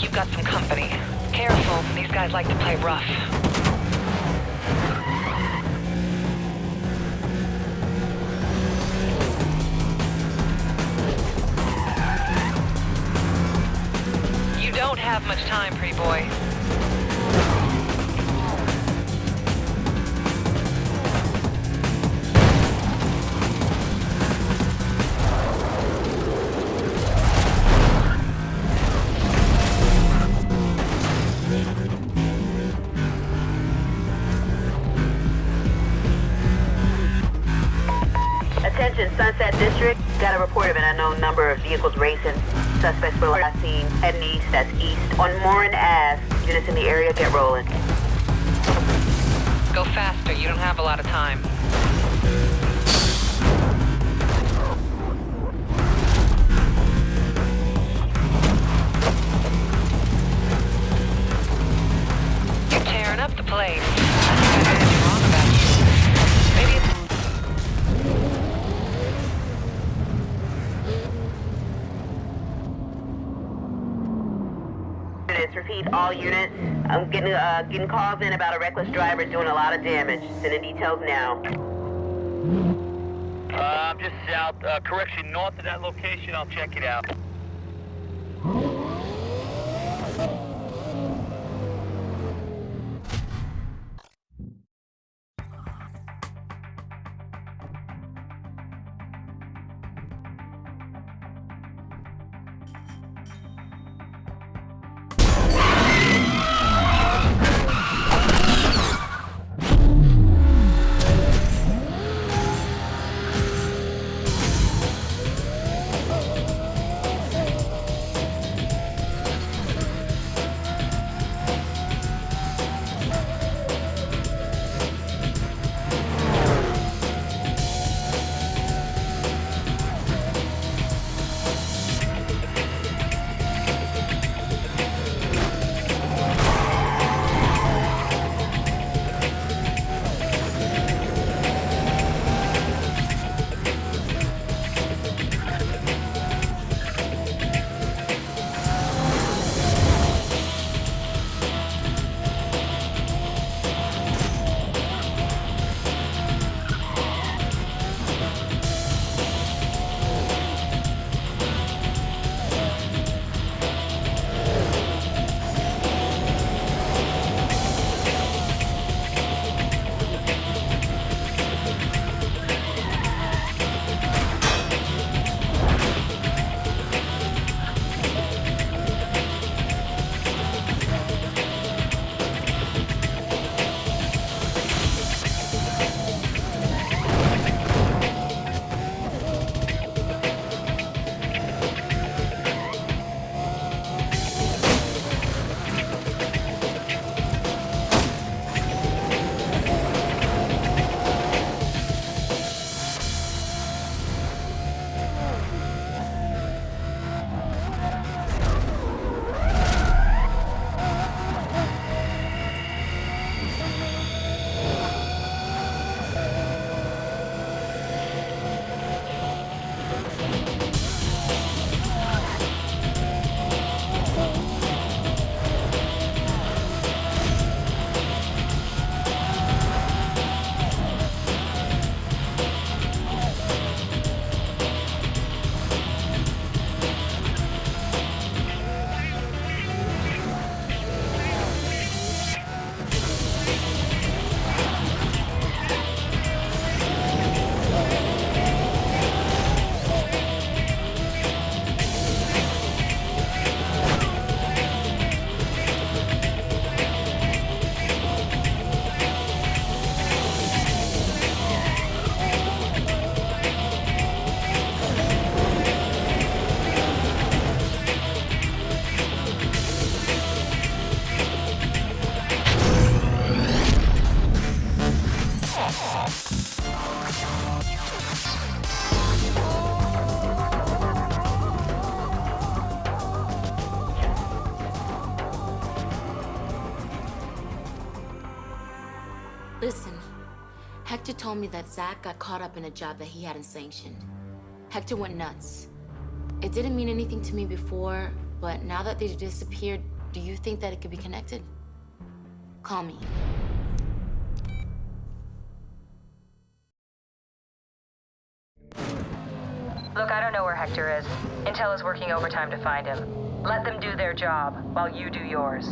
You've got some company. Careful, these guys like to play rough. You don't have much time, pretty boy. Attention, Sunset District. Got a report of an unknown number of vehicles racing. Suspects were last seen heading east, that's east, on Morin Ave. Units in the area, get rolling. Go faster, you don't have a lot of time. You're tearing up the place. I think I got anything wrong about you. Maybe it's... Repeat, all units. I'm getting calls in about a reckless driver doing a lot of damage. Sending details now. I'm just south, correction, north of that location. I'll check it out. Hector told me that Zach got caught up in a job that he hadn't sanctioned. Hector went nuts. It didn't mean anything to me before, but now that they disappeared, do you think that it could be connected? Call me. Look, I don't know where Hector is. Intel is working overtime to find him. Let them do their job while you do yours.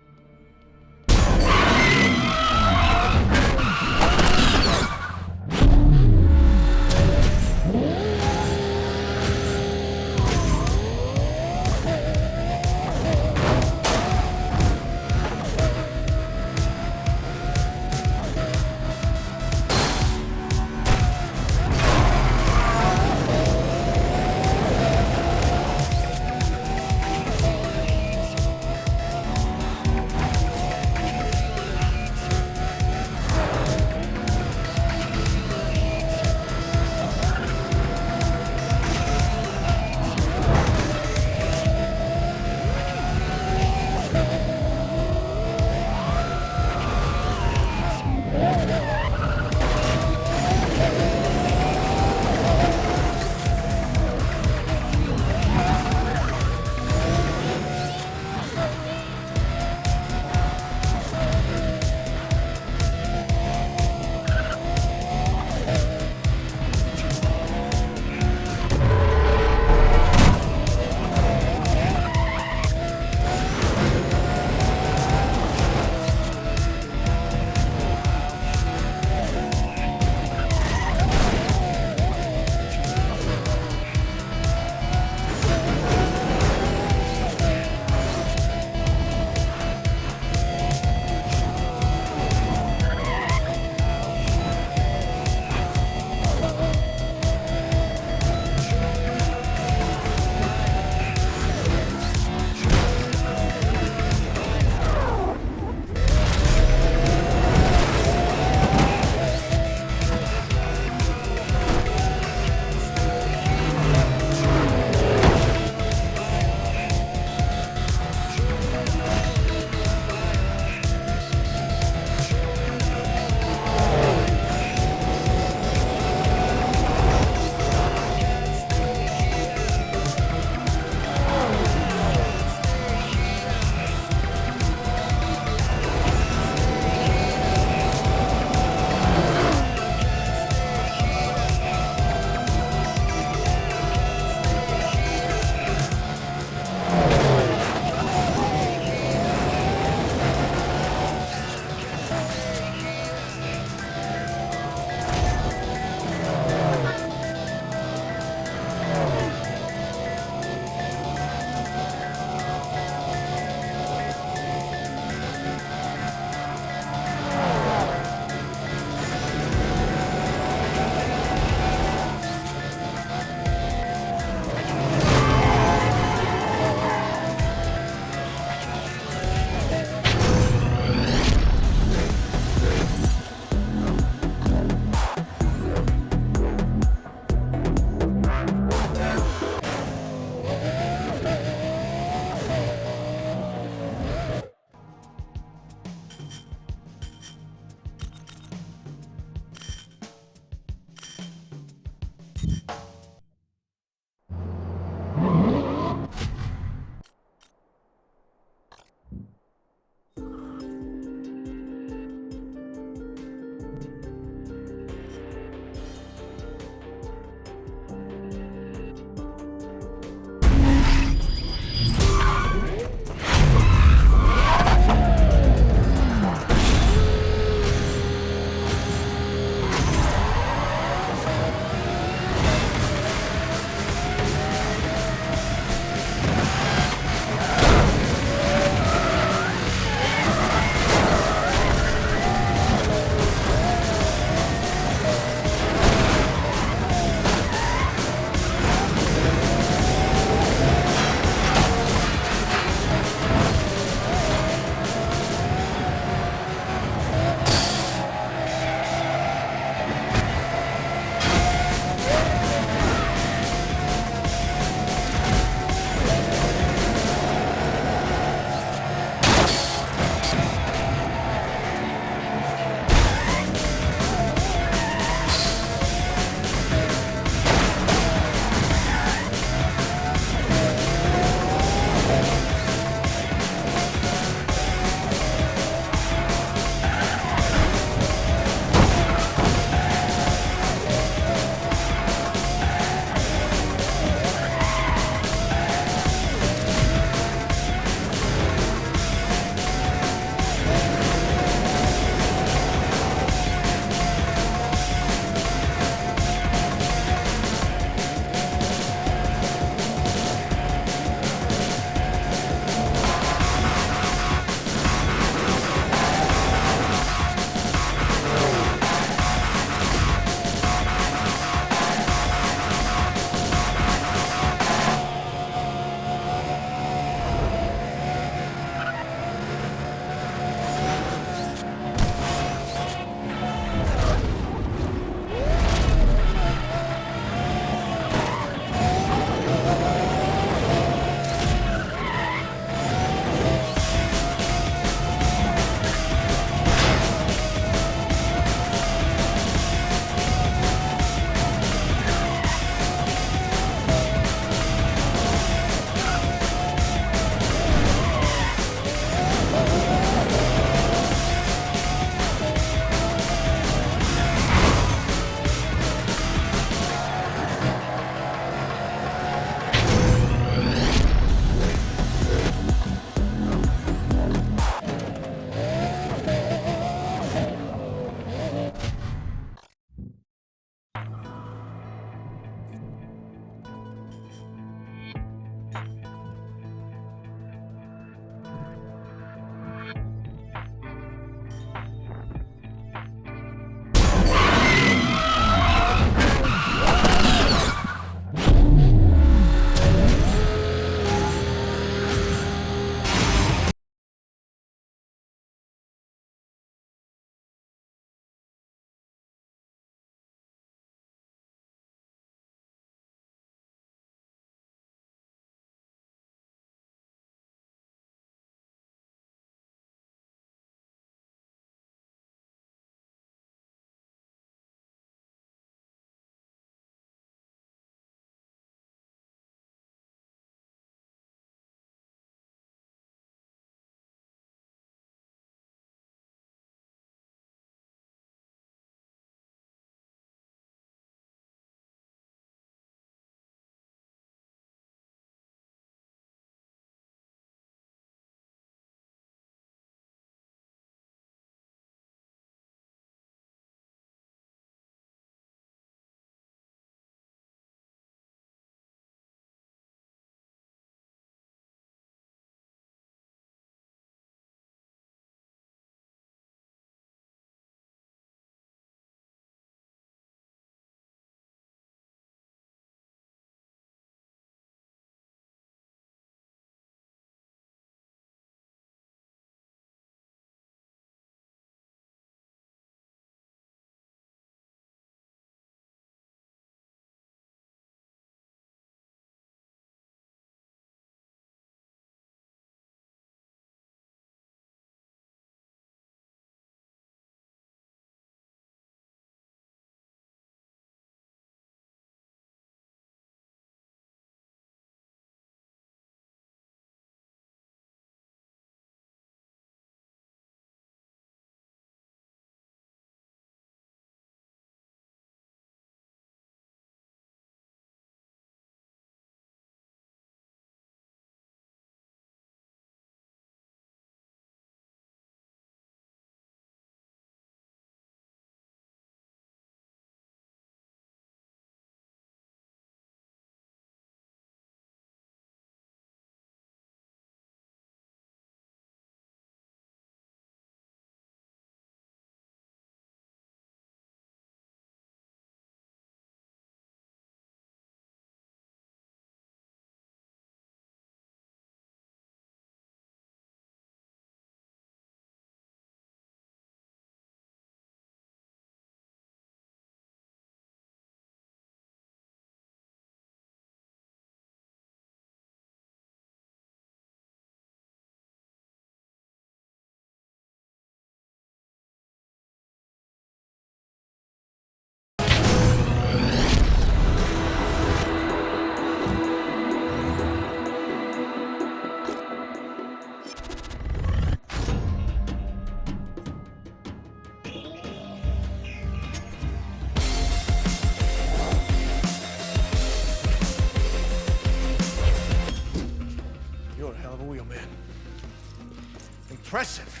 impressive.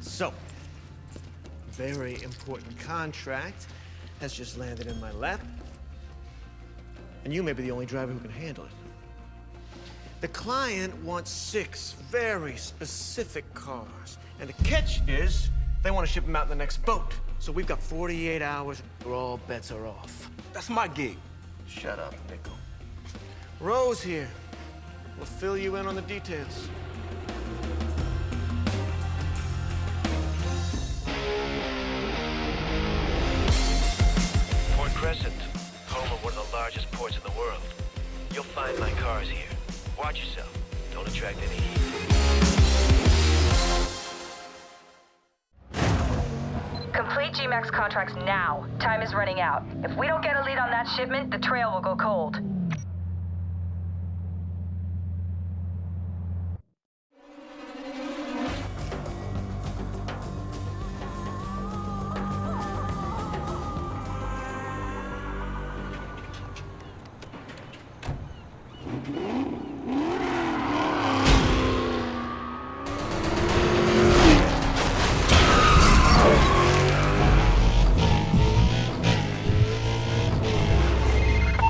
So, very important contract has just landed in my lap. And you may be the only driver who can handle it. The client wants 6 very specific cars. And the catch is, they want to ship them out in the next boat. So we've got 48 hours or all bets are off. That's my gig. Shut up, Nickel. Rose here will fill you in on the details. Port Crescent, home of one of the largest ports in the world. You'll find my cars here. Watch yourself. Don't attract any heat. Complete GMAC contracts now. Time is running out. If we don't get a lead on that shipment, the trail will go cold.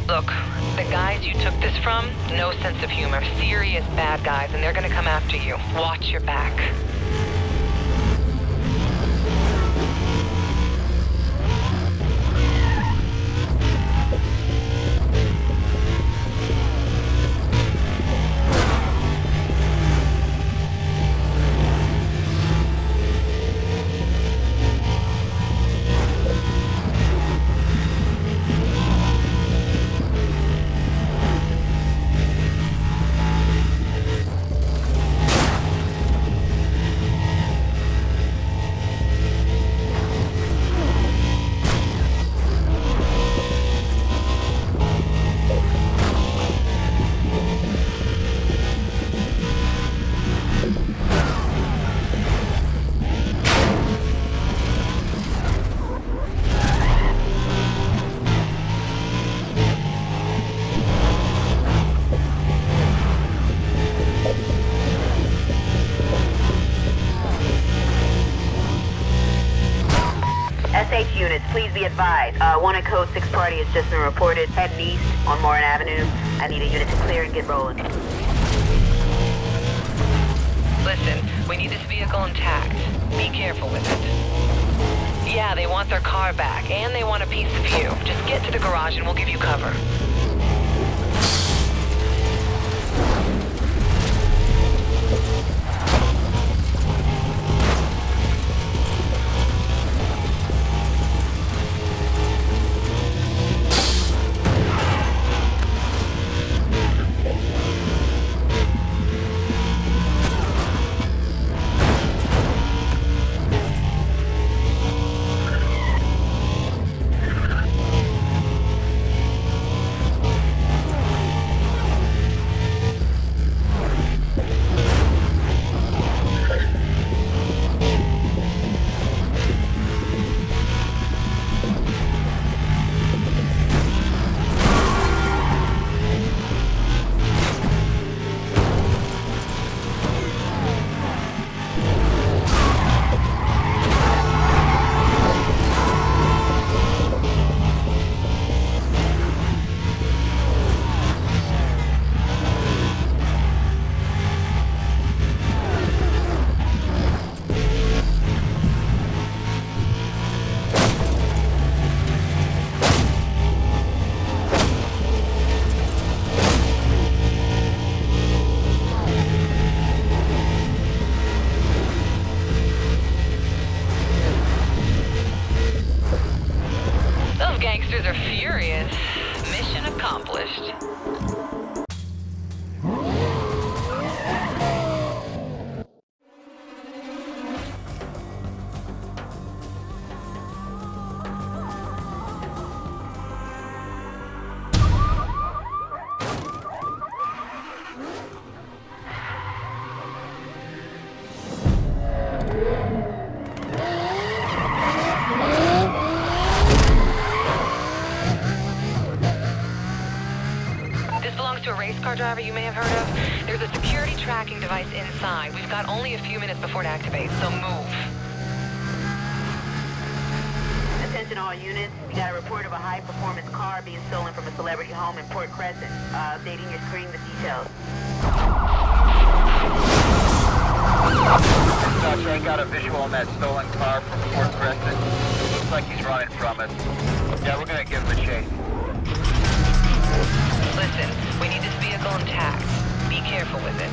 Look, the guys you took this from, no sense of humor. Serious bad guys, and they're gonna come after you. Watch your back. SH units, please be advised. One code 6 party has just been reported. Heading east on Morin Avenue. I need a unit to clear and get rolling. Listen, we need this vehicle intact. Be careful with it. Yeah, they want their car back, and they want a piece of you. Just get to the garage and we'll give you cover. Gangsters are furious. Mission accomplished. belongs to a race car driver you may have heard of. There's a security tracking device inside. We've got only a few minutes before it activates, so move. Attention all units. We got a report of a high-performance car being stolen from a celebrity home in Port Crescent. Updating your screen with details. Dispatcher, I got a visual on that stolen car from Port Crescent. Looks like he's running from us. Yeah, we're gonna give him a chase. Listen, we need this vehicle intact. Be careful with it.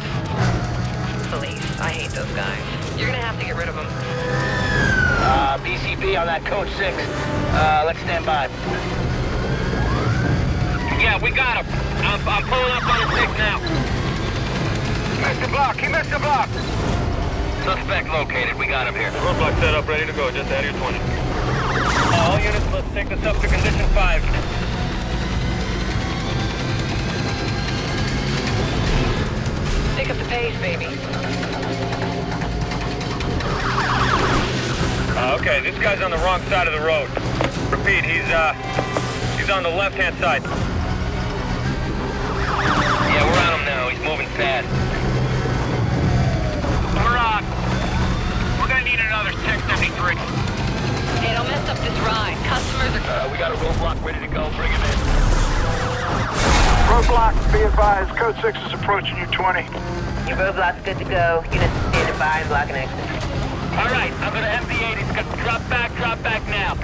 Police, I hate those guys. You're gonna have to get rid of them. BCB on that code 6. Let's stand by. Yeah, we got him. I'm pulling up on the 6 now. Missed the block. He missed the block. Suspect located. We got him here. Roadblock set up, ready to go. Just add your 20. All units, let's take this up to condition 5. Pick up the pace, baby. Okay, this guy's on the wrong side of the road. Repeat, he's on the left-hand side. Yeah, we're on him now. He's moving fast. We're gonna need another 673. Hey, don't mess up this ride. Customers are... We got a roadblock ready to go. Bring him in. Roadblock, be advised. Code 6 is approaching you 20. Your roadblock's good to go. Units standing by, block and exit. All right, I'm gonna MD8. He's gonna drop back now.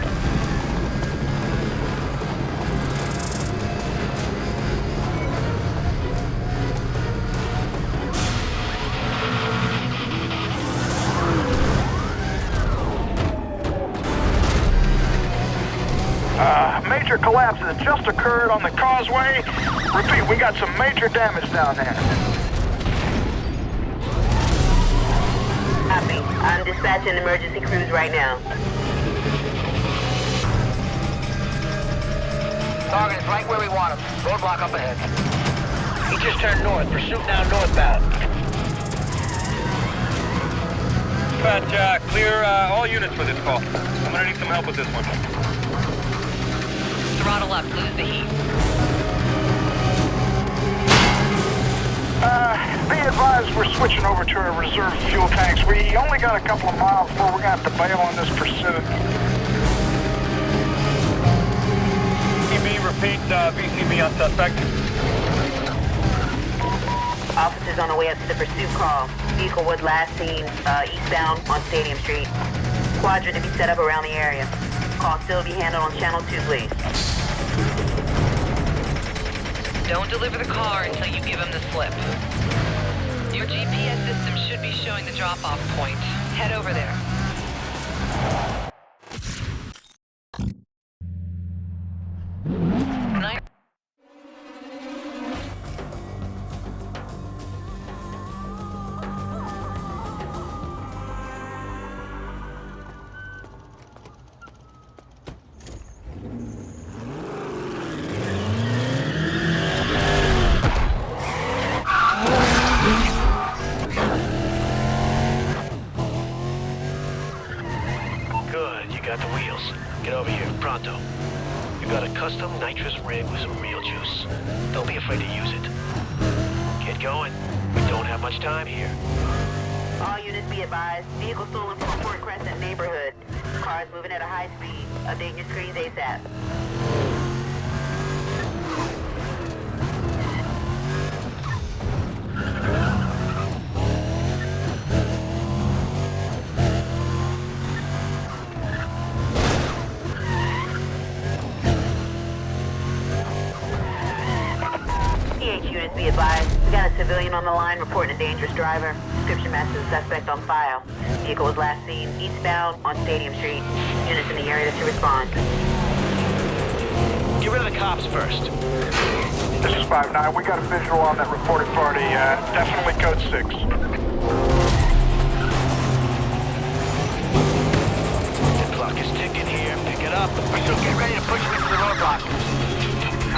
Major collapse has just occurred on the causeway. Repeat, we got some major damage down there. Copy. I'm dispatching emergency crews right now. Target is right where we want him. Roadblock up ahead. He just turned north. Pursuit now northbound. Dispatch, clear all units for this call. I'm gonna need some help with this one. Throttle up, lose the heat. Be advised, we're switching over to our reserve fuel tanks. We only got a couple of miles before we're gonna have to bail on this pursuit. VCB, repeat, VCB on suspect. Officers on the way up to the pursuit call. Vehicle was last seen eastbound on Stadium Street. Quadrant to be set up around the area. Call still be handled on channel 2, please. Don't deliver the car until you give him the slip. Your GPS system should be showing the drop-off point. Head over there. Night. Got the wheels. Get over here, pronto. You got a custom nitrous rig with some real juice. Don't be afraid to use it. Get going. We don't have much time here. All units be advised. Vehicle stolen from a Port Crescent neighborhood. Cars moving at a high speed. Update your screens ASAP. Units be advised. We got a civilian on the line reporting a dangerous driver. Description matches the suspect on file. Vehicle was last seen eastbound on Stadium Street. Units in the area to respond. Get rid of the cops first. This is 5-9. We got a visual on that reported party. Definitely code 6. The clock is ticking here. Pick it up. Pursuit, get ready to push me to the roadblock.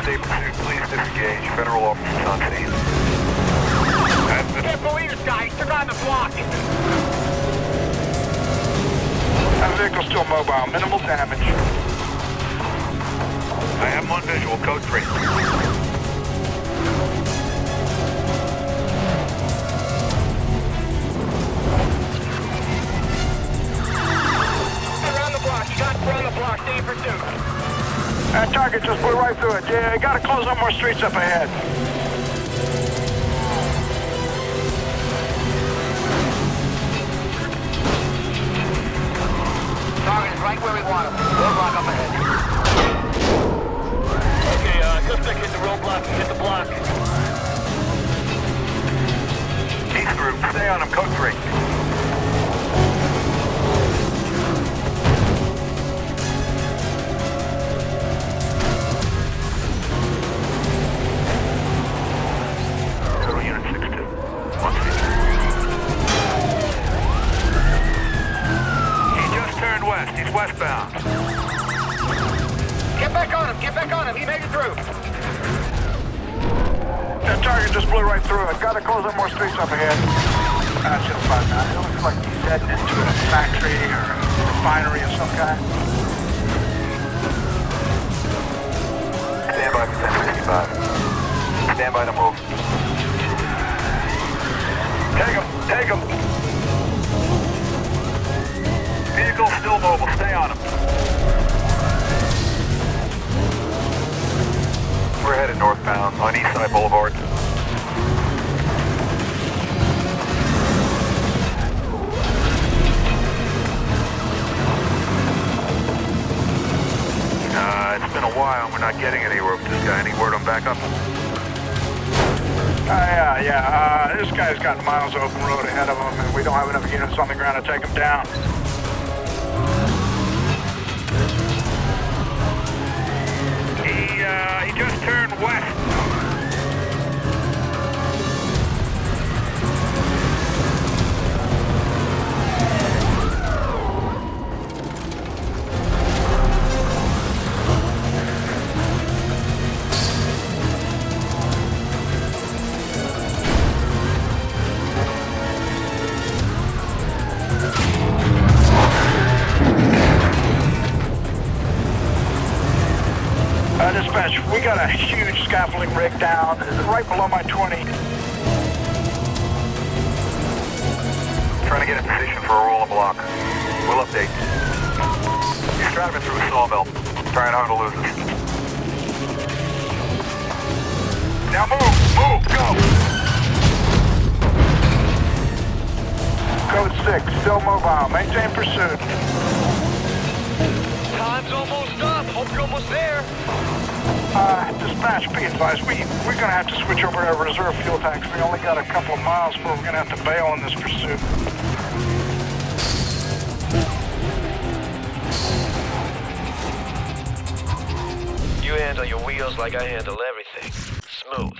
State pursuit, please disengage. Federal officers on scene. Can't believe this guy. He took on the block. That vehicle's still mobile. Minimal damage. I have him on visual. Code 3. right through it. Yeah, gotta close up more streets up ahead. Target is right where we want him. Roadblock up ahead. Okay, suspect hit the roadblock and hit the block. East group, stay on him, code 3. Total unit 6-2. 150. He just turned west. He's westbound. Get back on him! Get back on him! He made it through! That target just blew right through it. Gotta close up more streets up ahead. That's just about that. It looks like he's heading into a factory or a refinery of some kind. Stand by for 1065. Stand by to move. Take him! Take him! Vehicle still mobile. Stay on him. We're headed northbound on East Side Boulevard. It's been a while and we're not getting anywhere with this guy. Any word on backup? Yeah. This guy's got miles of open road ahead of him and we don't have enough units on the ground to take him down. He just turned west. Dispatch, we got a huge scaffolding rig down right below my 20. Trying to get in position for a roll and block. We'll update. He's driving through a sawmill. Trying hard to lose us. Now move! Move! Go! Code 6, still mobile. Maintain pursuit. Time's almost up. Hope you're almost there. Dispatch, be advised, we're gonna have to switch over to reserve fuel tanks. We only got a couple of miles before we're gonna have to bail on this pursuit. You handle your wheels like I handle everything. Smooth.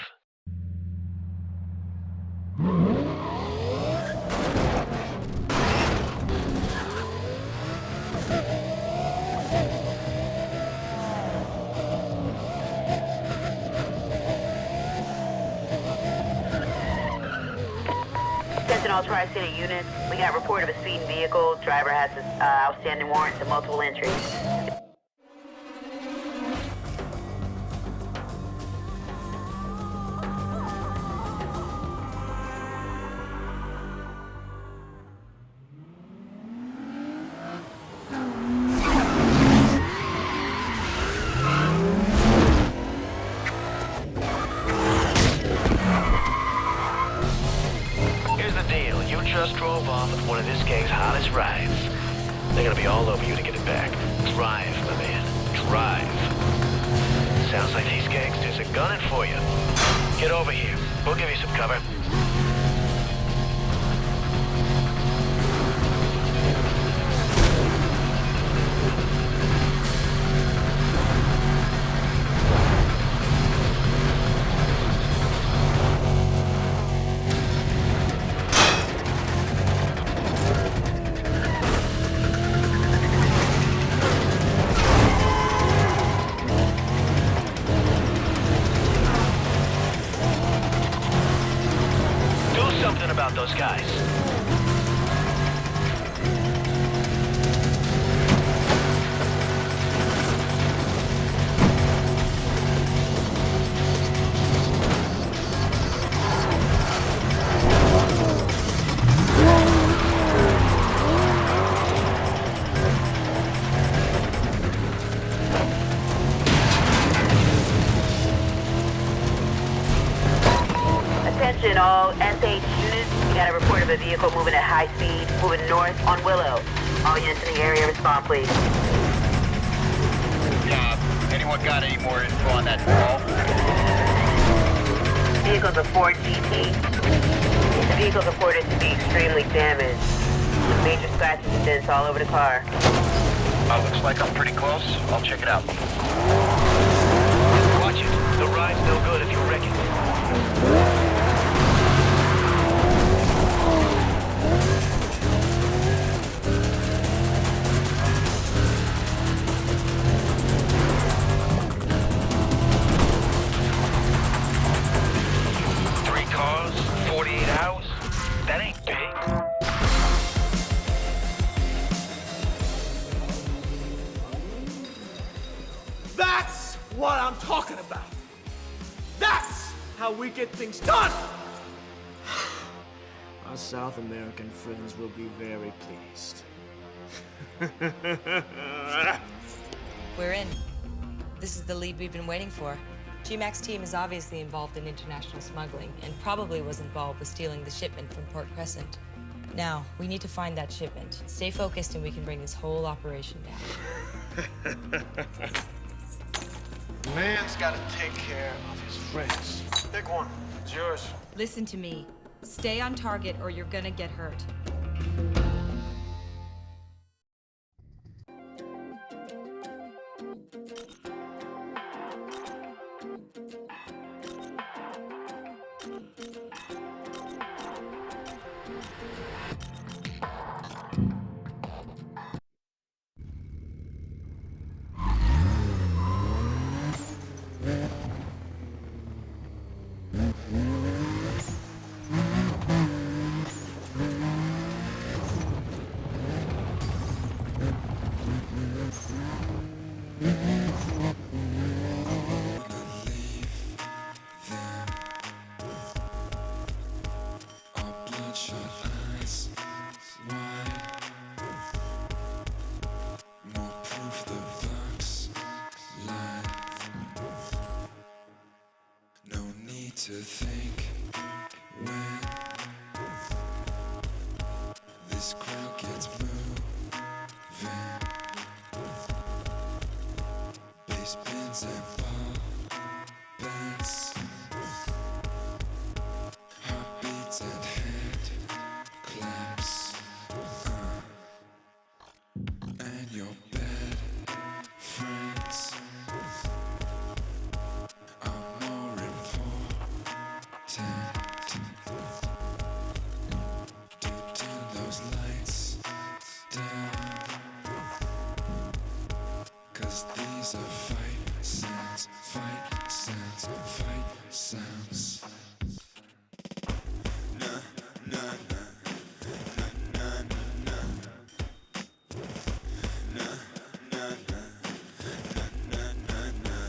All Tri-City units. We got report of a speeding vehicle. Driver has outstanding warrants and multiple entries. Just drove off with one of this gang's hottest rides. They're gonna be all over you to get it back. Drive, my man. Drive. Sounds like these gangsters are gunning for you. Get over here. We'll give you some cover. About those guys. Attention all SH units. We got a report of a vehicle moving at high speed, moving north on Willow. All units in the area respond, please. Anyone got any more info on that call? Vehicle's a Ford GT. The vehicle's reported to be extremely damaged. Major scratches and dents all over the car. Looks like I'm pretty close. I'll check it out. Watch it. The ride's no good if you wreck it. Cars, 48 hours? That ain't big. That's what I'm talking about. That's how we get things done. Our South American friends will be very pleased. We're in. This is the lead we've been waiting for. GMAC's team is obviously involved in international smuggling and probably was involved with stealing the shipment from Port Crescent. Now, we need to find that shipment. Stay focused and we can bring this whole operation down. Man's gotta take care of his friends. Pick one. It's yours. Listen to me. Stay on target or you're gonna get hurt. To think when this crowd gets moving, bass pins and ball bends, heartbeats and hand claps, and your bad friends are more important. To turn those lights down, 'cause these are fight sounds, fight sounds, fight sounds. Na na na na na na na na na na na na na na.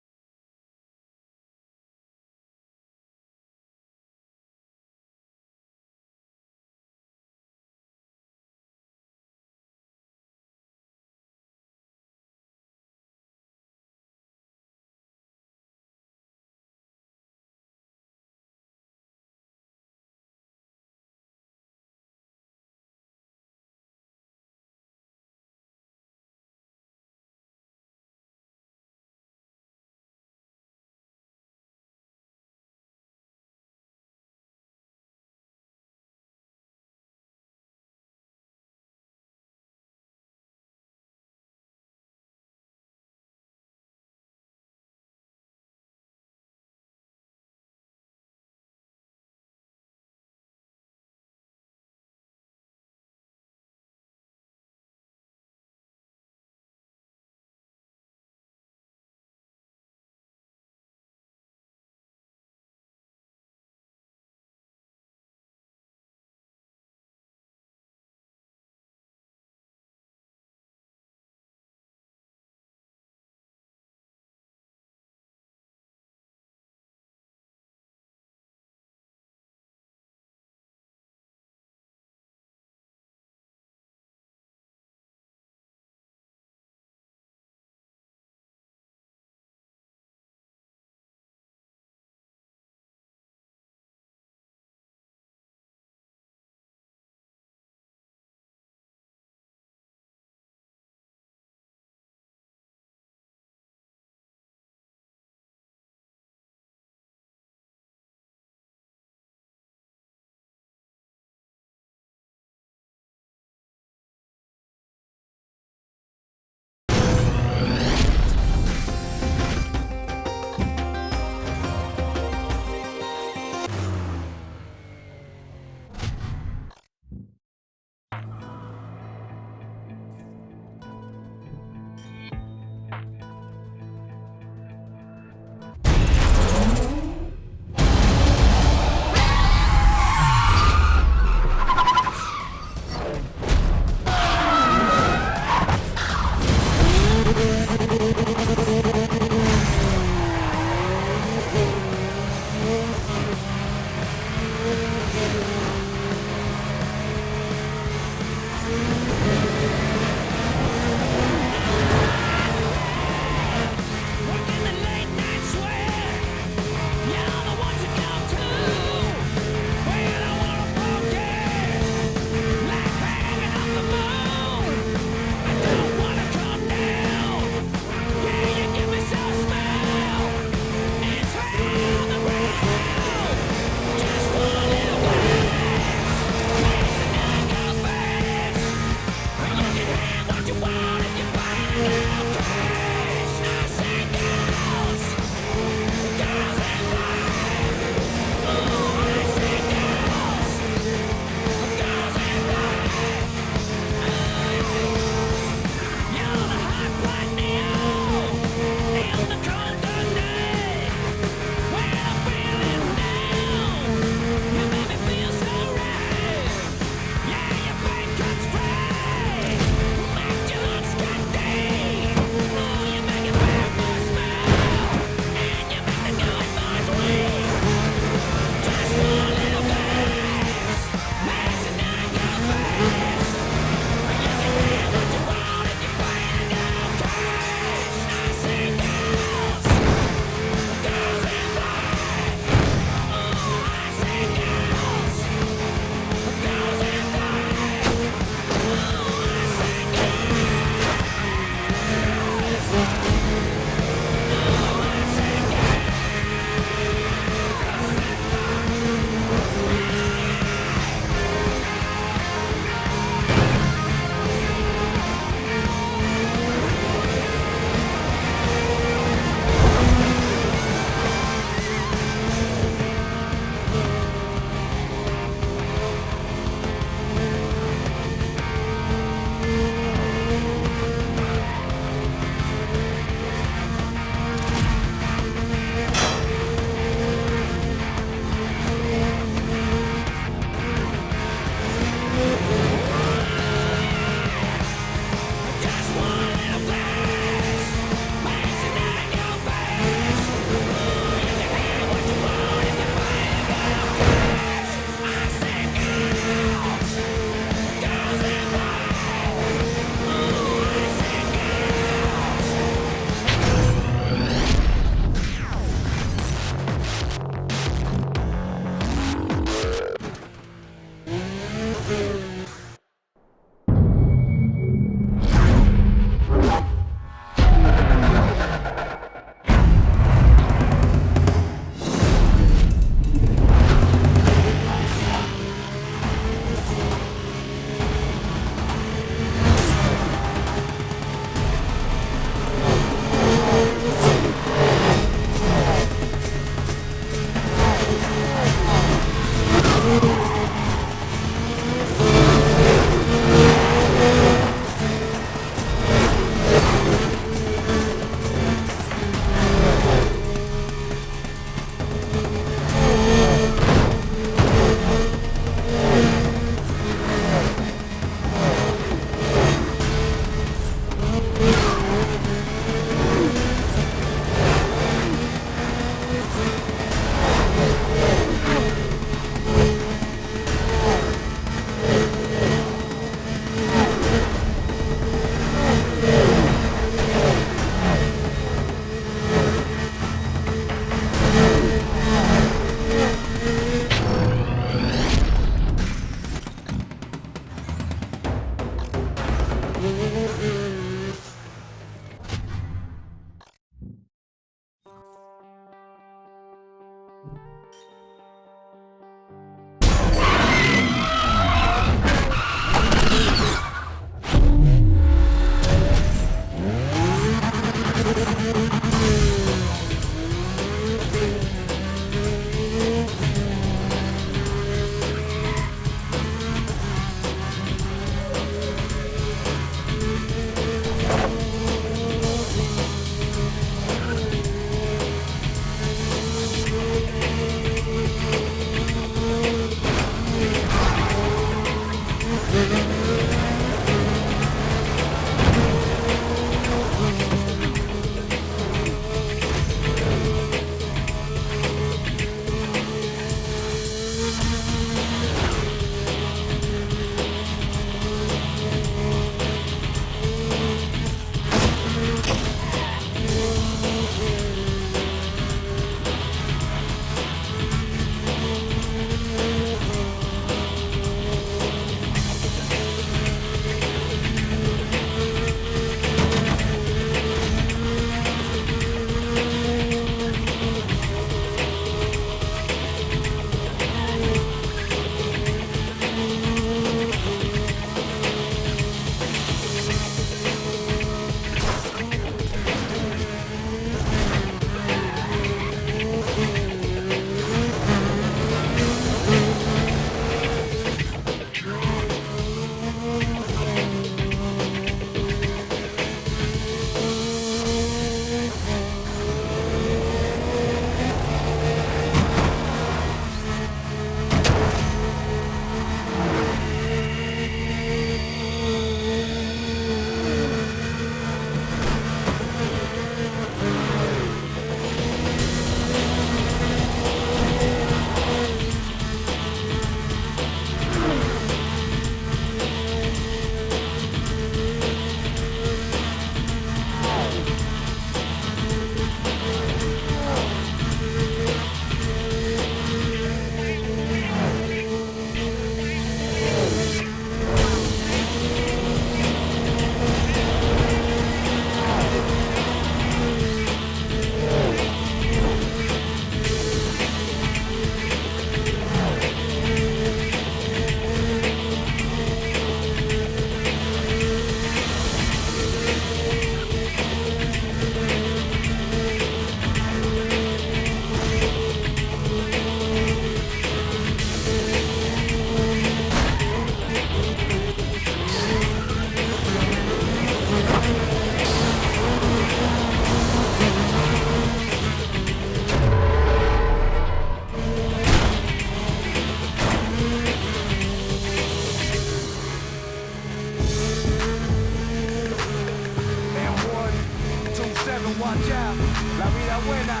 watch out, la vida buena,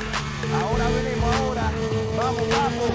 ahora venimos ahora, vamos, vamos.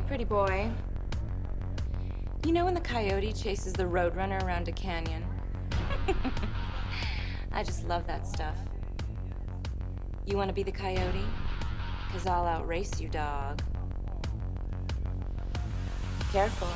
pretty boy. You know when the coyote chases the roadrunner around a canyon? I just love that stuff. You want to be the coyote? 'Cause I'll outrace you, dog. Careful.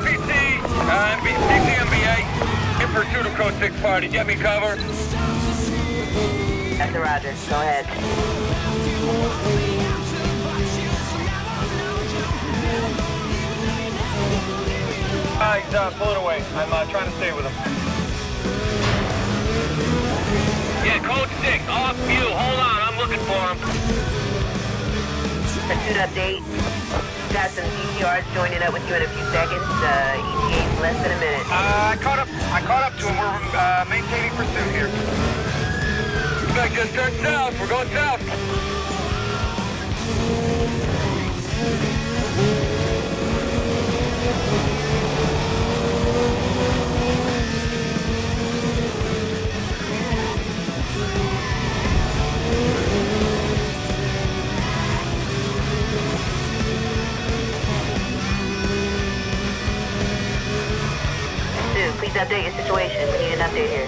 PC, CCMBA, in pursuit of code 6 party. Get me cover. That's a Roger. Go ahead. He's pulling away. I'm trying to stay with him. Yeah, code 6, off view. Hold on, I'm looking for him. Pursuit update. Got some CCRs joining up with you in a few seconds. ETA's less than a minute. I caught up to him. We're maintaining pursuit here. Suspect just turned south. We're going south. Please update your situation. We need an update here.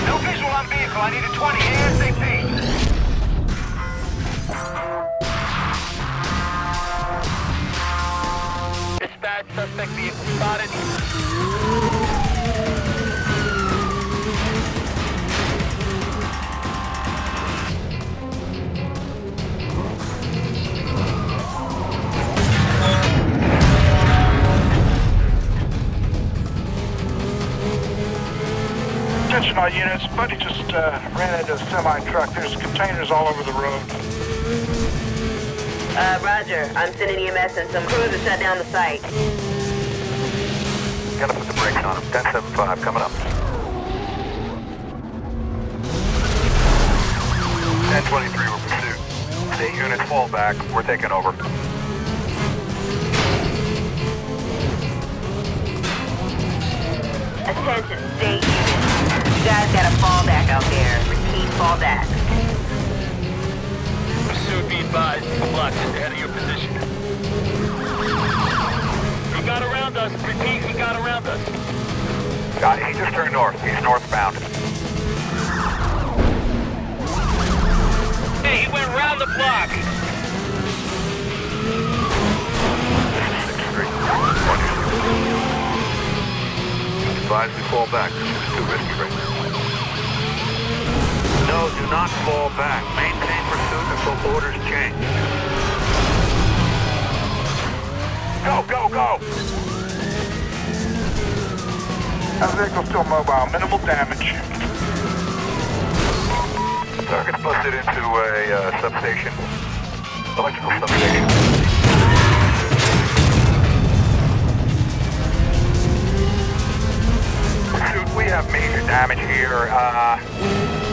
No visual on vehicle. I need a 20 ASAP. Dispatch, suspect vehicle spotted. Attention all units, buddy just ran into a semi-truck. There's containers all over the road. Roger. I'm sending EMS and some crews to shut down the site. Gotta put the brakes on him. 10-7-5, coming up. 10-23, we're pursuit. State units fall back. We're taking over. Attention, state units. You guys got a fallback out there. Repeat, fallback. Pursuit, be advised. Block just ahead of your position. He got around us. Repeat, he got around us. Got it. He just turned north. He's northbound. Hey, he went around the block. 6-3. Advise we fall back. This is too risky right now. No, do not fall back. Maintain pursuit until orders change. Go, go, go! That vehicle's still mobile. Minimal damage. Target's busted into a substation. Electrical substation. We have major damage here.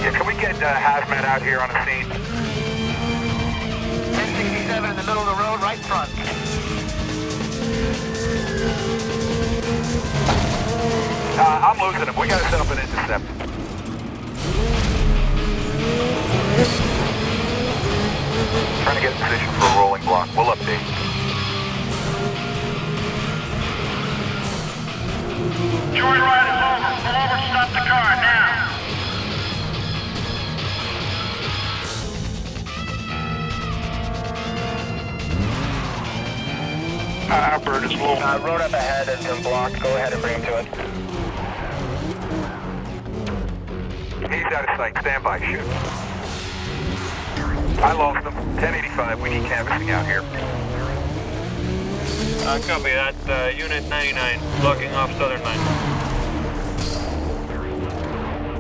Yeah, can we get hazmat out here on the scene? 1067 in the middle of the road, right front. I'm losing him. We gotta set up an intercept. Trying to get in position for a rolling block. We'll update. Joyride is over. Pull over, stop the car, now! Our bird is low. Road up ahead has been blocked. Go ahead and bring him to it. He's out of sight. Stand by, shoot. I lost him. 1085. We need canvassing out here. Copy that. Unit 99, blocking off southern line.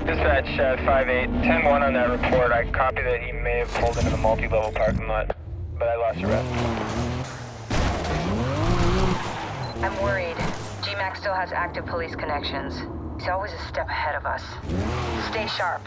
Dispatch 5-8, 10-1 on that report. I copy that he may have pulled into the multi-level parking lot, but I lost arrest. I'm worried. GMAC still has active police connections. He's always a step ahead of us. Stay sharp.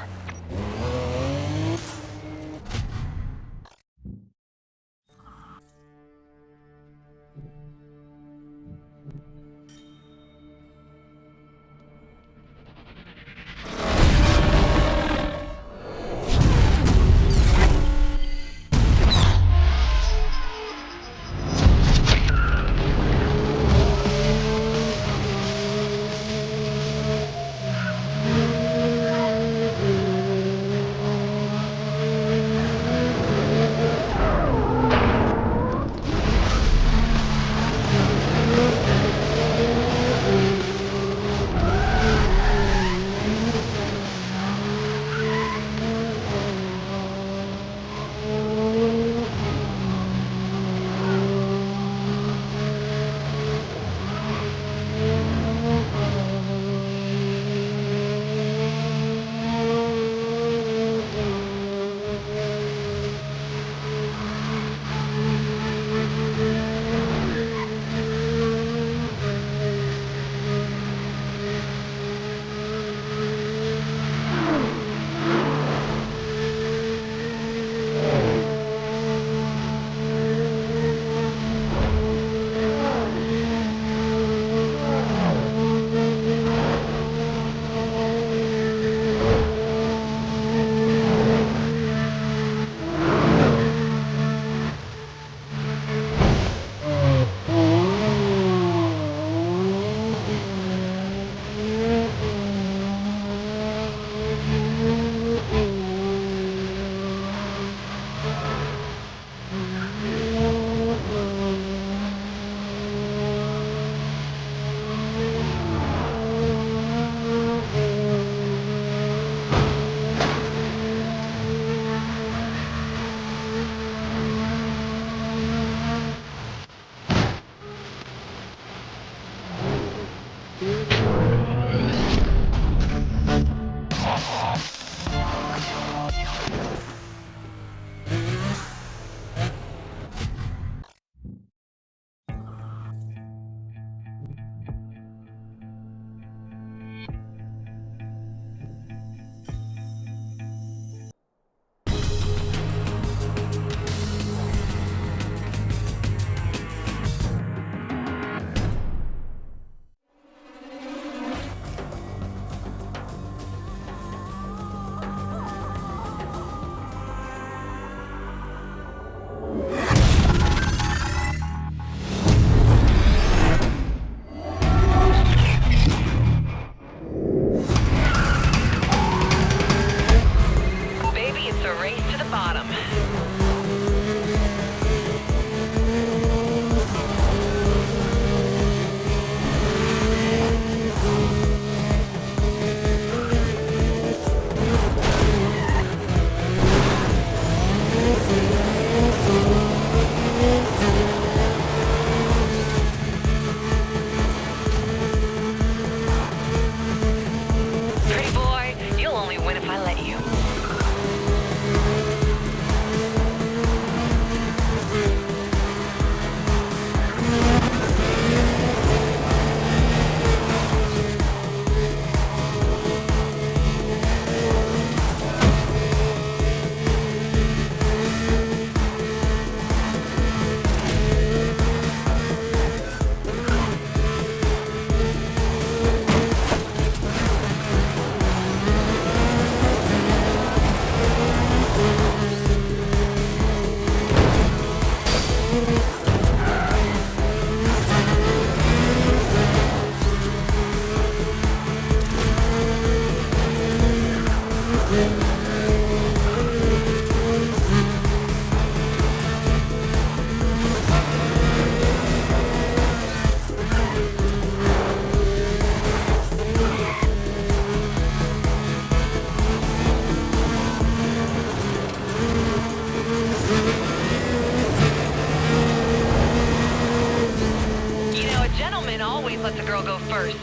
let the girl go first.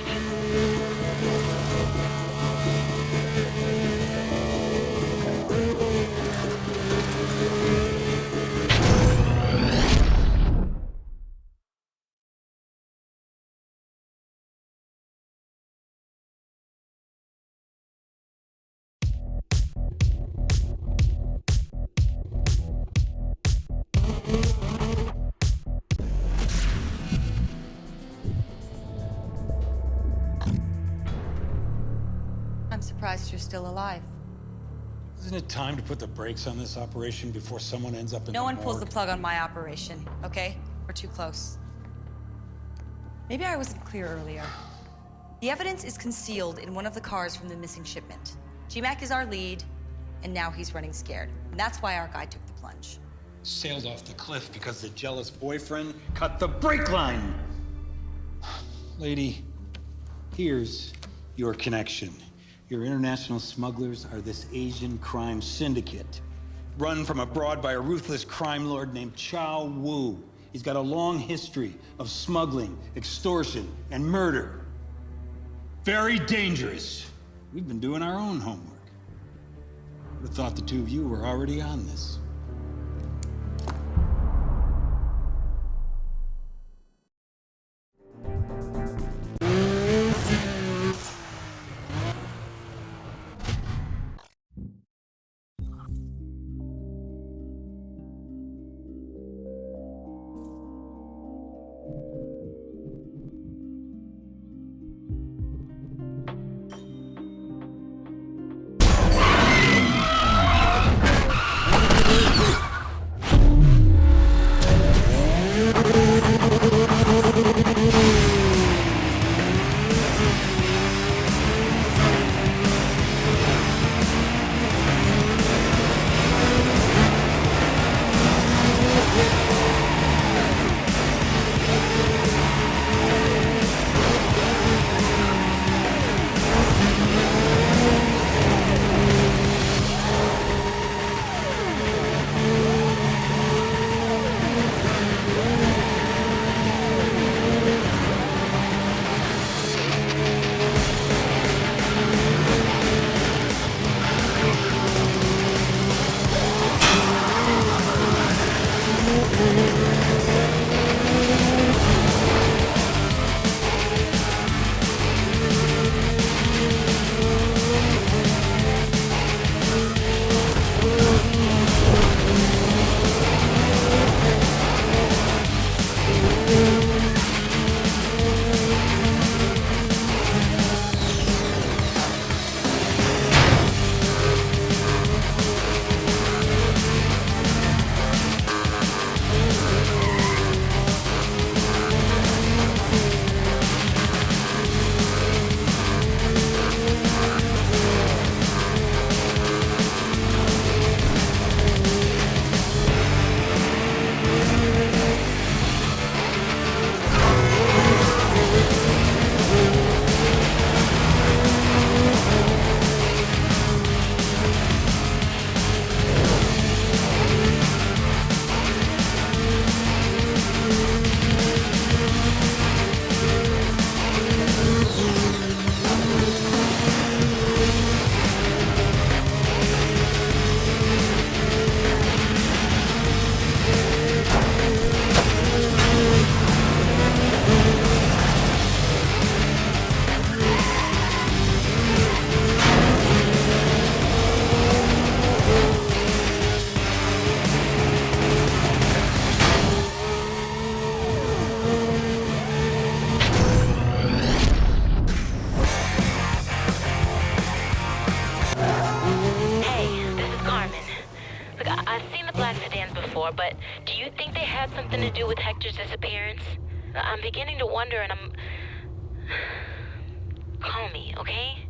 I'm surprised you're still alive. Isn't it time to put the brakes on this operation before someone ends up in No the one pulls the morgue? plug on my operation, okay? We're too close. Maybe I wasn't clear earlier. The evidence is concealed in one of the cars from the missing shipment. GMAC is our lead, and now he's running scared. And that's why our guy took the plunge. Sailed off the cliff because the jealous boyfriend cut the brake line. Lady, here's your connection. Your international smugglers are this Asian crime syndicate, run from abroad by a ruthless crime lord named Chow Wu. He's got a long history of smuggling, extortion, and murder. Very dangerous. We've been doing our own homework. Would have thought the two of you were already on this. But do you think they had something to do with Hector's disappearance? I'm beginning to wonder, and I'm... Call me, okay?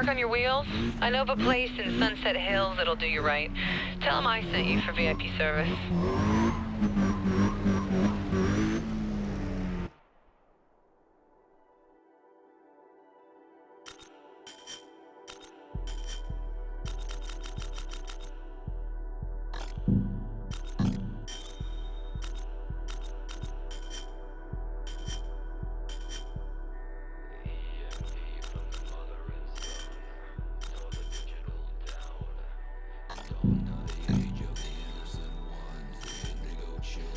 work on your wheels? I know of a place in Sunset Hills that'll do you right. Tell them I sent you for VIP service. Age of the innocent ones, the indigo chill.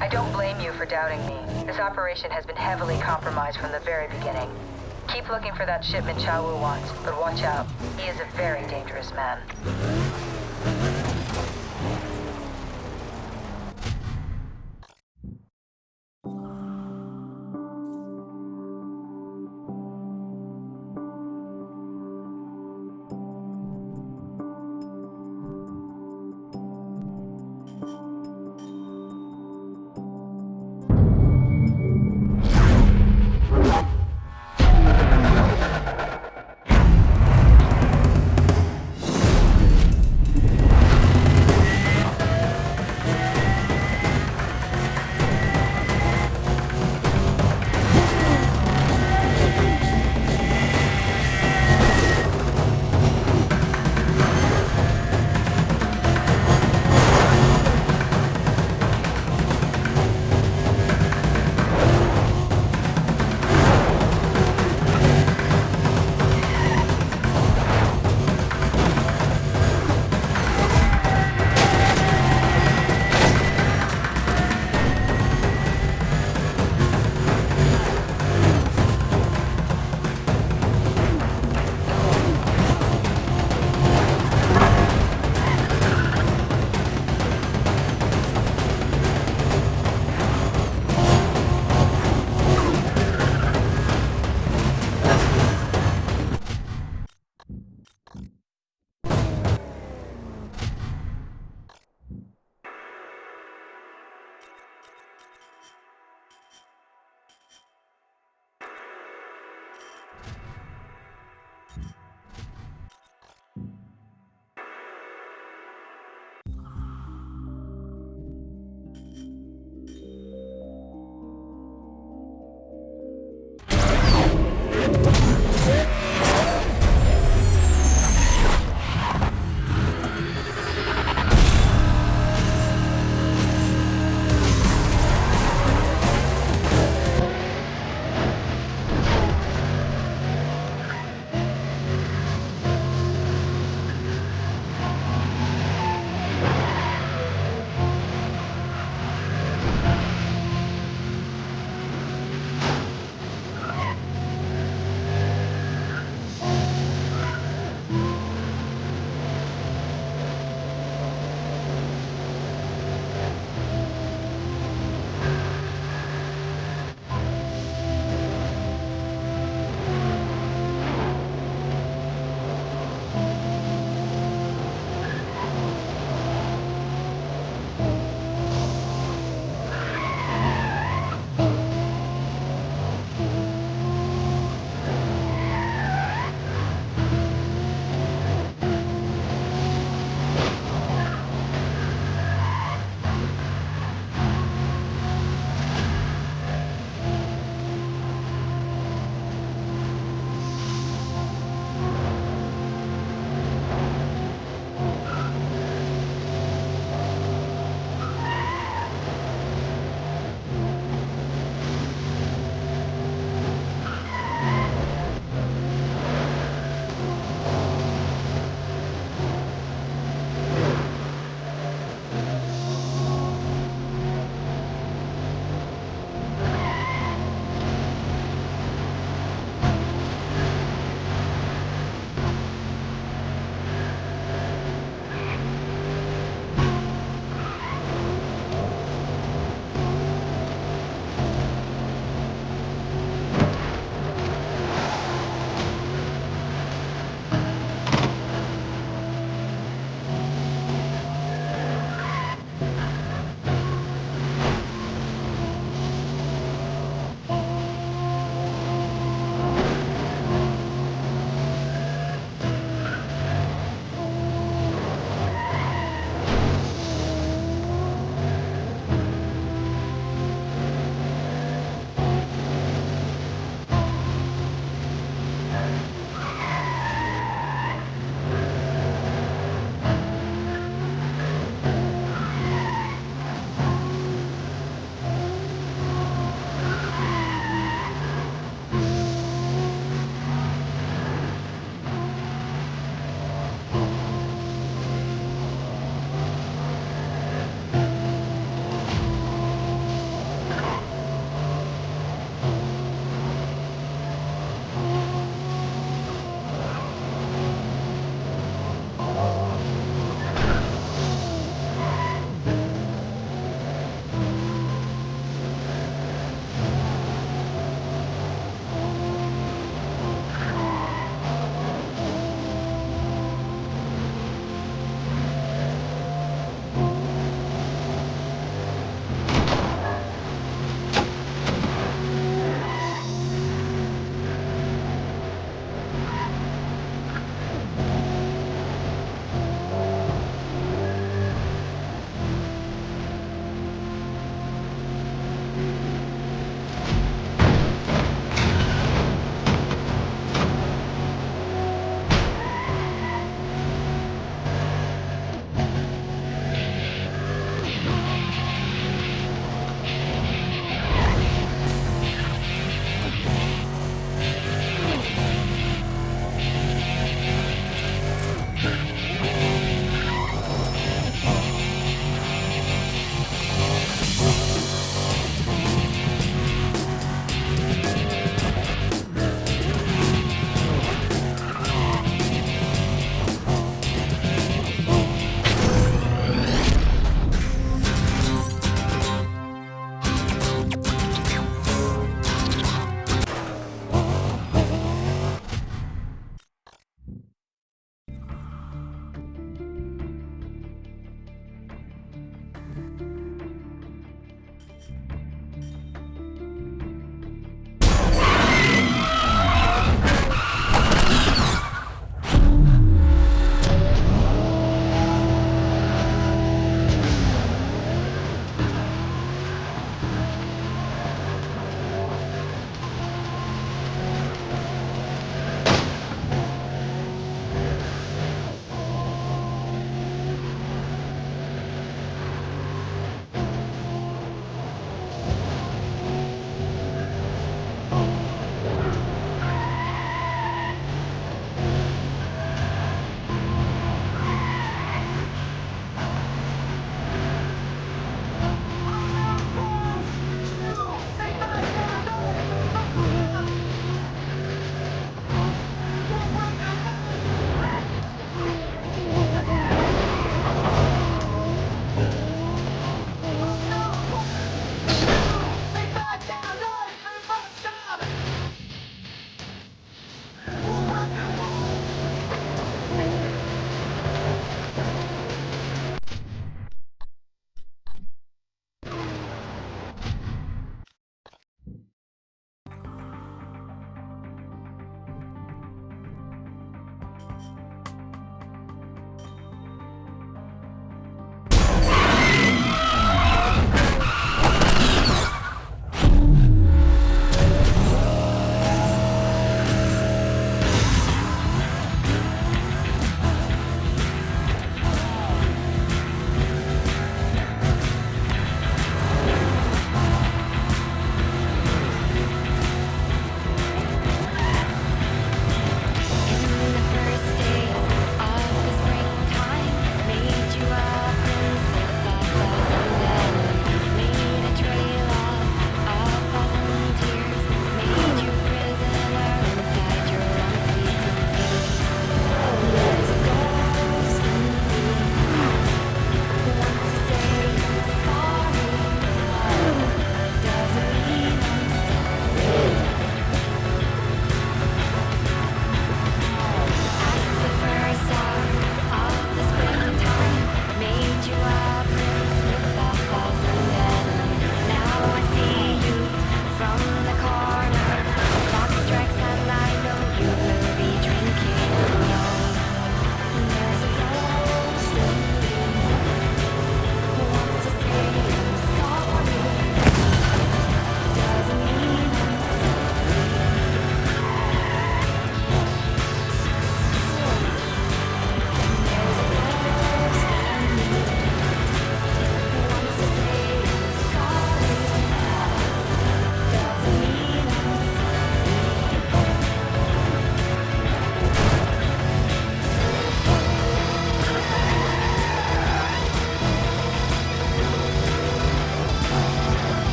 I don't blame you for doubting me. This operation has been heavily compromised from the very beginning. Keep looking for that shipment Chow Wu wants, but watch out. He is a very dangerous man.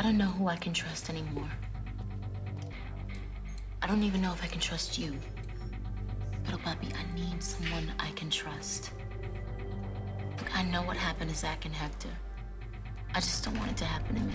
I don't know who I can trust anymore. I don't even know if I can trust you. But, Bobby, I need someone I can trust. Look, I know what happened to Zach and Hector. I just don't want it to happen to me.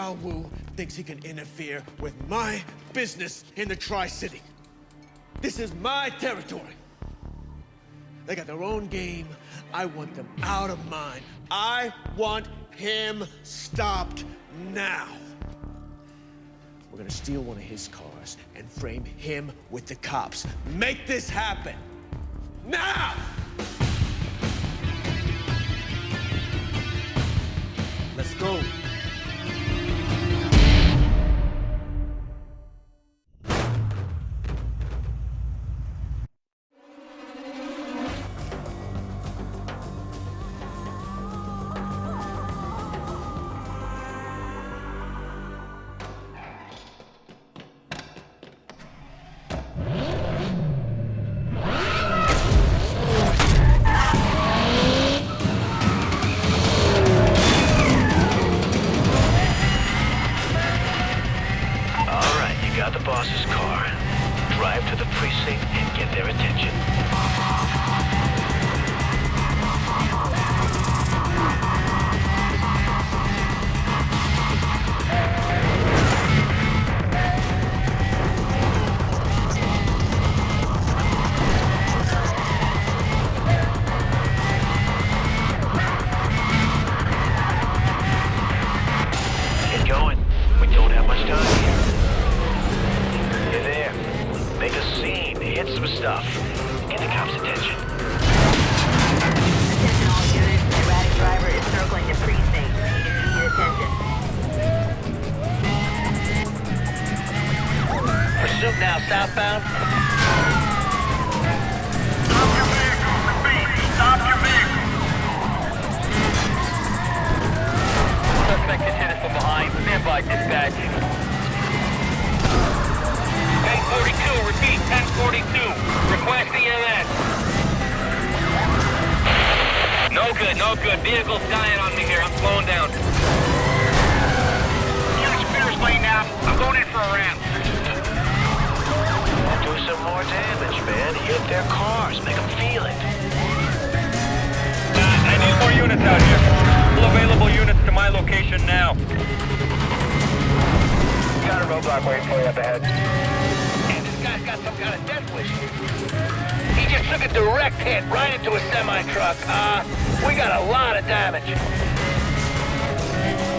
Chow Wu thinks he can interfere with my business in the Tri-City. This is my territory. They got their own game. I want them out of mine. I want him stopped now. We're gonna steal one of his cars and frame him with the cops. Make this happen. Now! Let's go.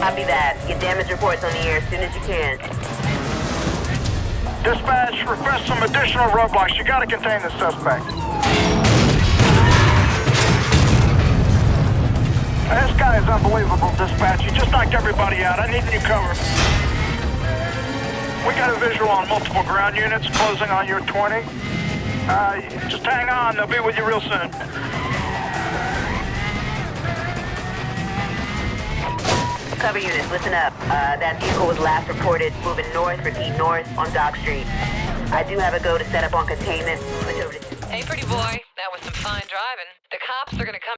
Copy that. Get damage reports on the air as soon as you can. Dispatch, request some additional roadblocks. You gotta contain the suspect. This guy is unbelievable, Dispatch. He just knocked everybody out. I need new cover. We got a visual on multiple ground units closing on your 20. Just hang on. They'll be with you real soon. Cover units, listen up. That vehicle was last reported moving north, repeat north, on Dock Street. I do have a go to set up on containment. Switch over to... Hey, pretty boy. That was some fine driving. The cops are gonna come...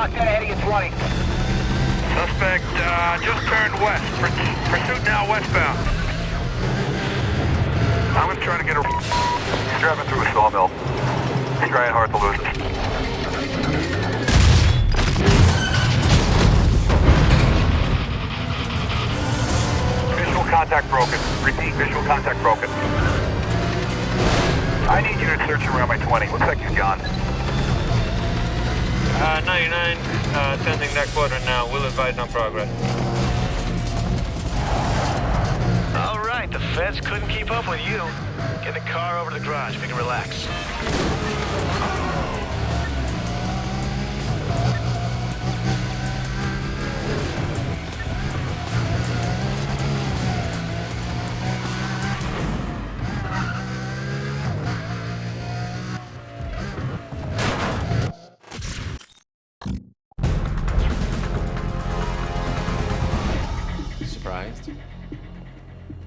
Glock 10 ahead of you, 20. Suspect just turned west. Pursuit now westbound. I'm gonna try to get a... He's driving through a sawmill. He's trying hard to lose us. Visual contact broken. Repeat, visual contact broken. I need you to search around my 20. Looks like he's gone. 99, attending that quadrant now. We'll advise on progress. All right, the feds couldn't keep up with you. Get the car over to the garage. We can relax. Surprised?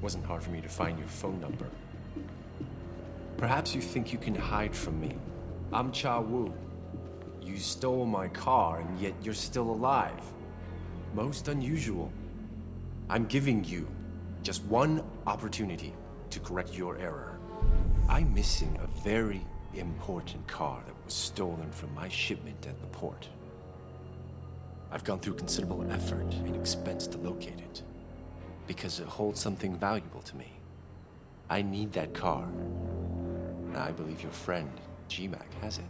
Wasn't hard for me to find your phone number. Perhaps you think you can hide from me. I'm Cha Wu. You stole my car and yet you're still alive. Most unusual. I'm giving you just one opportunity to correct your error. I'm missing a very important car that was stolen from my shipment at the port. I've gone through considerable effort and expense to locate it, because it holds something valuable to me. I need that car. I believe your friend, GMAC, has it.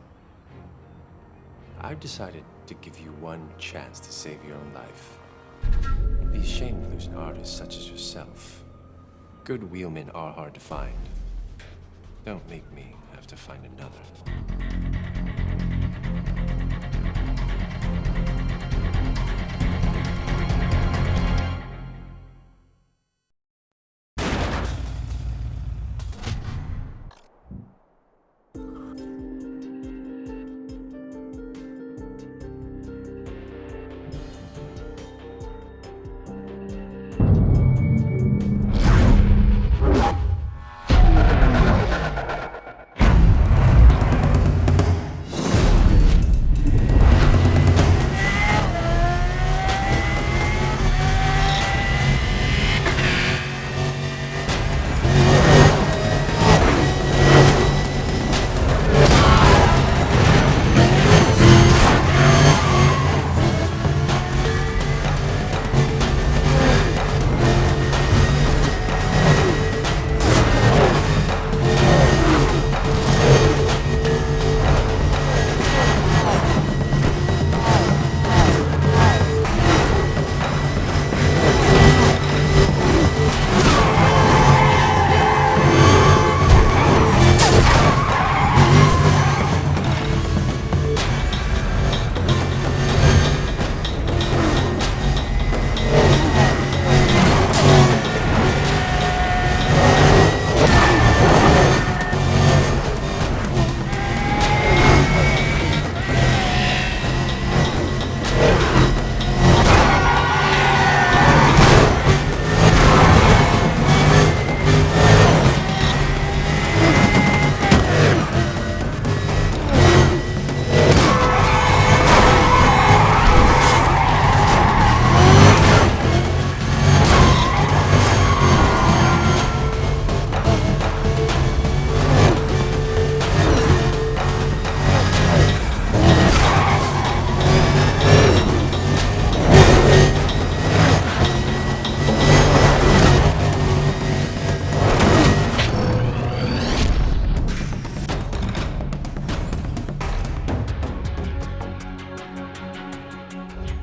I've decided to give you one chance to save your own life. It'd be a shame to lose an artist such as yourself. Good wheelmen are hard to find. Don't make me have to find another.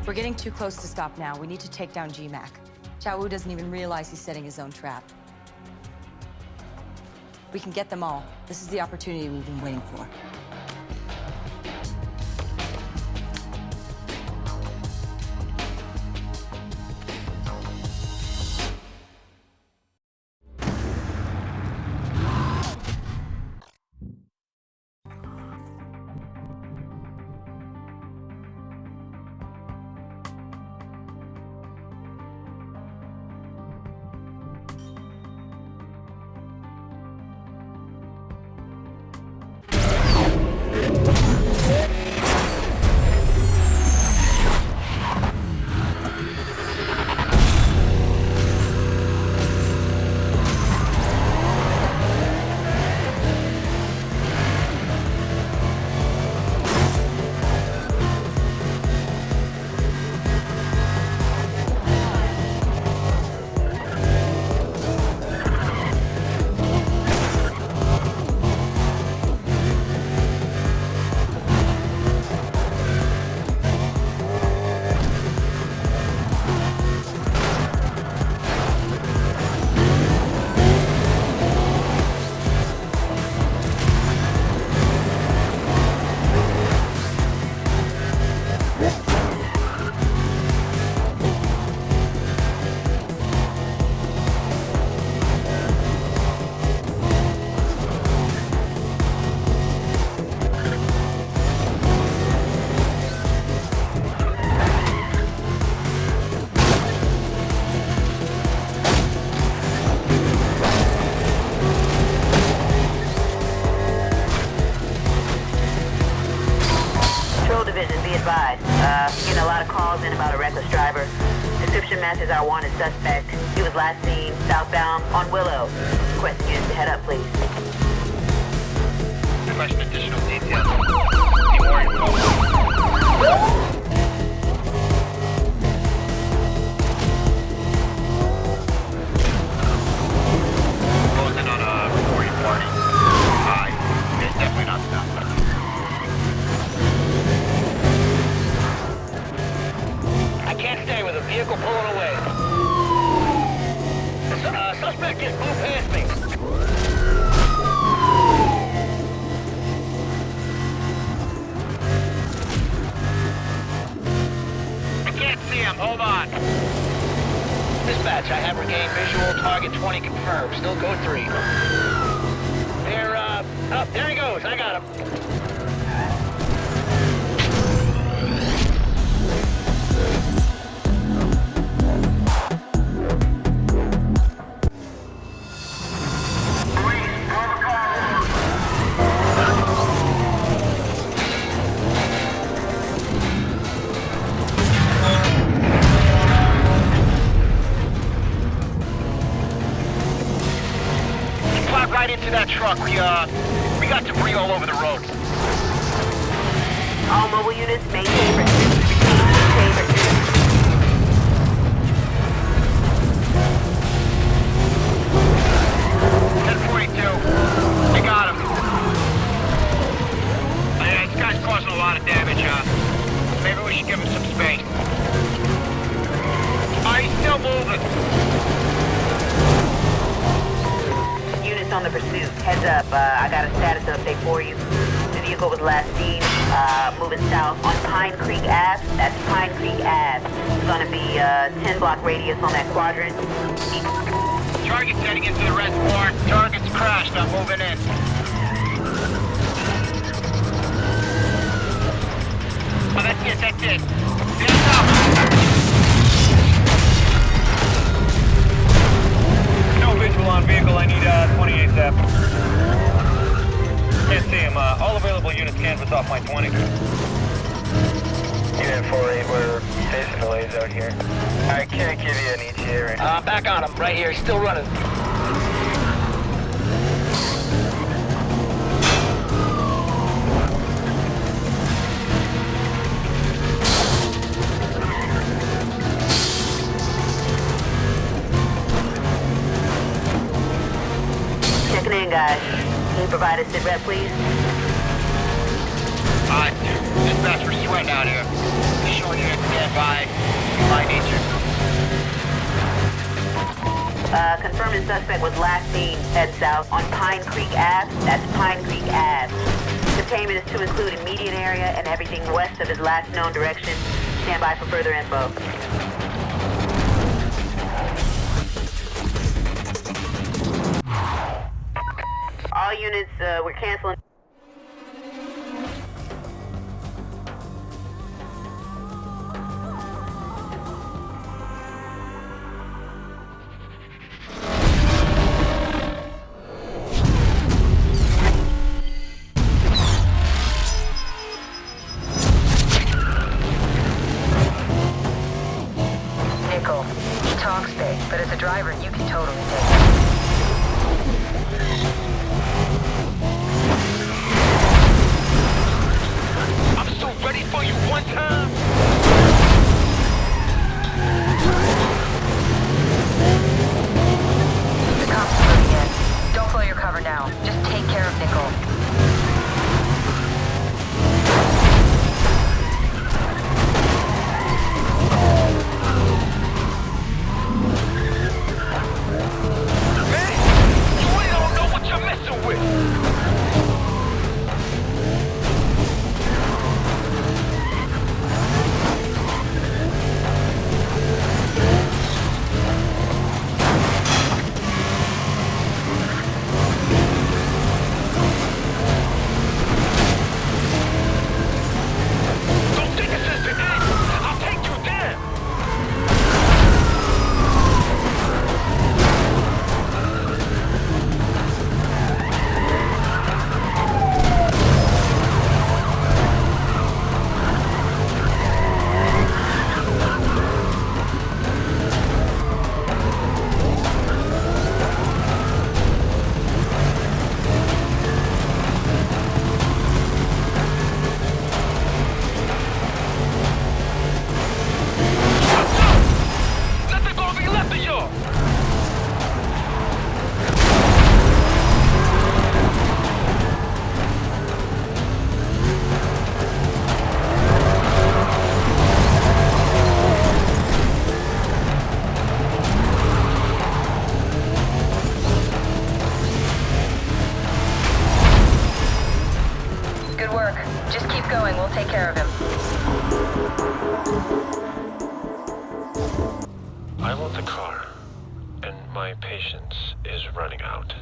We're getting too close to stop now. We need to take down GMAC. Cha Wu doesn't even realize he's setting his own trap. We can get them all. This is the opportunity we've been waiting for. calls in about a reckless driver. Description matches our wanted suspect. He was last seen southbound on Willow. Requesting units to head up, please. Request additional details. Need more info. Closing on a reporting party. It's definitely not southbound. I can't stay with a vehicle pulling away. Suspect just blew past me. I can't see him. Hold on. Dispatch, I have regained visual. Target 20 confirmed. Still go 3. They're, oh, there he goes. I got him. Right into that truck. We got debris all over the road. All mobile units, maintain pursuit. Maintain pursuit. 1042. I got him. Yeah, this guy's causing a lot of damage, maybe we should give him some space. He's still moving. Units on the pursuit. Heads up, I got a status update for you. The vehicle was last seen moving south on Pine Creek Ave. That's Pine Creek Ave. It's gonna be a 10-block radius on that quadrant. Target's heading into the reservoir. Target's crashed. I'm moving in. Oh, that's it. Stand up. No visual on vehicle. I need 28 zap. Can't see him. All available units canvas off my 20. Unit 48, we're facing delays out here. I can't give you an ETA right now. Back on him. Right here. Still running. Checking in, guys. Can you provide a sit rep, please? Dispatch, we're sweating out here. Additional unit stand by. I need you. Confirming suspect was last seen head south on Pine Creek Ave. That's Pine Creek Ave. Containment is to include immediate area and everything west of his last known direction. Stand by for further info. All units, we're canceling. Nickel, he talks big, but as a driver, you can totally take it. I'm so ready for you one time. The cops are moving in. Don't blow your cover now. Just take care of Nickel. I'll take care of him. I want the car, and my patience is running out.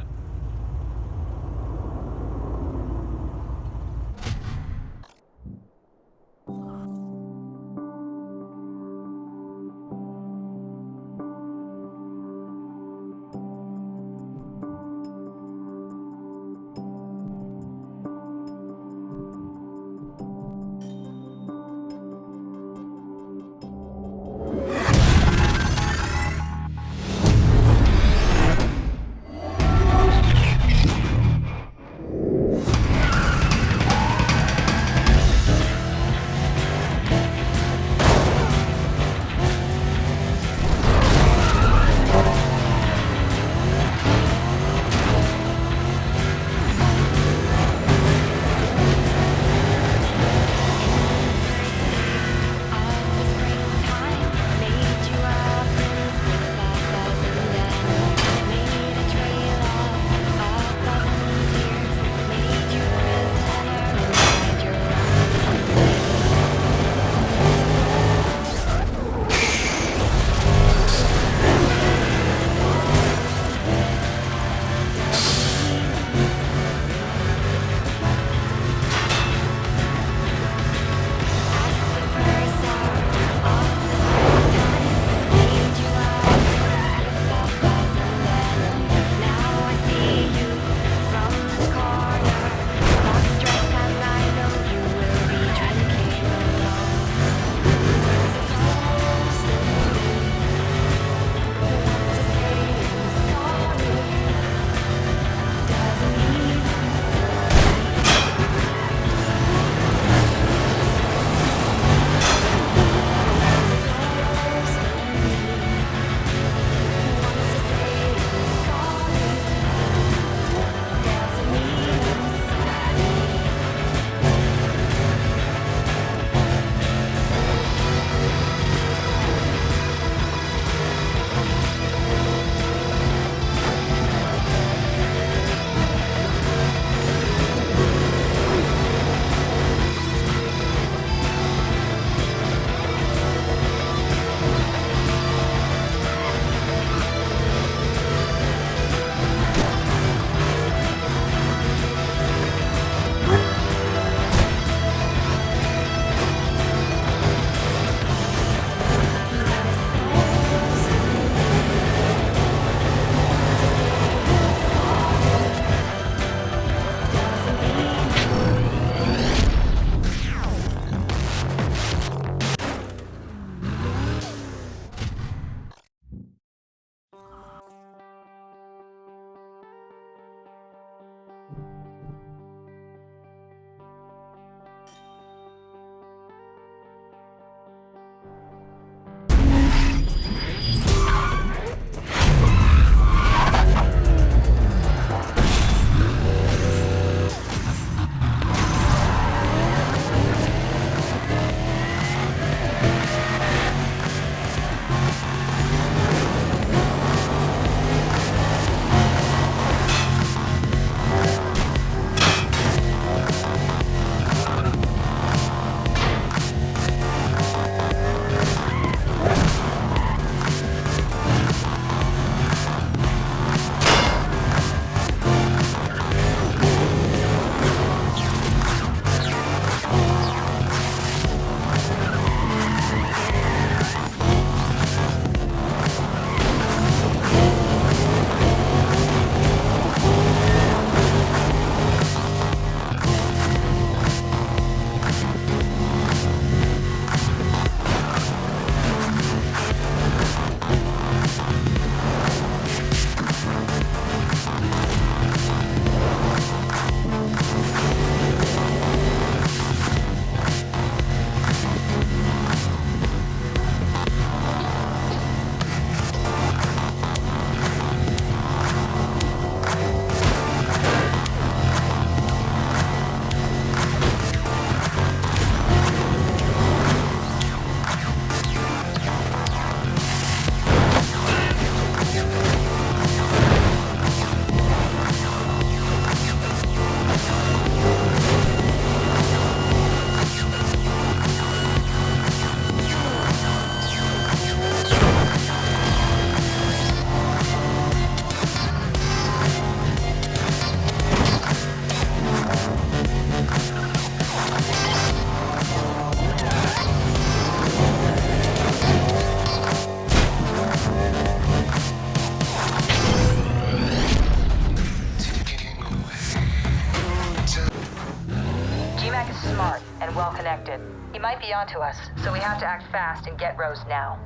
smart and well-connected. He might be onto us, so we have to act fast and get Rose now.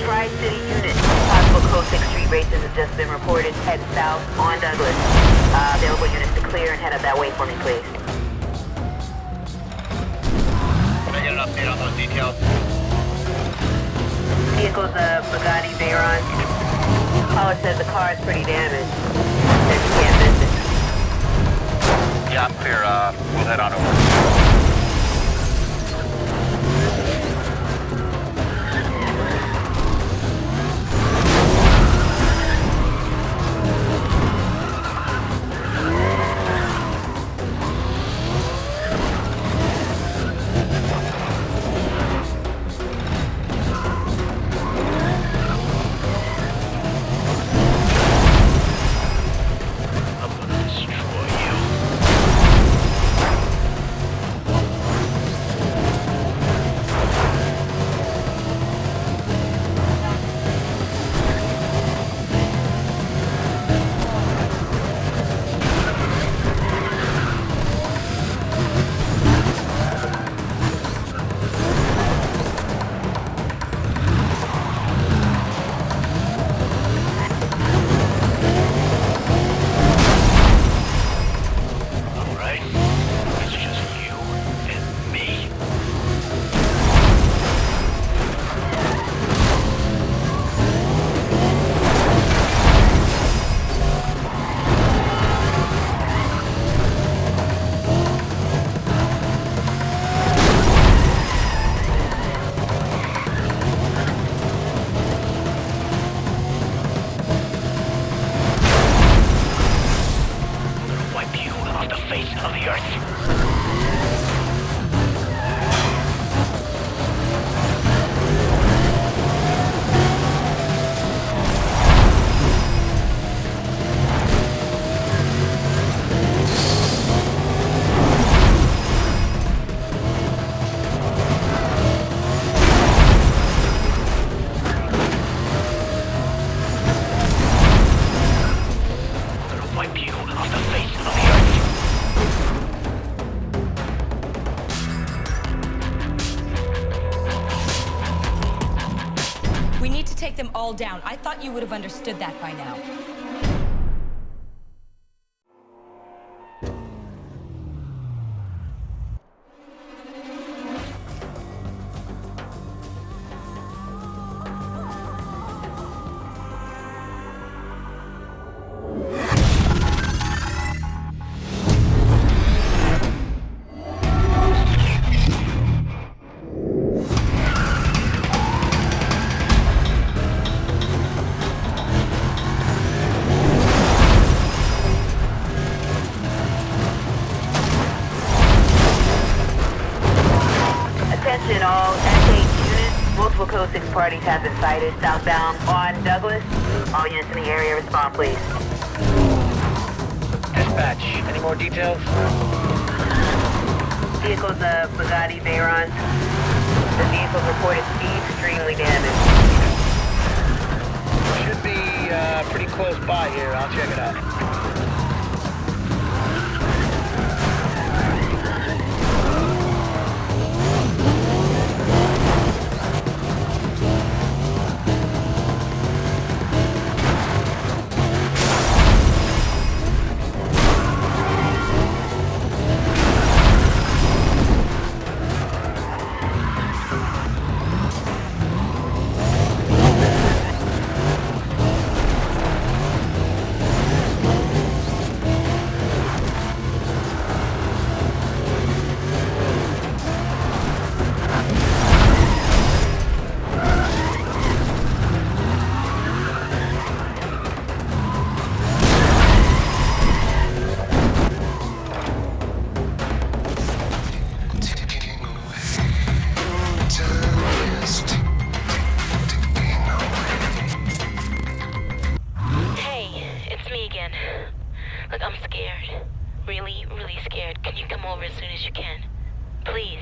Tri-City units. Possible Code 6 street races have just been reported. Head south on Douglas. Available units to clear and head up that way for me, please. Can I get an update on those details? Vehicle's a Bugatti Veyron. Caller says the car is pretty damaged. Says you can't miss it. Yeah, I'm clear. We'll head on over. Them all down. I thought you would have understood that by now. parties have been sighted southbound on Douglas. All units in the area respond, please. Dispatch, any more details? Vehicle's a Bugatti Veyron. The vehicle's reported speed extremely damaged. Should be pretty close by here. I'll check it out. Look, I'm scared. Really, really scared. Can you come over as soon as you can? Please.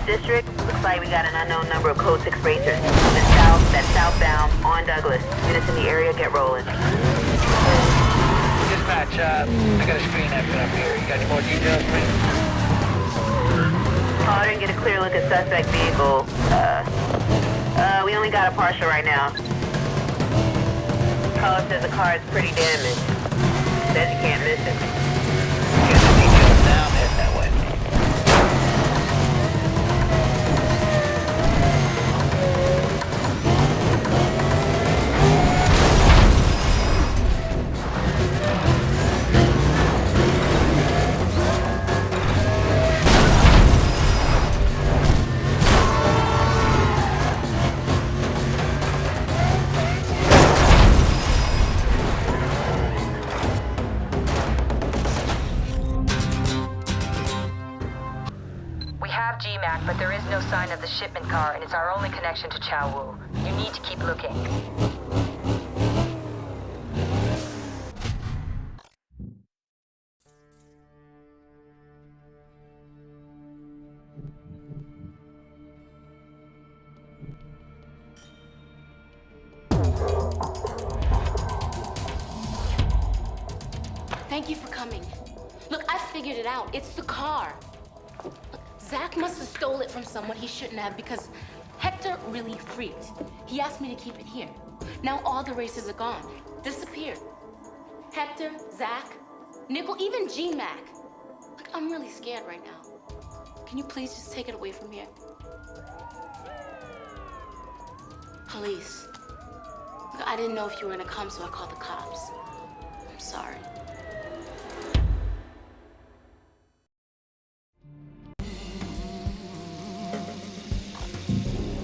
District, looks like we got an unknown number of Code 6 racers moving south, that's southbound on Douglas. Units in the area, get rolling. Dispatch, I got a screen that's up here. You got any more details, please? I didn't get a clear look at suspect vehicle. We only got a partial right now. Caller says the car is pretty damaged. Says you can't miss it. Get the details now, head that way. GMAC, but there is no sign of the shipment car, and it's our only connection to Chao Wu. You need to keep looking. Thank you for coming. Look, I figured it out. It's the car. Zach must have stole it from someone he shouldn't have because Hector really freaked. He asked me to keep it here. Now all the races are gone. Disappeared. Hector, Zach, Nickel, even GMAC. Look, I'm really scared right now. Can you please just take it away from here? Police. Look, I didn't know if you were gonna come, so I called the cops. I'm sorry.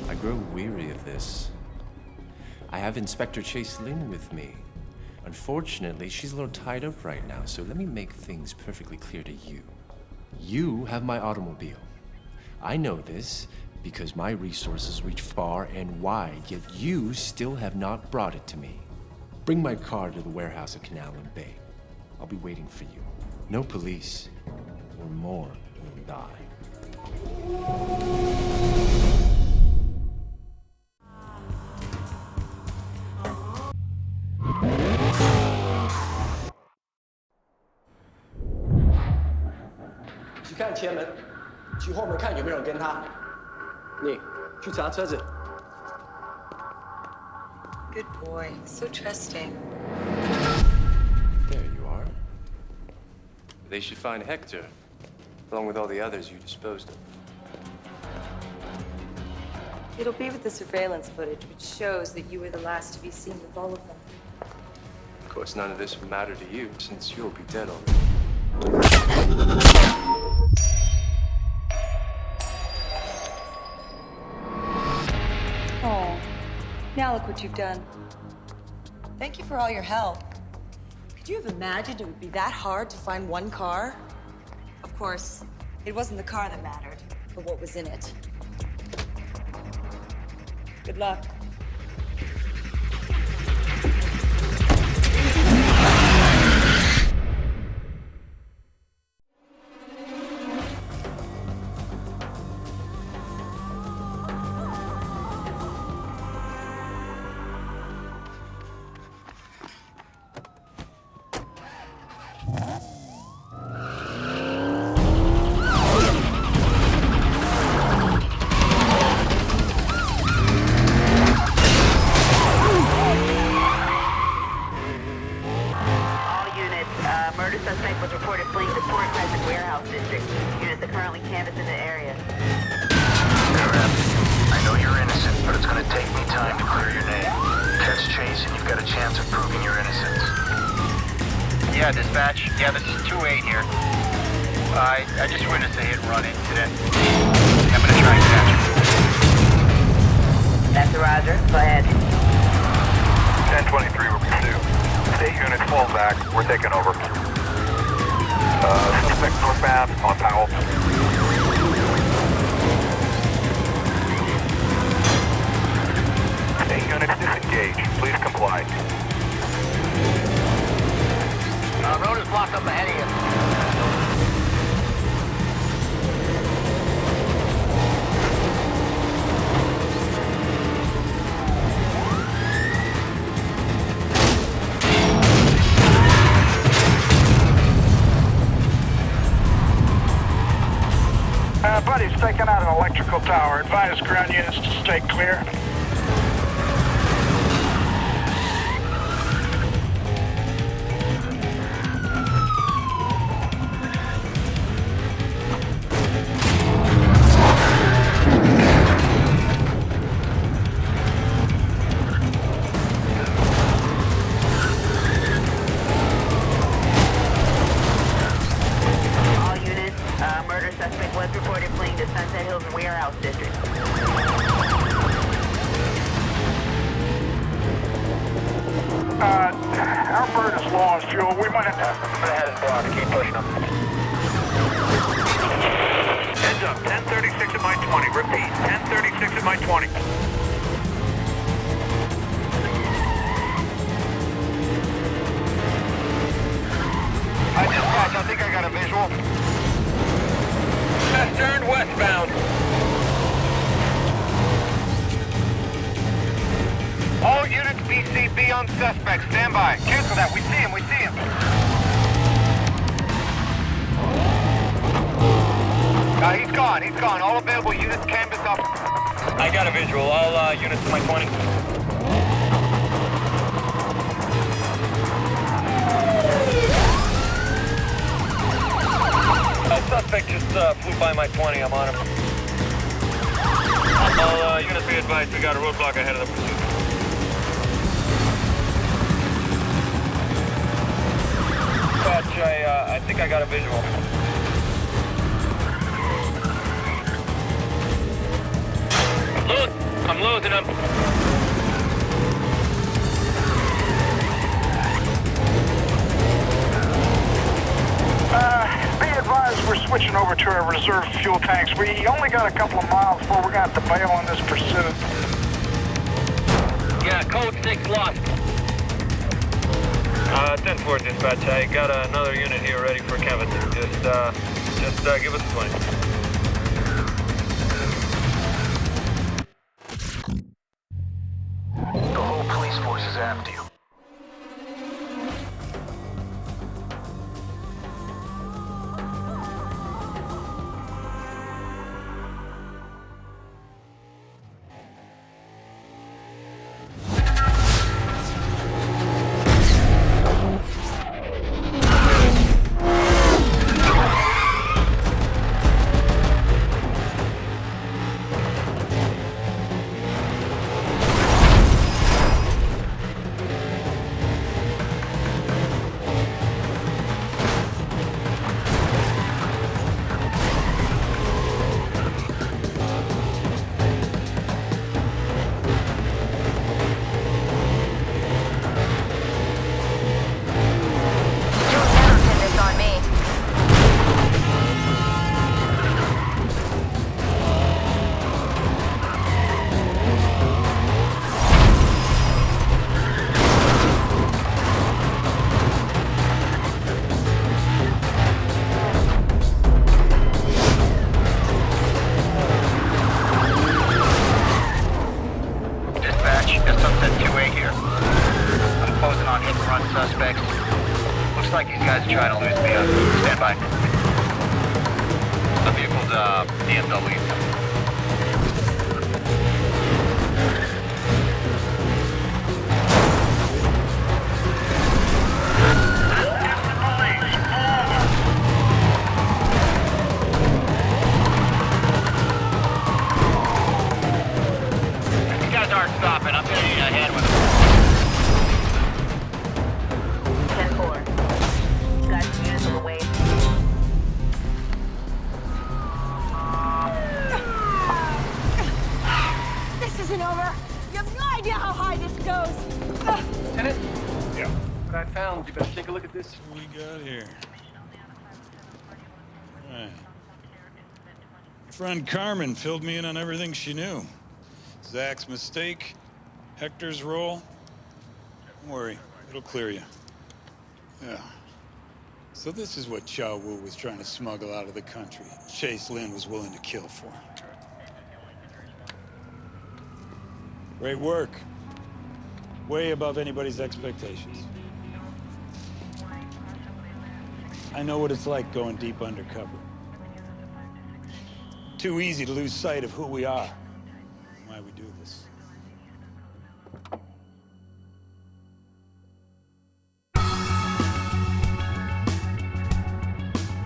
I grow weary of this. I have Inspector Chase Lynn with me. Unfortunately, she's a little tied up right now, so let me make things perfectly clear to you. You have my automobile. I know this because my resources reach far and wide, yet you still have not brought it to me. Bring my car to the warehouse at Canal and Bay. I'll be waiting for you. No police, or more will die. 看前门，去后门看有没有人跟他。你去查车子。 Good boy. So trusting. There you are. They should find Hector, along with all the others you disposed of. It'll be with the surveillance footage, which shows that you were the last to be seen with all of them. Of course, none of this will matter to you, since you'll be dead already. Oh, now look what you've done. Thank you for all your help. Could you have imagined it would be that hard to find one car? Of course, it wasn't the car that mattered, but what was in it. Good luck. Yeah, dispatch. Yeah, this is 2-8 here. I just witnessed a hit and run incident. I'm gonna try and catch him. That's a Roger. Go ahead. 1023 will pursue. State units fall back. We're taking over. Suspect northbound on Powell. State units disengaged. Please comply. Road is blocked up ahead of you. Buddy's taking out an electrical tower. Advise ground units to stay clear. Our bird is low on fuel. We might have to... Ahead is blocked. Keep pushing them. Heads up. 1036 at my 20. Repeat. 1036 at my 20. Hi, dispatch. I think I got a visual. Just turned westbound. All units BCB on suspect. Stand by. Cancel that. We see him. We see him. He's gone. He's gone. All available units canvas up. I got a visual. All units to my 20. Suspect just flew by my 20. I'm on him. All units be advised. We got a roadblock ahead of the pursuit. I think I got a visual. I'm losing him. Be advised we're switching over to our reserve fuel tanks. We only got a couple of miles before we're going to have to bail on this pursuit. Yeah, code 6 lost. 10-4 dispatch. I got another unit here ready for canvassing. Just give us a 20. The whole police force is after you. hit and run suspects. Looks like these guys are trying to lose me up. Stand by. The vehicle's BMW. These guys aren't stopping. I'm getting ahead with them. 10-4. Got some units on the way. This isn't over. You have no idea how high this goes. Lieutenant? Yeah. What I found, you better take a look at this. What we got here? Right. Your friend Carmen filled me in on everything she knew. Zach's mistake, Hector's role. Don't worry, it'll clear you. Yeah. So this is what Chow Wu was trying to smuggle out of the country. Chase Lin was willing to kill for. Great work. Way above anybody's expectations. I know what it's like going deep undercover. Too easy to lose sight of who we are and why we do this.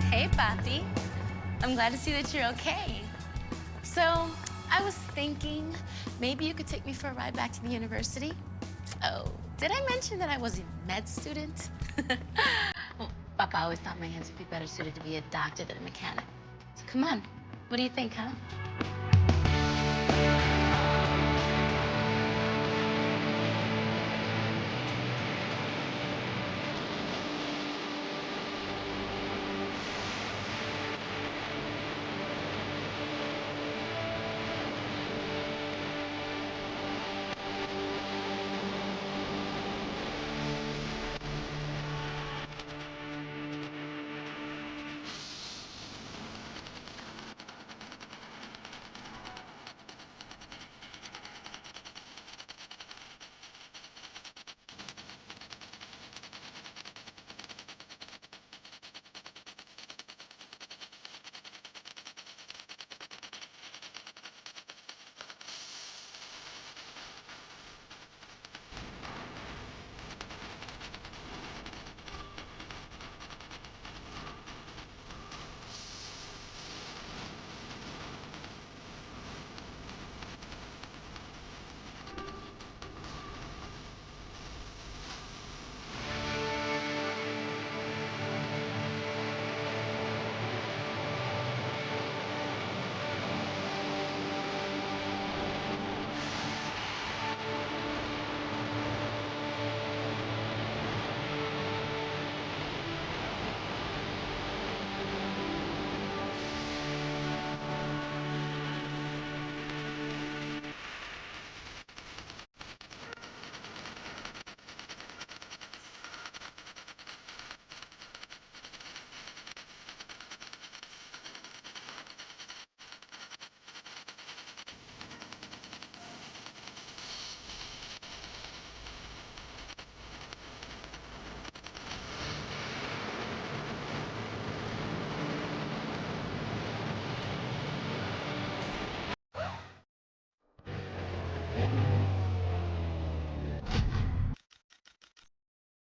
Hey, Papi. I'm glad to see that you're okay. So, I was thinking maybe you could take me for a ride back to the university. Oh, did I mention that I was a med student? Well, Papa always thought my hands would be better suited to be a doctor than a mechanic. So come on, what do you think, huh?